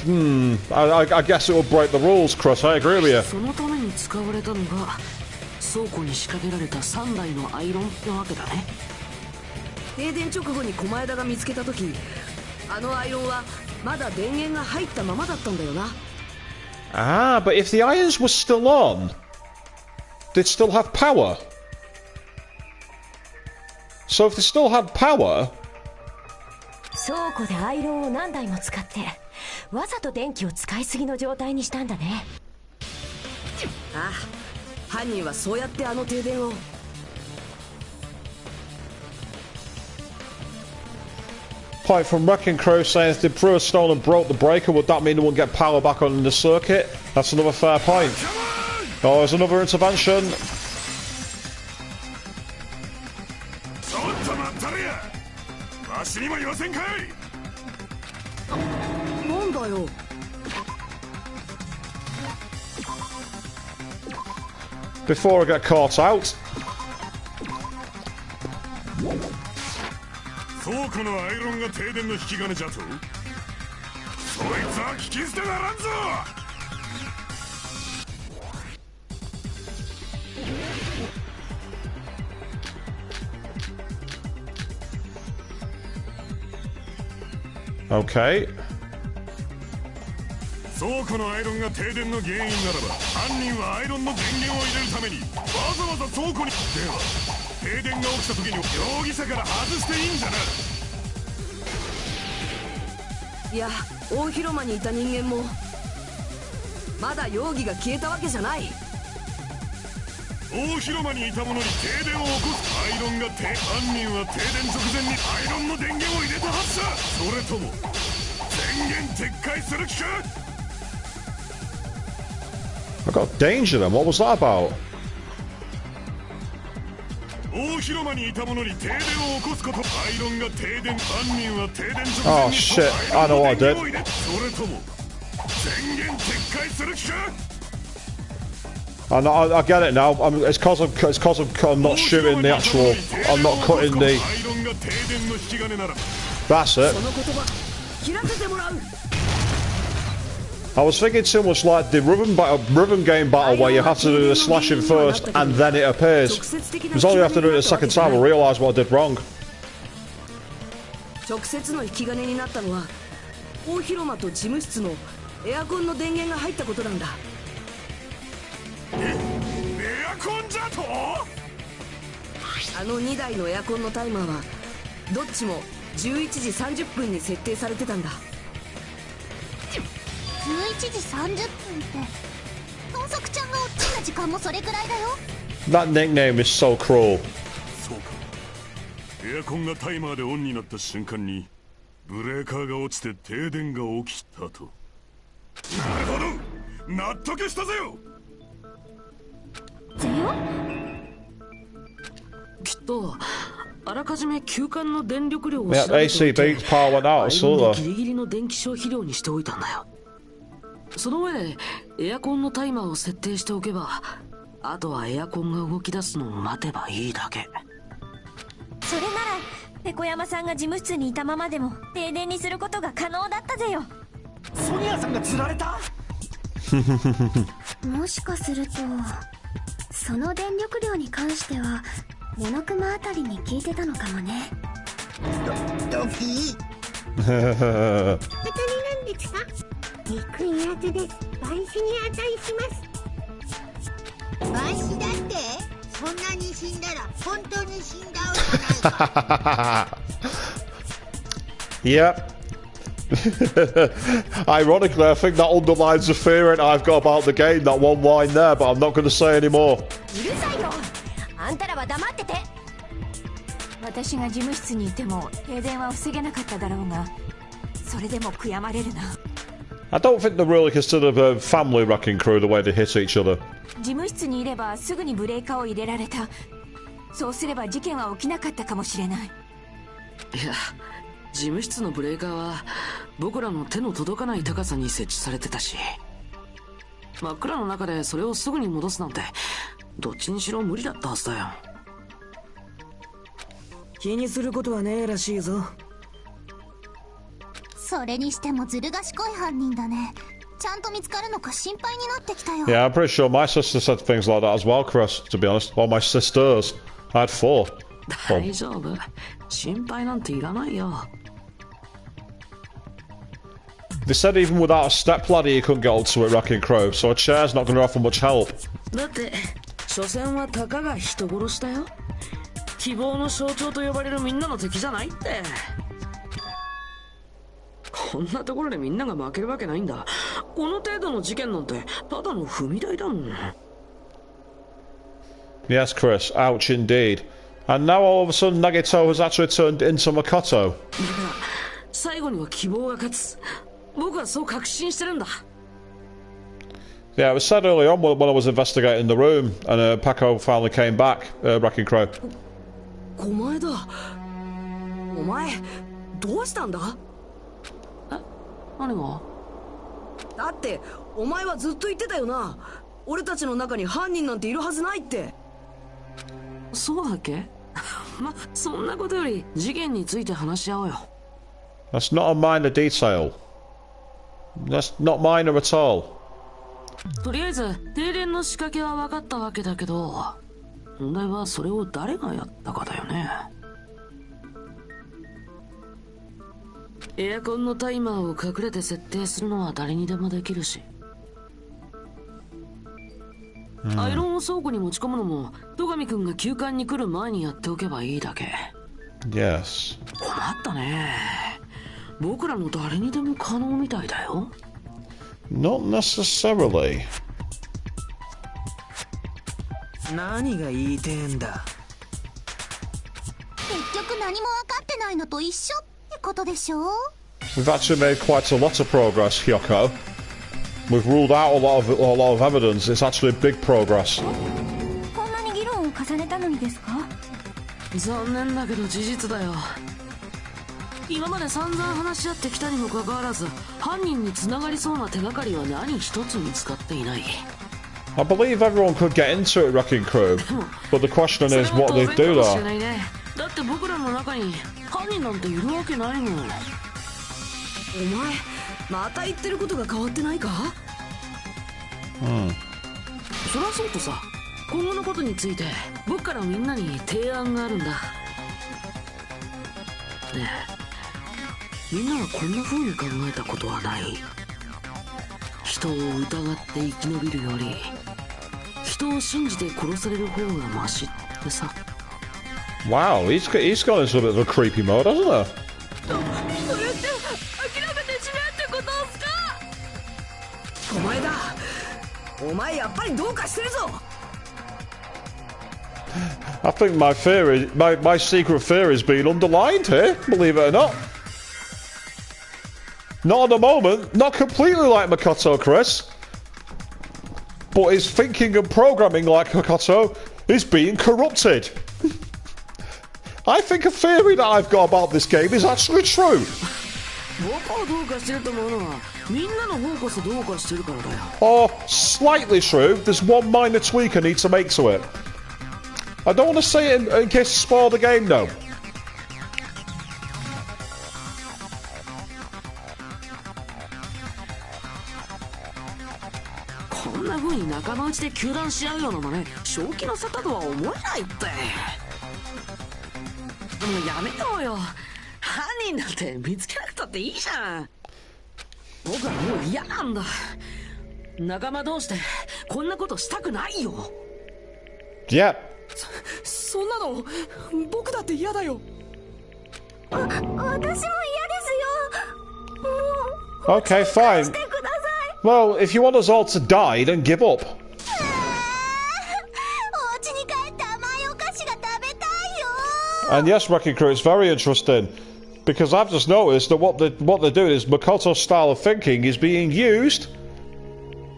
[SPEAKER 1] I guess it would break the rules, Chris. I agree with you.
[SPEAKER 7] そのために使われたのが倉庫に仕掛けられた3台のアイロンなわけだね。
[SPEAKER 9] 停電直後に狛枝が見つけた時、あのアイロンはまだ電源が入ったままだったんだよな。
[SPEAKER 1] Ah, but if the irons were still on, they'd still have power. So if they still had power...
[SPEAKER 8] 倉庫でアイロンを何台も使ってわざと電気を使いすぎの状態にしたんだね。
[SPEAKER 9] ああ、犯人はそうやってあの停電を。
[SPEAKER 1] Point from Wrecking Crew saying if they threw a stone and broke the breaker, would that mean they wouldn't get power back on the circuit? That's another fair point. Oh, there's another intervention. Before I get caught out.
[SPEAKER 4] 倉庫のアイロンが停電の引き金じゃと。そいつは聞き捨てならんぞ。
[SPEAKER 1] Okay.
[SPEAKER 4] 倉庫のアイロンが停電の原因ならば、犯人はアイロンの電源を入れるためにわざわざ倉庫に。では停電が起きた時に容疑者から外していいんじゃな。
[SPEAKER 9] いや、大広間にいた人間もまだ容疑が消えたわけじゃない。
[SPEAKER 4] 大広間にいた者に停電を起こす。アイロンが犯人は停電直前にアイロンの電源を入れたはずだ。それとも電源撤回する気か。
[SPEAKER 1] I got danger then. What was that about?
[SPEAKER 4] 大広間にいた者に停電を起こすこと。アイロンが停電。犯人は停電直
[SPEAKER 1] Oh
[SPEAKER 4] 前に
[SPEAKER 1] shit! I know what I did.
[SPEAKER 4] それとも電源撤回する気か。
[SPEAKER 1] I get it now. It's cause I'm not shooting the actual. I'm not cutting the. That's it. I was thinking too much like the rhythm game battle where you have to do the slashing first and then it appears. It's only after doing it the second time I realised what I did wrong.
[SPEAKER 9] 直接の引き金になったのは大広間と事務室のエアコンの電源が入ったことなんだ。
[SPEAKER 4] エアコンじゃと？
[SPEAKER 9] あの2台のエアコンのタイマーはどっちも11時30分に設定されてたんだ。
[SPEAKER 5] 11時30分って豚足ちゃんが落ちた時間もそれくらいだよ。
[SPEAKER 1] That nickname is so cruel.
[SPEAKER 4] そうか。エアコンがタイマーでオンになった瞬間にブレーカーが落ちて停電が起きたと。なるほど、納得したぜよ。
[SPEAKER 8] ぜよ。
[SPEAKER 7] きっとあらかじめ休館の電力量を調
[SPEAKER 1] Yeah,
[SPEAKER 7] べておいて
[SPEAKER 1] AC power went out. I
[SPEAKER 7] アイロ
[SPEAKER 1] saw
[SPEAKER 7] ンで
[SPEAKER 1] that.
[SPEAKER 7] ギリギリの電気消費量にしておいたんだよ。その上でエアコンのタイマーを設定しておけば、あとはエアコンが動き出すのを待てばいいだけ。
[SPEAKER 8] それならペコ山さんが事務室にいたままでも停電にすることが可能だったぜよ。
[SPEAKER 11] ソニアさんが釣られた？
[SPEAKER 5] もしかするとその電力量に関してはモノクマあたりに聞いてたのかもね。
[SPEAKER 6] ドキ当たりなんですか？憎いやつです。万死に値します。万死だって？そんなに死んだら本当に死んだわじゃないか。
[SPEAKER 1] Yep. Ironically, I think that underlines the theory I've got about the game, that one line there, but I'm not going to say any more.
[SPEAKER 8] うるさいよ。あんたらは黙ってて。私が事務室にいても停電は防げなかっただろうが、それでも悔やまれるな。
[SPEAKER 1] I don't think they really consider the family wrecking crew the way they hit each other.
[SPEAKER 8] 事務室にいればすぐにブレーカーを入れられた。そうすれば事件は起きなかったかもしれない。
[SPEAKER 7] いや、事務室のブレーカーは僕らの手の届かない高さに設置されてたし、真っ暗の中でそれをすぐに戻すなんてどっちにしろ無理だったはずだよ。
[SPEAKER 3] 気にすることはねえらしいぞ。
[SPEAKER 5] それにしてもずる賢い犯人だね。ちゃんと見つかるのか心配になってきたよ。
[SPEAKER 1] Yeah, I'm pretty sure my sister said things like that as well, Chris, to be honest. Or my sisters. I had 4.
[SPEAKER 7] 大丈夫。心配なんていらないよ。
[SPEAKER 1] They said even without a step ladder you couldn't get onto it, wrecking crew, so a chair's not going to offer much help.
[SPEAKER 7] だって、所詮はたかが人殺しだよ。希望の象徴と呼ばれるみんなの敵じゃないって。こんなところでみんなが負けるわけないんだ。この程度の事件なんてただの踏み台だもん。
[SPEAKER 1] Yes, Chris, ouch indeed. And now all of a sudden Nagito has actually turned into Makoto.
[SPEAKER 7] だから最後には希望が勝つ。僕はそう確信してるんだ。
[SPEAKER 1] Yeah, it was said early on when I was investigating the room, and Paco finally came back, wrecking crew.
[SPEAKER 9] お前だ。お前どうしたんだ？
[SPEAKER 7] え、何が？
[SPEAKER 9] だってお前はずっと言ってたよな。俺たちの中に犯人なんているはずないって。
[SPEAKER 7] そうだっけ？ま、そんなことより事件について話し合おうよ。
[SPEAKER 1] That's not a minor detail. That's not minor at all.
[SPEAKER 7] とりあえず停電の仕掛けは分かったわけだけど、問題はそれを誰がやったかだよね。エアコンのタイマーを隠れて設定するのは誰にでもできるし、アイロンを倉庫に持ち込むのも戸上くんが休館に来る前にやっておけばいいだけ。
[SPEAKER 1] Yes.
[SPEAKER 7] 困ったね。僕らの誰にでも可能みたいだよ。
[SPEAKER 1] Not necessarily.
[SPEAKER 3] 何が言いてえんだ。
[SPEAKER 5] 結局何も分かってないのと一緒ってことでしょ。
[SPEAKER 1] We've actually made quite a lot of progress, Hyoko. We've ruled out a lot of evidence. It's actually big progress.
[SPEAKER 8] こんなに議論を重ねたのにですか？
[SPEAKER 7] 残念だけど事実だよ。今まで散々話し合ってきたにもかかわらず、犯人に繋がりそうな手がかりは何一つ見つかっていない。
[SPEAKER 1] I believe everyone could get into it, wrecking crew. But the question is what they do there.
[SPEAKER 7] だって僕らの中に犯人なんているわけないもん。お前
[SPEAKER 9] また言ってることが変わってないか？
[SPEAKER 7] そりゃそうとさ、今後のことについて僕からみんなに提案があるんだ。ねえ、みんなはこんな風に考えたことはない？人を疑って生き延びるより人を信じて殺される方がマシってさ。
[SPEAKER 1] Wow, he's gone into a bit of a creepy mode, hasn't he?
[SPEAKER 9] それって諦めてしまえってことっすか？お前だ。お前やっぱりどうかしてるぞ。
[SPEAKER 1] I think my theory, my secret theory is being underlined here, believe it or not. Not at the moment, not completely like Makoto, Chris. But his thinking and programming like Makoto is being corrupted. I think a theory that I've got about this game is actually true.
[SPEAKER 7] 僕はどうかしてると思うのはみんなの方こそどうかしてるからだよ。
[SPEAKER 1] Or slightly true, there's one minor tweak I need to make to it. I don't want to say it in case I spoil the game though.
[SPEAKER 7] じで糾弾し合うような真似正気の沙汰とは思えないって。もうやめようよ。犯人だって見つけなくたっていいじゃん。僕はもう嫌なんだ。仲間同士でこんなことしたくないよ。
[SPEAKER 1] いや、
[SPEAKER 9] そんなの僕だって嫌だよ。
[SPEAKER 5] 私も嫌ですよ。
[SPEAKER 1] Okay, fine. Well, if you want us all to die, then give up.
[SPEAKER 5] お家に帰って甘いお菓子が食べたいよ。
[SPEAKER 1] And yes, Wrecking Crew, it's very interesting because I've just noticed that what they're doing is Makoto's style of thinking is being used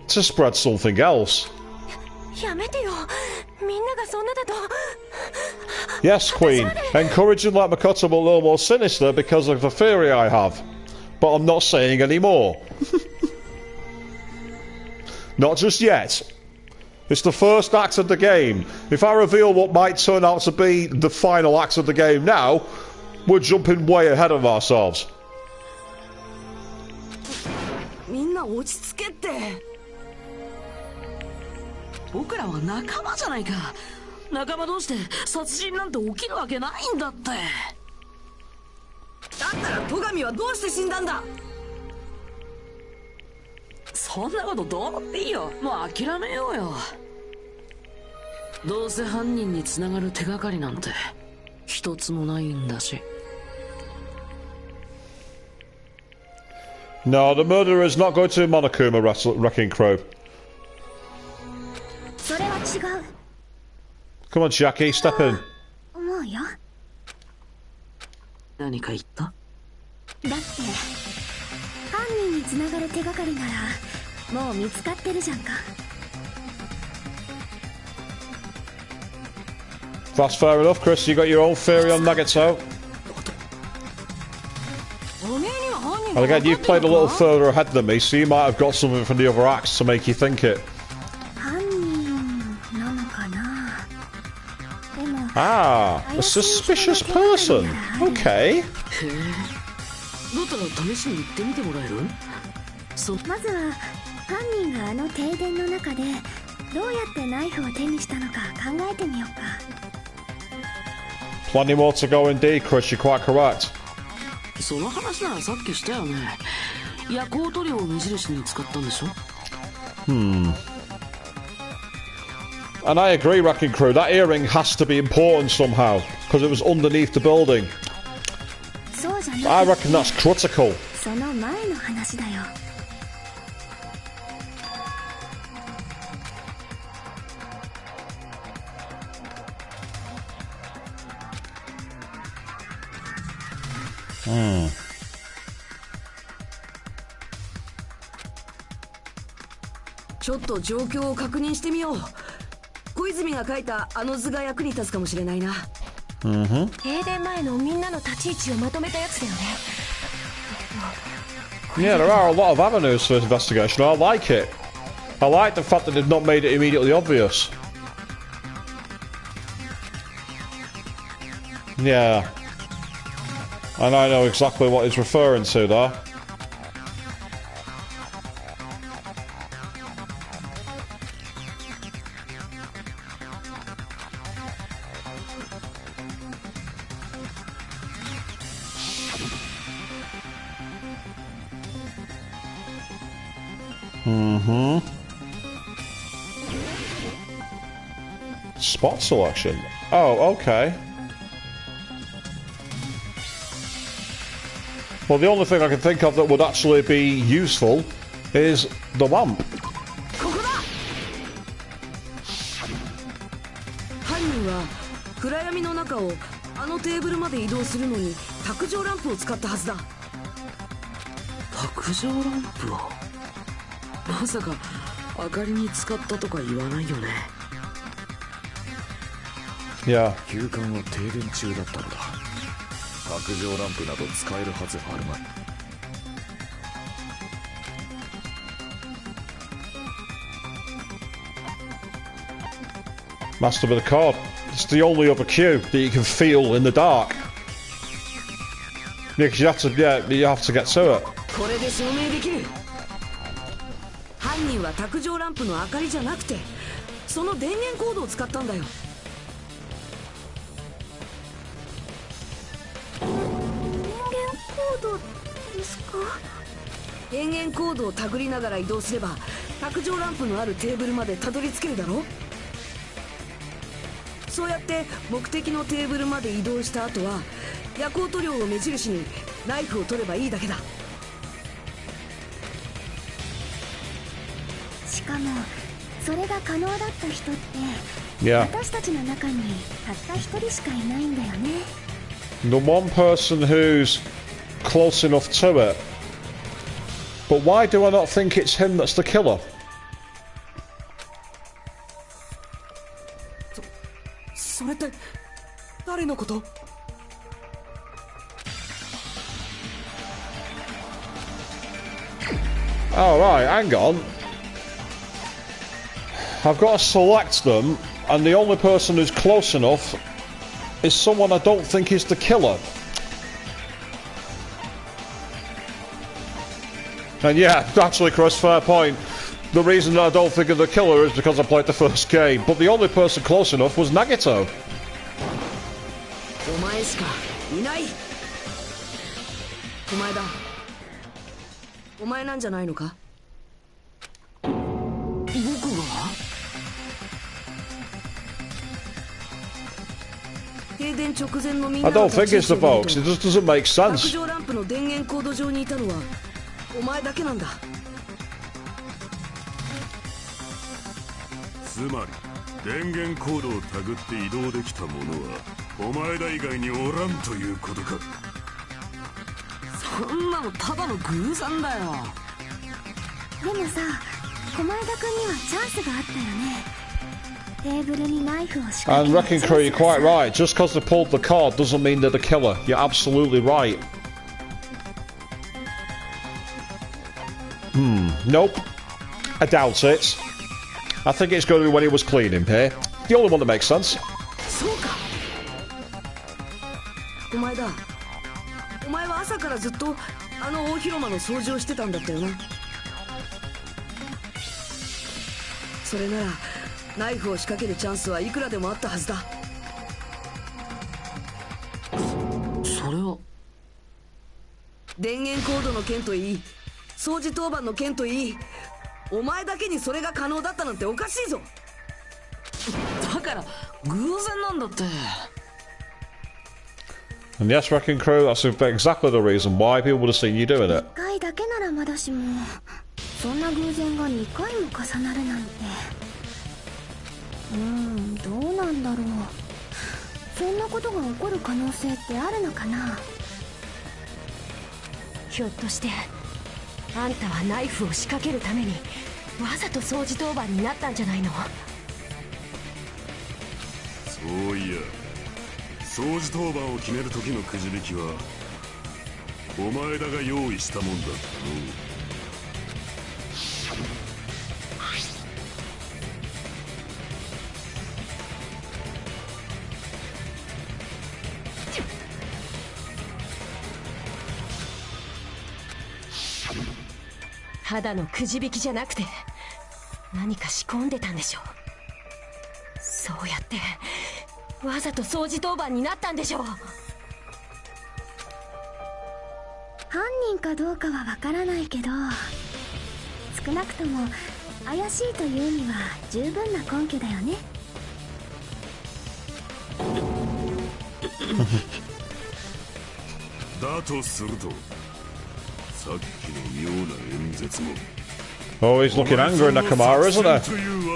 [SPEAKER 1] to spread something else.
[SPEAKER 8] やめてよ。みんながそんなだと。
[SPEAKER 1] Yes, Queen. Encouraging like Makoto but a little more sinister because of the theory I have. But I'm not saying any more. Not just yet. It's the first act of the game. If I reveal what might turn out to be the final act of the game now, we're jumping way ahead of ourselves.
[SPEAKER 9] みんな落ち着けって。僕らは仲間じゃないか。仲間同士で殺人なんて起きるわけないんだって。だったら戸上はどうして死んだんだ。そんなことどうだっていいよ。もう諦めようよ。どうせ犯人に繋がる手がかりなんて一つもないんだし。
[SPEAKER 1] No, the murderer is not going to Monokuma, Wrecking Crew.
[SPEAKER 5] それは違う。
[SPEAKER 1] Come on, Jackie, step in.
[SPEAKER 5] 思うよ。
[SPEAKER 7] 何か言った？
[SPEAKER 5] だって犯人に繋がる手がかりならもう見つかってるじゃんか。
[SPEAKER 1] That's fair enough, Chris. You got your own theory on Nagato. And again, you've played a little further ahead than me, so you might have got something from the other acts to make you think it. Ah, a suspicious person. Okay.
[SPEAKER 7] だったら試しに行ってみてもらえる？
[SPEAKER 5] まずは犯人があの停電の中でどうやってナイフを手にしたのか考えてみようか。
[SPEAKER 1] Plenty more to go indeed, Chris. You're quite correct.
[SPEAKER 7] その話ならさっきしたよね。夜光塗料を目印に使ったんでしょ？
[SPEAKER 1] And I agree, Wrecking Crew. That earring has to be important somehow because it was underneath the building. I reckon that's critical.
[SPEAKER 5] その前の話だよ。
[SPEAKER 9] ちょっと状況を確認してみよう。小泉が書いたあの図が役に立つかもしれないな。
[SPEAKER 8] 停電前のみんなの立ち位置をまとめたやつだよね。
[SPEAKER 1] Yeah, there are a lot of avenues for investigation. I like it. I like the fact that they've not made it immediately obvious. Yeah. And I know exactly what he's referring to there. Spot selection. Oh, okay. Well, the only thing I can think of that would actually be useful is the lamp.
[SPEAKER 9] ここだ。犯人は暗闇の中をあのテーブルまで移動するのに卓上ランプを使ったはずだ。
[SPEAKER 7] 卓上ランプを？まさか明かりに使ったとか言わないよね。
[SPEAKER 1] いや、
[SPEAKER 10] 休館は停電中だったのだ。卓上ランプなど使えるはずあるまい。
[SPEAKER 1] Must have been a cord. It's the only other cue that you can feel in the dark. Yeah, because you have to get to it.
[SPEAKER 9] これで証明できる。犯人は卓上ランプの明かりじゃなくてその電源コードを使ったんだよ。
[SPEAKER 5] 電源コードですか？
[SPEAKER 9] 電源コードを手繰りながら移動すれば卓上ランプのあるテーブルまでたどり着けるだろ。そうやって目的のテーブルまで移動した後は夜光塗料を目印にナイフを取ればいいだけだ。
[SPEAKER 5] しかもそれが可能だった人って、
[SPEAKER 1] Yeah.
[SPEAKER 5] 私たちの中にたった一人しかいないんだよね。
[SPEAKER 1] The one person who's close enough to it. But why do I not think it's him that's the killer?
[SPEAKER 9] それって誰のこと？
[SPEAKER 1] Alright, hang on. I've got to select them, and the only person who's close enough is someone I don't think is the killer. And yeah, actually, Chris, fair point. The reason that I don't think of the killer is because I played the first game, but the only person close enough was Nagito.
[SPEAKER 9] お前しかいない。お前だ。お前なんじゃないのか？僕が？停電直前のみんな
[SPEAKER 1] I
[SPEAKER 9] の
[SPEAKER 1] don't think it's the folks. It just doesn't make
[SPEAKER 9] 卓
[SPEAKER 1] sense.
[SPEAKER 9] 上ランプの電源コード上にいたのはお前だけなんだ。
[SPEAKER 4] つまり電源コードをたぐって移動できた者はお前ら以外におらんということか。
[SPEAKER 9] そんなのただの偶然だよ。
[SPEAKER 5] でもさ、小前田君にはチャンスがあったよね。テーブルにナイフを仕掛
[SPEAKER 1] And
[SPEAKER 5] け
[SPEAKER 1] Wrecking Crew, you're quite right. Just because they pulled the cord doesn't mean they're the killer. You're absolutely right. Nope. I doubt it. I think it's going to be when he was cleaning here. The only one that makes sense.
[SPEAKER 9] そうか。お前だ。お前は朝からずっとあの大広間の掃除をしてたんだったよな。それならナイフを仕掛けるチャンスはいくらでもあったはずだ。
[SPEAKER 7] それは
[SPEAKER 9] 電源コードの件といい、掃除当番の件といい、お前だけにそれが可能だったなんておかしいぞ。
[SPEAKER 7] だから偶然なんだって。
[SPEAKER 1] And yes, Wrecking Crew, that's exactly the reason why people would have seen you doing it.
[SPEAKER 5] 1回だけならまだしも、そんな偶然が2回も重なるなんて。どうなんだろう。そんなことが起こる可能性ってあるのかな。
[SPEAKER 8] ひょっとしてあんたはナイフを仕掛けるためにわざと掃除当番になったんじゃないの？
[SPEAKER 4] そういや掃除当番を決める時のくじ引きはお前らが用意したもんだったの。
[SPEAKER 8] ただのくじ引きじゃなくて何か仕込んでたんでしょ。そうやってわざと掃除当番になったんでしょ。
[SPEAKER 5] 犯人かどうかはわからないけど、少なくとも怪しいというには十分な根拠だよね。
[SPEAKER 4] だとするとさっきの妙な演説も
[SPEAKER 1] Oh, he's looking angry, Nakamura, isn't he?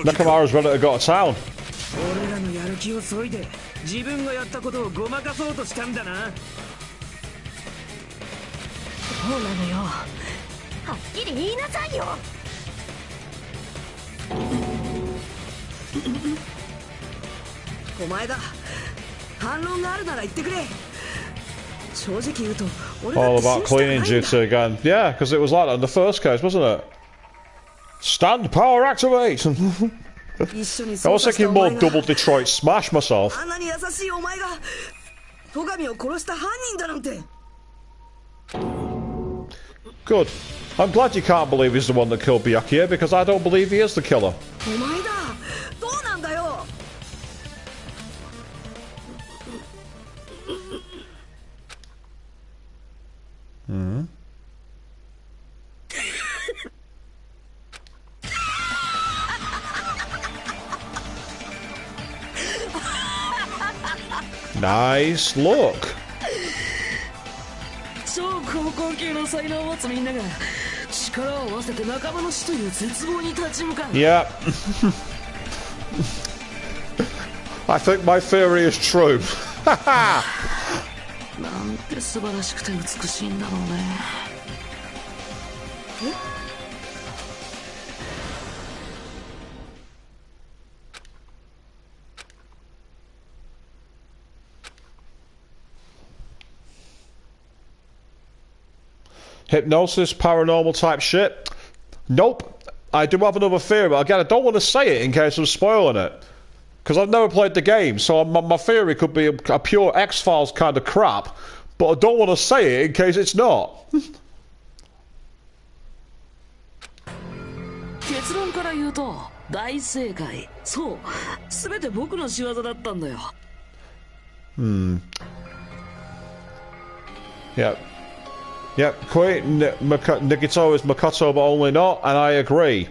[SPEAKER 1] Nakamura's ready to go to town.
[SPEAKER 3] 俺らのやる気を削いで自分がやったことをごまかそうとしたんだな。
[SPEAKER 8] そうなのよ。はっきり言いなさいよ。
[SPEAKER 9] お前だ。反論があるなら言ってくれ。正直言うと俺だ
[SPEAKER 1] All
[SPEAKER 9] って
[SPEAKER 1] about
[SPEAKER 9] 信じて
[SPEAKER 1] cleaning
[SPEAKER 9] ないん
[SPEAKER 1] duty
[SPEAKER 9] だ。
[SPEAKER 1] again. Yeah, because it was like that in the first case, wasn't it? Stand power activate!
[SPEAKER 9] 一緒に
[SPEAKER 1] I
[SPEAKER 9] 捜
[SPEAKER 1] was
[SPEAKER 9] 査した
[SPEAKER 1] thinking
[SPEAKER 9] お
[SPEAKER 1] more
[SPEAKER 9] 前
[SPEAKER 1] double
[SPEAKER 9] が
[SPEAKER 1] Detroit smash myself.
[SPEAKER 9] あんなに優しいお前が戸上を殺した犯人だなんて。
[SPEAKER 1] Good. I'm glad you can't believe he's the one that killed Byakuya, because I don't believe he is the killer.
[SPEAKER 9] お前だ。どうなん
[SPEAKER 1] Nice look.
[SPEAKER 7] 超高校級の才能を持つみんなが力を合わせて仲間の死という絶望に立ち向かう。
[SPEAKER 1] Yeah. I think my theory is true.
[SPEAKER 7] なんて素晴らしくて美しいんだろうね。
[SPEAKER 1] Hypnosis, paranormal type shit? Nope. I do have another theory, but again, I don't want to say it in case I'm spoiling it. Because I've never played the game, so my theory could be a pure X-Files kind of crap, but I don't want to say it in case it's not.
[SPEAKER 7] 結論から言うと大正解。そう、全て僕の仕業だったんだよ。
[SPEAKER 1] Yep. Yep, Queen Nagito is Makoto, but only not, and I agree.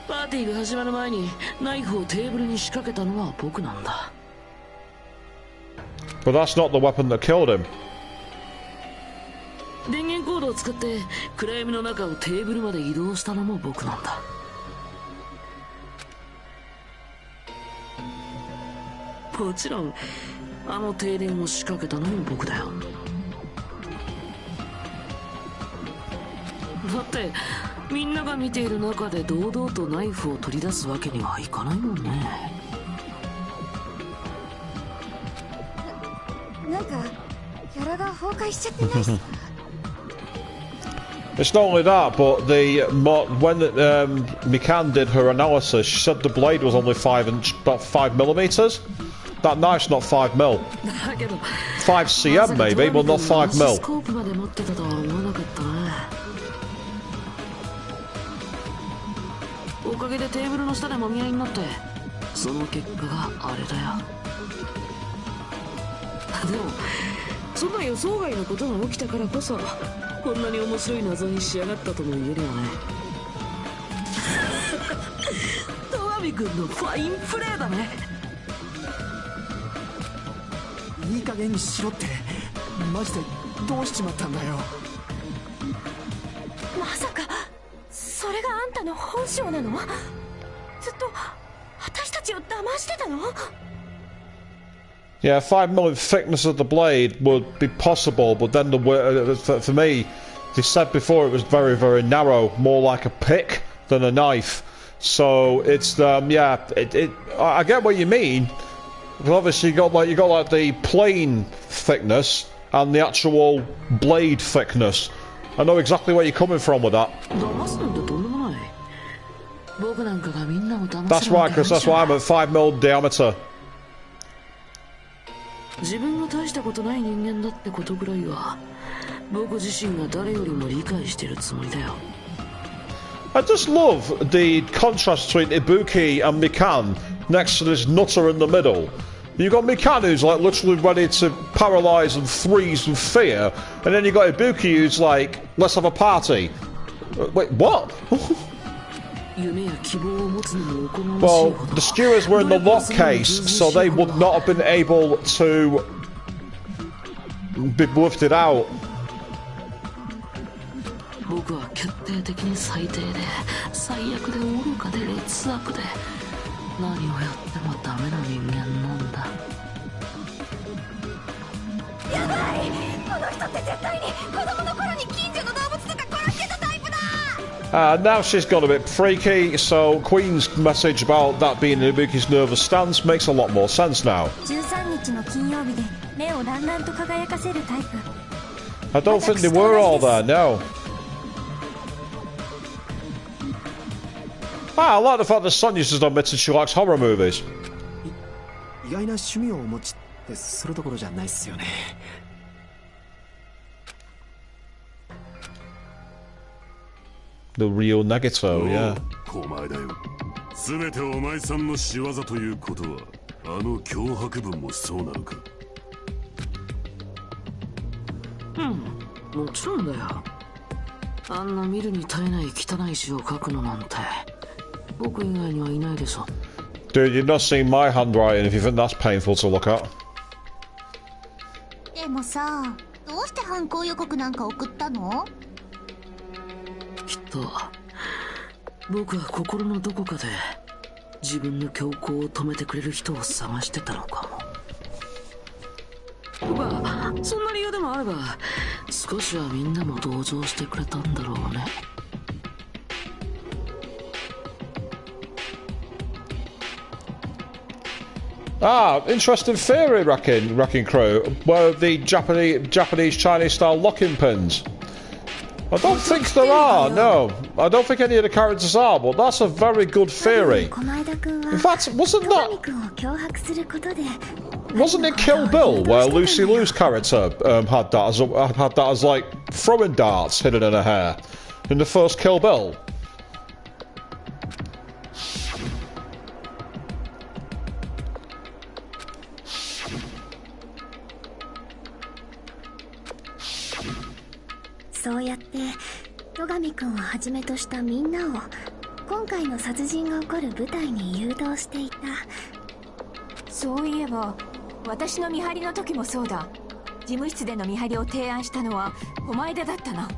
[SPEAKER 7] パーティーが始まる前にナイフをテーブルに仕掛けたのは僕なんだ。
[SPEAKER 1] But that's not the weapon that killed him.
[SPEAKER 7] 電源コードを使って暗闇の中をテーブルまで移動したのも僕なんだ。もちろんあの停電を仕掛けたのも僕だよ。だってみんなが見ている中で堂々とナイフを取り出すわけにはいかないもんね。
[SPEAKER 5] なんかキャラが崩壊しちゃってないっすか？
[SPEAKER 1] It's not only that, but when Mikan did her analysis, she said the blade was only about 5 millimeters. That knife's not 5 mil. 5 cm maybe, but not 5 mil.
[SPEAKER 7] スコープまで持ってたとは思わなかったな。おかげでテーブルの下でもみ合いになって、その結果があれだよ。でもそんな予想外のことが起きたからこそこんなに面白い謎に仕上がったとも言えるよね。戸上君のファインプレーだね。
[SPEAKER 11] いい加減にしろって。マジでどうしちまったんだよ。
[SPEAKER 8] まさかそれがあんたの本性なの？ずっと私たちを騙してたの
[SPEAKER 1] ？Yeah, 5 mm thickness of the blade would be possible, but then for me, they said before it was very, very narrow, more like a pick than a knife. So it's yeah, I get what you mean. But obviously you got like the plain thickness and the actual blade thickness. I know exactly where you're coming from with that. That's right, Chris. That's why I'm at 5 mm diameter.
[SPEAKER 7] 自分が大したことない人間だってことぐらいは僕自身が誰よりも理解してるつもりだよ。
[SPEAKER 1] I just love the contrast between Ibuki and Mikan next to this nutter in the middle. You've got Mikan who's like literally ready to paralyze and freeze with fear, and then you've got Ibuki who's like, let's have a party. Wait, what? Well, the skewers were in the lock case, so they would not have been able to be lifted out.
[SPEAKER 7] 僕は決定的に最低で最悪で愚かで劣悪で何をやってもダメな人間なんだ。
[SPEAKER 8] やばい、この人って絶対に子供の頃に近所の動物とか殺してたタイプだ。
[SPEAKER 1] Now she's got a bit freaky, so Queen's message about that being Ibuki's nervous stance makes a lot more sense now.
[SPEAKER 5] 13日の金曜日で目をだんだんと輝かせるタイプ。
[SPEAKER 1] I don't think they were all there, no. I like the fact that Sonya's just admitted she likes horror movies.
[SPEAKER 11] 意外な趣味をお持ちってするところじゃないっすよね。
[SPEAKER 1] The real Nagito, yeah.
[SPEAKER 4] お前だよ。全てお前さんの仕業ということは、あの脅迫文もそうなのか。
[SPEAKER 7] もちろんだよ。あんな見るに耐えない汚い詩を書くのなんて僕以外にはいないでしょ。
[SPEAKER 1] Dude, you've not seen my handwriting if you think that's painful to look at.
[SPEAKER 6] でもさ、どうして犯行予告なんか送ったの？
[SPEAKER 7] きっと僕は心のどこかで自分の強行を止めてくれる人を探してたのかも。まあそんな理由でもあれば少しはみんなも同情してくれたんだろうね。
[SPEAKER 1] Ah, interesting theory, Wrecking Crew. Where the Japanese Chinese style locking pins. I don't think there are, no. I don't think any of the characters are, but that's a very good theory. In fact, wasn't it Kill Bill where Lucy Liu's character had that as like throwing darts hidden in her hair in the first Kill Bill?
[SPEAKER 5] So そうやって戸上くんをはじめとしたみんなを今回の殺人が起こる舞台に誘導していた。
[SPEAKER 2] そういえば私の見張りの時もそうだ。事務室での見張りを提案したのは狛江田だったな。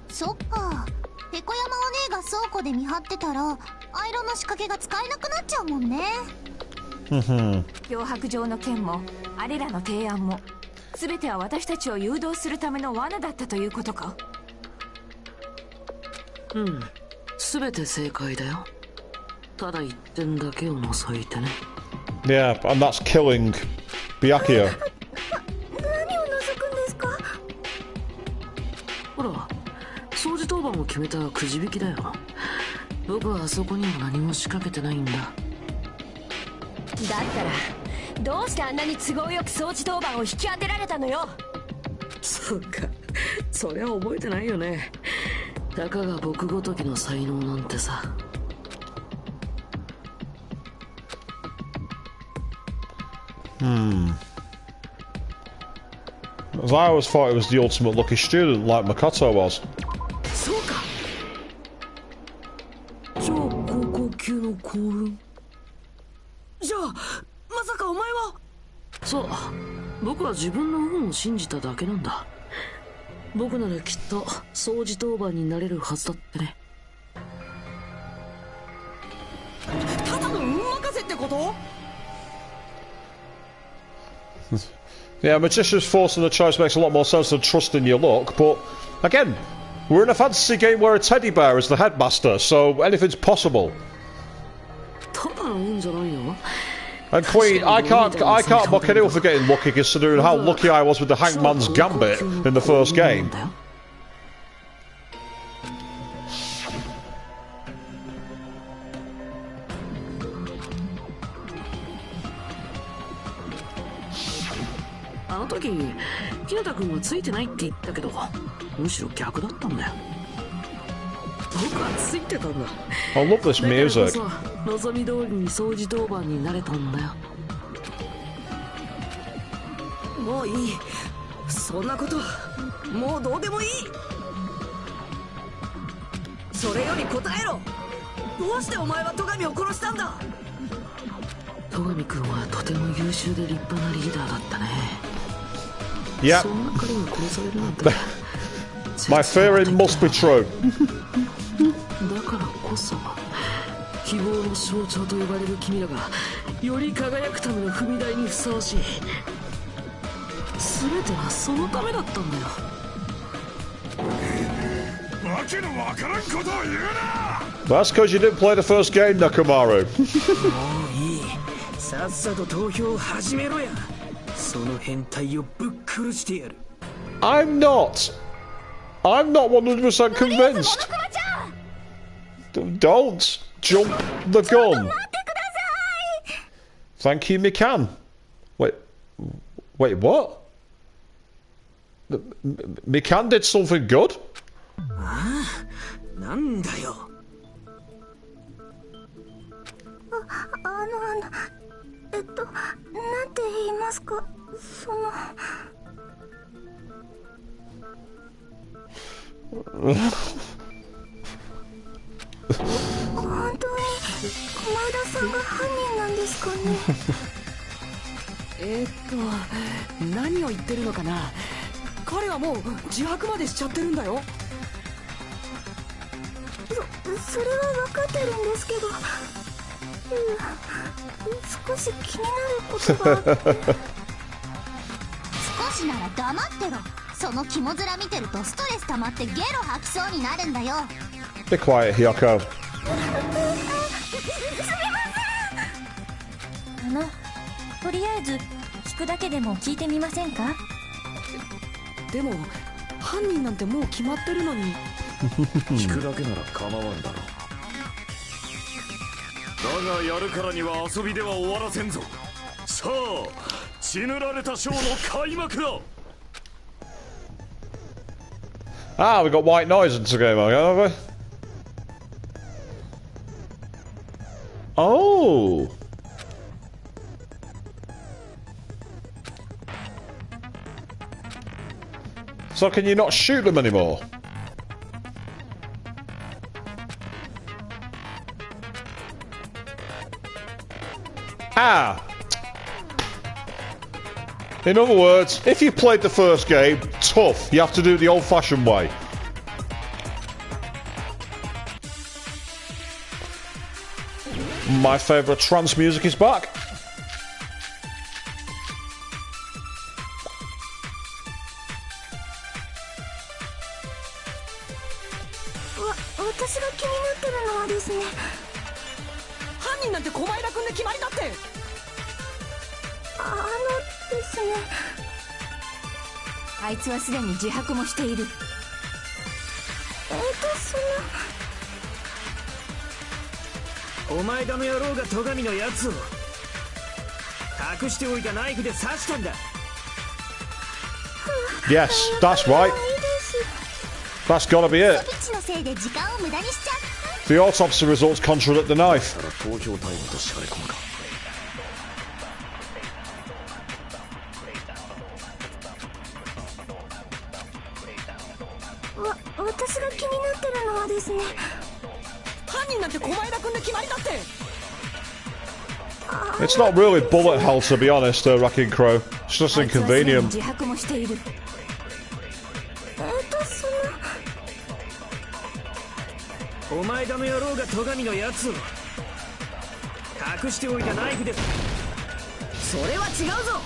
[SPEAKER 6] そっか、ペコ山お姉が倉庫で見張ってたらアイロンの仕掛けが使えなくなっちゃうもんね。
[SPEAKER 2] 脅迫状の件もあれらの提案も全ては私たちを誘導するための罠だったということか。
[SPEAKER 7] うん、全て正解だよ。ただ一点だけを除いてね。
[SPEAKER 1] Yeah, and that's killing Byakuya.
[SPEAKER 5] 何を除くんですか？
[SPEAKER 7] ほら、掃除当番を決めたくじ引きだよ。僕はあそこには何も仕掛けてないんだ。
[SPEAKER 8] だったらどうしてあんなに都合よく掃除当番を引き当てられたのよ。
[SPEAKER 7] そっか、そりゃ覚えてないよね。たかが僕ごときの才能なんてさ。
[SPEAKER 1] As I always thought it was the ultimate lucky student like Makoto was.
[SPEAKER 7] そうか。超高校級の幸運。じゃあまさかお前は。そう、僕は自分の運を信じただけなんだ。僕ならきっと掃除当番になれるはずだってね。
[SPEAKER 9] ただの運任せってこと？
[SPEAKER 1] Yeah, Magician's forcing the choice makes a lot more sense than trusting your luck, but again, we're in a fantasy game where a teddy bear is the headmaster, so anything's possible.
[SPEAKER 7] ただの運じゃないよ。
[SPEAKER 1] And Queen, I can't mock anyone for getting lucky considering how lucky I was with the Hangman's Gambit in the first game. あの時、日向君はついてないって言ったけど、むしろ逆だったんだよ。僕はついてたんだ。I love this music.
[SPEAKER 7] だからこそ望み通りに掃除当番になれたんだよ。
[SPEAKER 9] もういい。そんなこともうどうでもいい。それより答えろ。どうしてお前は戸上を殺したんだ？
[SPEAKER 7] 戸上君はとても優秀で立派なリーダーだったね。
[SPEAKER 1] Yeah.
[SPEAKER 7] そんな彼が殺されるなんて。
[SPEAKER 1] My theory must be true.
[SPEAKER 7] だからこそ希望の象徴と呼ばれる君らがより輝くための踏み台にふさわしい。全てはそのためだったんだよ。
[SPEAKER 4] わけのわからんことを言うな。
[SPEAKER 1] That's because you didn't play the first game, Nakamaru.
[SPEAKER 3] もういい。さっさと投票を始めろや。その変態をぶっ殺してやる。
[SPEAKER 1] I'm not 100% convinced. Don't jump the gun. Thank you, Mikan. Wait, what? Mikan did something good?
[SPEAKER 3] ああ、なんだよ。
[SPEAKER 6] あ、
[SPEAKER 5] なんて言いますか、その本当に前田さんが犯人なんですかね。
[SPEAKER 9] 何を言ってるのかな。彼はもう自白までしちゃってるんだよ。
[SPEAKER 5] それは分かってるんですけど、少し気になることがあって。
[SPEAKER 6] 少しなら黙ってろ。その肝面見てるとストレス溜まってゲロ吐きそうになるんだよ。
[SPEAKER 1] Be quiet, Hiyoko.
[SPEAKER 8] とりあえず聞くだけでも聞いてみませんか。
[SPEAKER 9] でも犯人なんてもう決まってるのに。
[SPEAKER 10] 聞くだけなら構わんだろう。だがやるからには遊びでは終わらせんぞ。さあ血塗られたショーの開幕だ。
[SPEAKER 1] Ah, we got white noise into the game, haven't we? Oh! So can you not shoot them anymore? Ah! In other words, if you played the first game, tough. You have to do it the old-fashioned way. My favourite trance music is back.
[SPEAKER 5] 私が気になってるのはですね、
[SPEAKER 9] 犯人なんて小前田君で決まりだって。
[SPEAKER 5] ですね、
[SPEAKER 8] あいつはすでに自白もしている。
[SPEAKER 11] お前だの野郎が戸上のやつを隠しておいたナイフで刺したんだ。
[SPEAKER 1] Yes, that's right. That's gotta be it.
[SPEAKER 6] ピッチのせいで時間を無駄にしちゃう。
[SPEAKER 1] The autopsy results contradict the knife.
[SPEAKER 10] 投票タイムとしかれ込むか。
[SPEAKER 5] 私が気になってるのはですね、
[SPEAKER 9] 犯人なんて小前田君で決まりだって。
[SPEAKER 1] It's not really bullet hell, to be honest, Wrecking Crow. It's just inconvenient.
[SPEAKER 8] 自白もしている。
[SPEAKER 11] お前だの野郎が戸上のやつを隠しておいたナイフで。
[SPEAKER 9] それは違うぞ。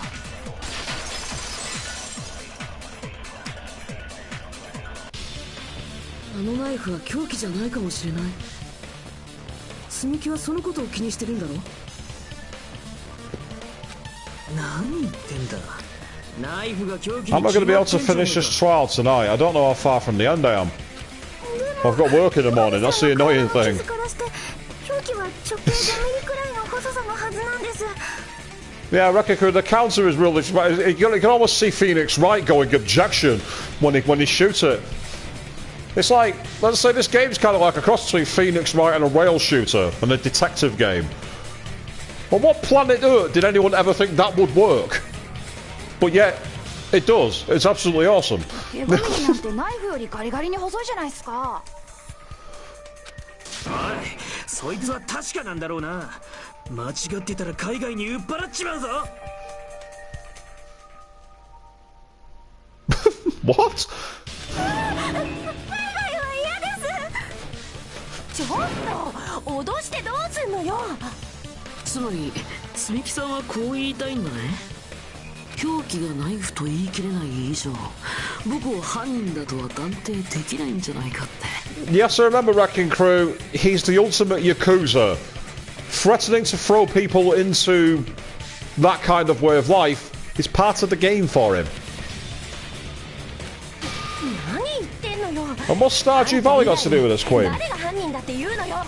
[SPEAKER 9] あのナイフは凶器じゃないかもしれない。積木はそのことを気にしてるんだろ。
[SPEAKER 11] 何言ってんだ。ナイフが凶器に。
[SPEAKER 1] Am I going to be able to finish this trial tonight? I don't know how far from the end I am. I've got work in the morning, that's the annoying thing. Yeah, Wrecking Crew, the counter is really... You can almost see Phoenix Wright going objection when he shoots it. It's like, let's say this game's kind of like a cross between Phoenix Wright and a rail shooter and a detective game. On what planet Earth did anyone ever think that would work? But yet, it does. It's absolutely awesome.
[SPEAKER 11] おい、そいつは確かなんだろうな。間違ってたら海外に売っ払っちまうぞ。
[SPEAKER 1] What?
[SPEAKER 8] ちょっと脅してどうすんのよ。
[SPEAKER 7] つまり積木さんはこう言いたいんだね。凶器がナイフと言い切れない以上、僕を犯人だとは断定できないんじゃないかって。
[SPEAKER 1] Yes, I remember Wrecking Crew. He's the ultimate Yakuza. Threatening to throw people into that kind of way of life is part of the game for him.
[SPEAKER 8] 何言ってんのよ。
[SPEAKER 1] And what's Stardew Valley got to do with this, Queen?
[SPEAKER 8] 誰が犯人だって言うのよ。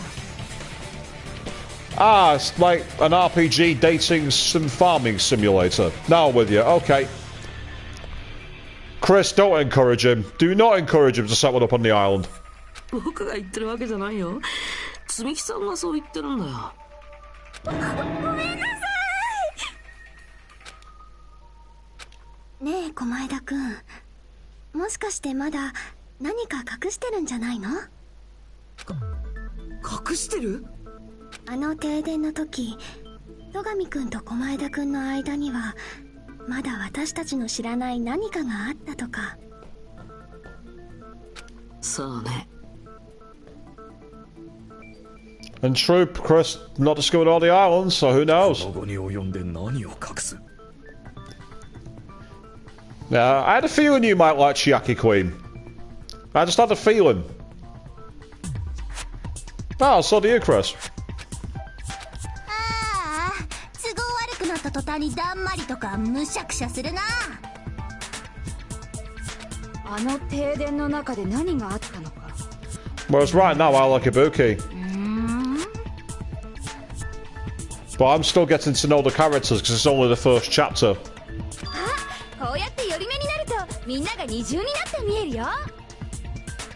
[SPEAKER 1] Ah, it's like an RPG dating sim farming simulator. Now I'm with you. Okay. Chris, don't encourage him. Do not encourage him to set one up on the island.
[SPEAKER 7] 僕が言ってるわけじゃないよ。積木さんがそう言ってるんだよ。
[SPEAKER 5] ごめんなさい。ねえ狛枝くん、もしかしてまだ何か隠してるんじゃないの？
[SPEAKER 9] 隠してる？
[SPEAKER 5] あの停電の時、戸上くんと狛枝くんの間にはまだ私たちの知らない何かがあったとか。
[SPEAKER 7] さあね。
[SPEAKER 1] And true, Chris not discovered all the islands, so who knows?
[SPEAKER 10] ここに及んで何を隠す?
[SPEAKER 1] Yeah, I had a feeling you might like Chiaki Queen. I just had a feeling. Oh, so do you, Chris.
[SPEAKER 6] ああ、都合悪くなった途端にだんまりとかむしゃくしゃするな。
[SPEAKER 2] あの停電の中で何があったのか。
[SPEAKER 1] Whereas right now I like Ibuki. But I'm still getting to know the characters because it's only the first chapter.
[SPEAKER 8] こうやって寄り目になるとみんなが二重になって見えるよ。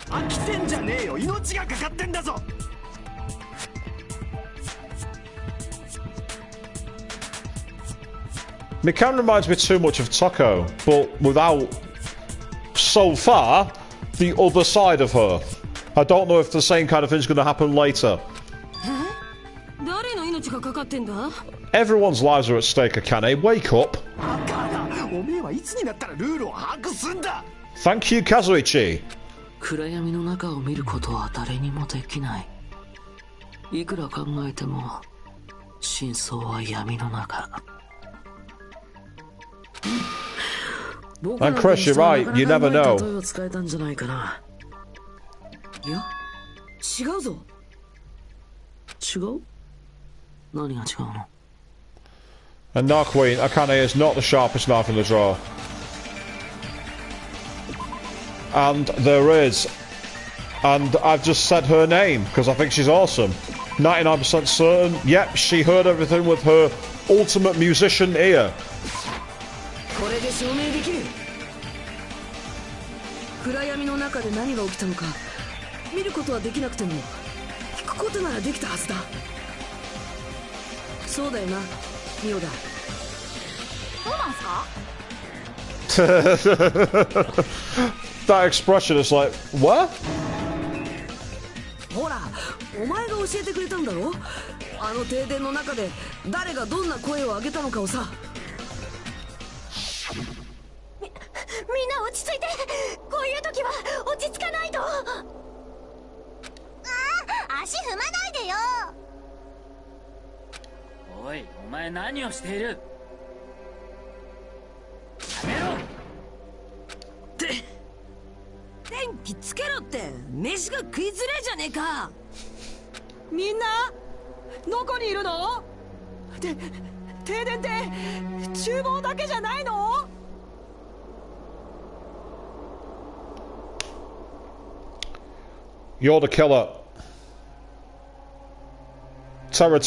[SPEAKER 11] 飽きてんじゃねえよ、命がかかってんだぞ。
[SPEAKER 1] Mikan reminds me too much of Toko, but without, so far, the other side of her. I don't know if the same kind of thing's going to happen later.
[SPEAKER 9] 誰の命がかかってんだ?
[SPEAKER 1] Everyone's lives are at stake, Akane. Wake up.
[SPEAKER 11] おめえはいつになったらルールを把握すんだ.
[SPEAKER 1] Thank you, Kazuichi.
[SPEAKER 7] 暗闇の中を見ることは誰にもできない。いくら考えても真相は闇の中。
[SPEAKER 1] And Chris, you're right. You never know.
[SPEAKER 7] 例えを使えたんじゃないかな。
[SPEAKER 9] いや、違うぞ。
[SPEAKER 7] 違う？何が違うの?
[SPEAKER 1] And no, Queen, Akane is not the sharpest knife in the drawer. And there is. And I've just said her name because I think she's awesome. 99% certain. Yep, she heard everything with her ultimate musician ear.
[SPEAKER 9] これで証明できる。暗闇の中で何が起きたのか見ることはできなくても聞くことならできたはずだ。そうだよな、ミオだ。
[SPEAKER 2] そうなんすか?
[SPEAKER 1] That expression is like, what?
[SPEAKER 9] ほら、お前が教えてくれたんだろ。あの停電の中で誰がどんな声を上げたのかをさ。
[SPEAKER 8] みんな落ち着いて。こういう時は落ち着かないと。
[SPEAKER 6] ああ、足踏まないでよ。
[SPEAKER 12] おい、お前何をしている？やめろ！
[SPEAKER 9] 電気つけろって。飯が食いづれえじゃねえか。みんなどこにいるの？停電って厨房だけじゃないの
[SPEAKER 1] ？You're the killer. Taro.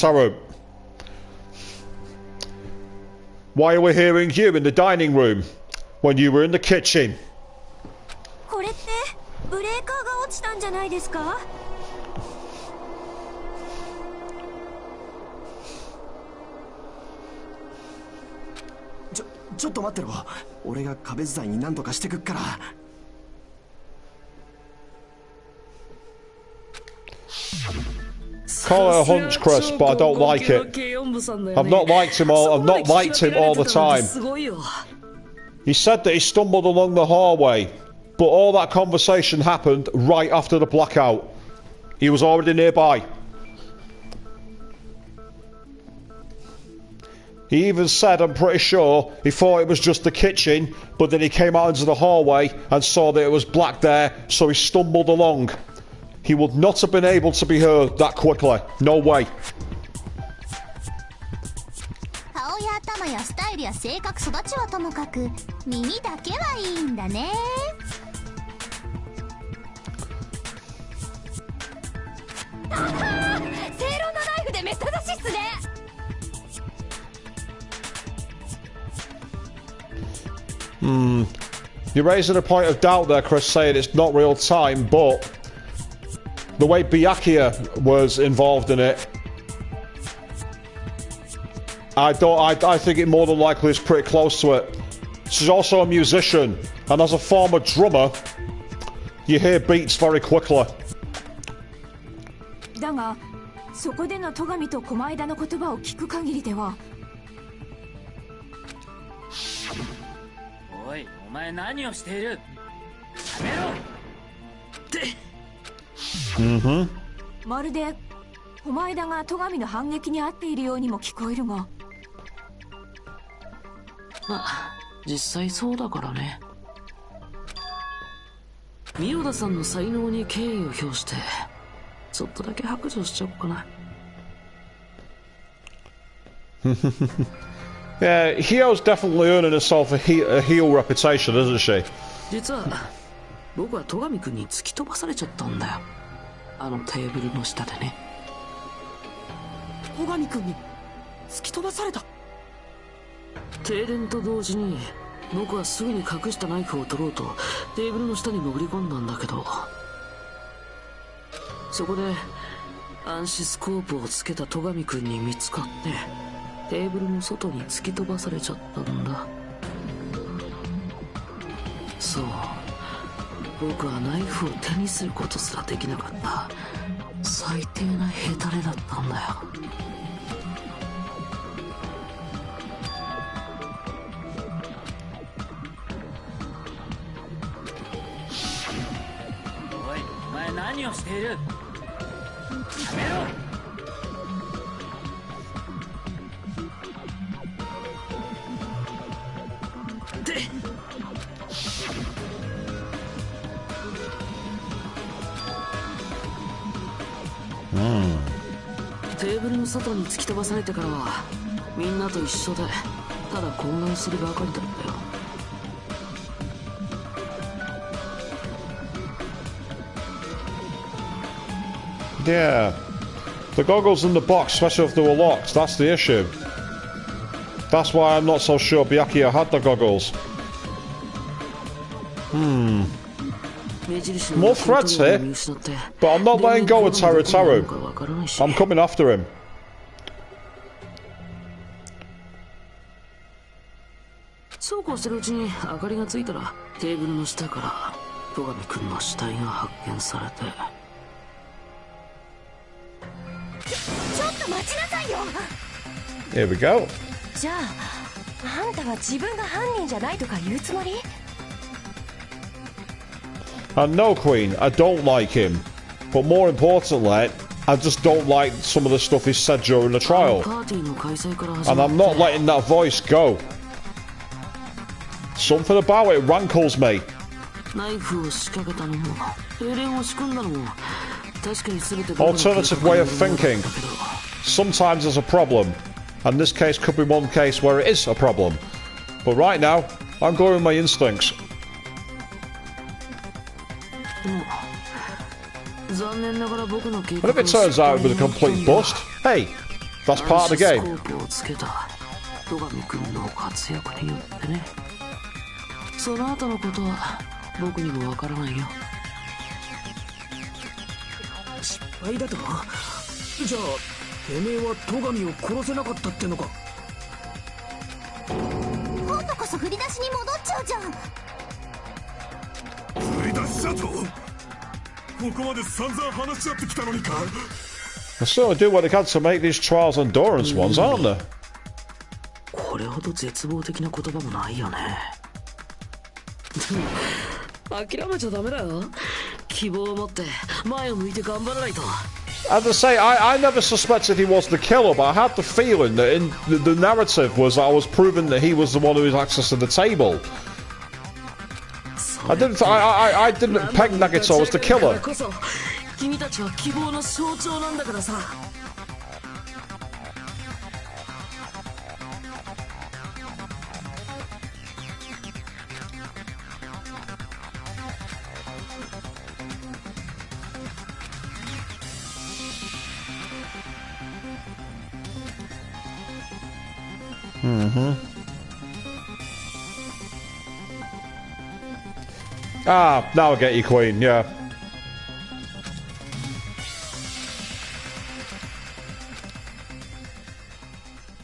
[SPEAKER 1] Why are we hearing you in the dining room when you were in the kitchen?
[SPEAKER 8] これってブレーカーが落ちたんじゃないですか?
[SPEAKER 11] ちょっと待ってろ。俺が壁伝いに何とかしてくっから。
[SPEAKER 1] Call it a hunch, Chris, but I don't like it. I've not liked him all. I've not liked him all the time. He said that he stumbled along the hallway, but all that conversation happened right after the blackout. He was already nearby. He even said, I'm pretty sure, he thought it was just the kitchen, but then he came out into the hallway and saw that it was black there, so he stumbled along. He would not have been able to be heard that quickly. No way.
[SPEAKER 6] 顔や頭やスタイルや性格育ちはともかく耳だけはいいんだね。
[SPEAKER 8] 正論のナイフでめった刺しっすね。
[SPEAKER 1] You're raising a point of doubt there, Chris, saying it's not real time, but the way Byakuya was involved in it, I think it more than likely is pretty close to it. She's also a musician, and as a former drummer, you hear beats very quickly.
[SPEAKER 2] だがそこでの戸上と狛枝の言葉を聞く限りでは。
[SPEAKER 12] おい、お前何をしている。やめろって。
[SPEAKER 2] まるで狛枝が戸上の反撃に遭っているようにも聞こえるが。
[SPEAKER 7] まあ実際そうだからね。三代田さんの才能に敬意を表してちょっとだけ白状しちゃおうかな。
[SPEAKER 1] Yeah, Hio's definitely earning herself a heel reputation, isn't she?
[SPEAKER 7] 実は僕は戸上君に突き飛ばされちゃったんだよ。あのテーブルの下でね。
[SPEAKER 2] 戸上君に突き飛ばされた。
[SPEAKER 7] 停電と同時に僕はすぐに隠したナイフを取ろうとテーブルの下に潜り込んだんだけど、そこで暗視スコープをつけた戸上君に見つかってテーブルの外に突き飛ばされちゃったんだ。そう、僕はナイフを手にすることすらできなかった最低なヘタレだったんだよ。
[SPEAKER 12] おい、お前何をしている。やめろ。
[SPEAKER 7] テーブルの外に突き飛ばされてからはみんなと一緒でただ混乱するばかりだったよ。
[SPEAKER 1] Yeah. The goggles in the box, especially if they were locked, that's the issue. That's why I'm not so sure Byakuya had the goggles. More threats here, but I'm not letting go of Taru. I'm coming after him.
[SPEAKER 7] そうこうしてるうちに明かりがついたらテーブルの下から戸上君の死体が発見されて。
[SPEAKER 8] ちょっと待ちなさいよ。
[SPEAKER 1] Here we go.
[SPEAKER 8] じゃああんたは自分が犯人じゃないとか言うつもり？
[SPEAKER 1] And no, Queen, I don't like him. But more importantly, I just don't like some of the stuff he said during the trial. And I'm not letting that voice go. Something about it rankles me. Alternative way of thinking. Sometimes there's a problem. And this case could be one case where it is a problem. But right now, I'm going with my instincts. And if it turns out it was a complete bust, hey, that's part of the game.
[SPEAKER 7] その後のことは僕にもわからないよ。
[SPEAKER 3] 失敗だと？じゃあてめえは戸上を殺せなかったってのか？
[SPEAKER 5] 今度こそ振り出しに戻っちゃうじゃん。
[SPEAKER 4] 振り出しだと？ここまで散々話し合ってきたのにか。
[SPEAKER 1] They certainly do what they can to make these trials endurance ones, aren't they?
[SPEAKER 7] これほど絶望的な言葉もないよね。諦めちゃダメだよ。希望を持って前を向いて頑張らないと。
[SPEAKER 1] As I say, I never suspected he was the killer, but I had the feeling that in the narrative was that I was proving that he was the one who had access to the table. I didn't peg Nagito as the killer.
[SPEAKER 7] 君たちは希望の象徴なんだからさ。
[SPEAKER 1] Ah, now I get you, Queen, yeah.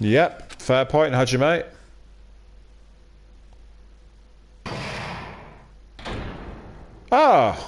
[SPEAKER 1] Yep, Fair point, Hajime. Ah.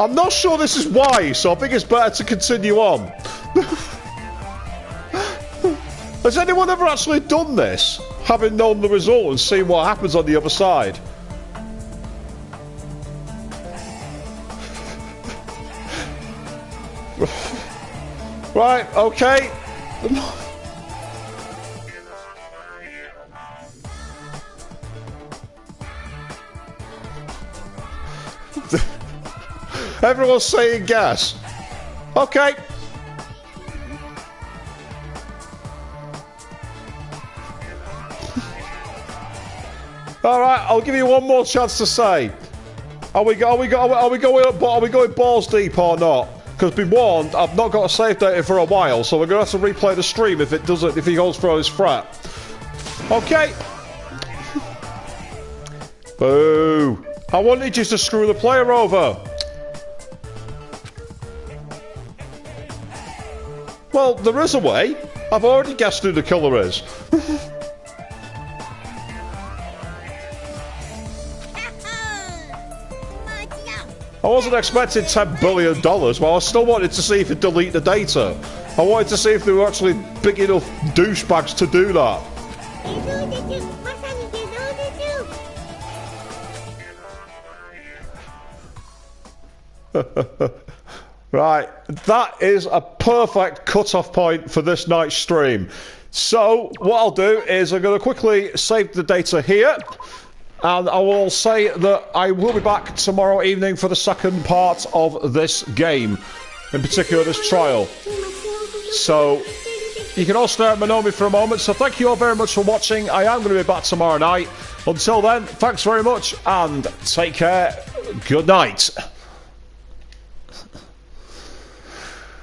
[SPEAKER 1] I'm not sure this is wise, so I think it's better to continue on. Has anyone ever actually done this, having known the result and seen what happens on the other side? Right, okay. Everyone's saying gas. Okay. All right, I'll give you one more chance to say. Are we going balls deep or not? Because be warned, I've not got a save data for a while, so we're gonna have to replay the stream if he goes for his frat. Okay. Boo. I wanted you to screw the player over. Well, there is a way. I've already guessed who the killer is. I wasn't expecting $10 billion, but I still wanted to see if he'd delete the data. I wanted to see if they were actually big enough douchebags to do that. Right, that is a perfect cut-off point for this night's stream. So, what I'll do is I'm going to quickly save the data here, and I will say that I will be back tomorrow evening for the second part of this game, in particular this trial. So, you can all stare at Monomi for a moment, so thank you all very much for watching. I am going to be back tomorrow night. Until then, thanks very much, and take care. Good night.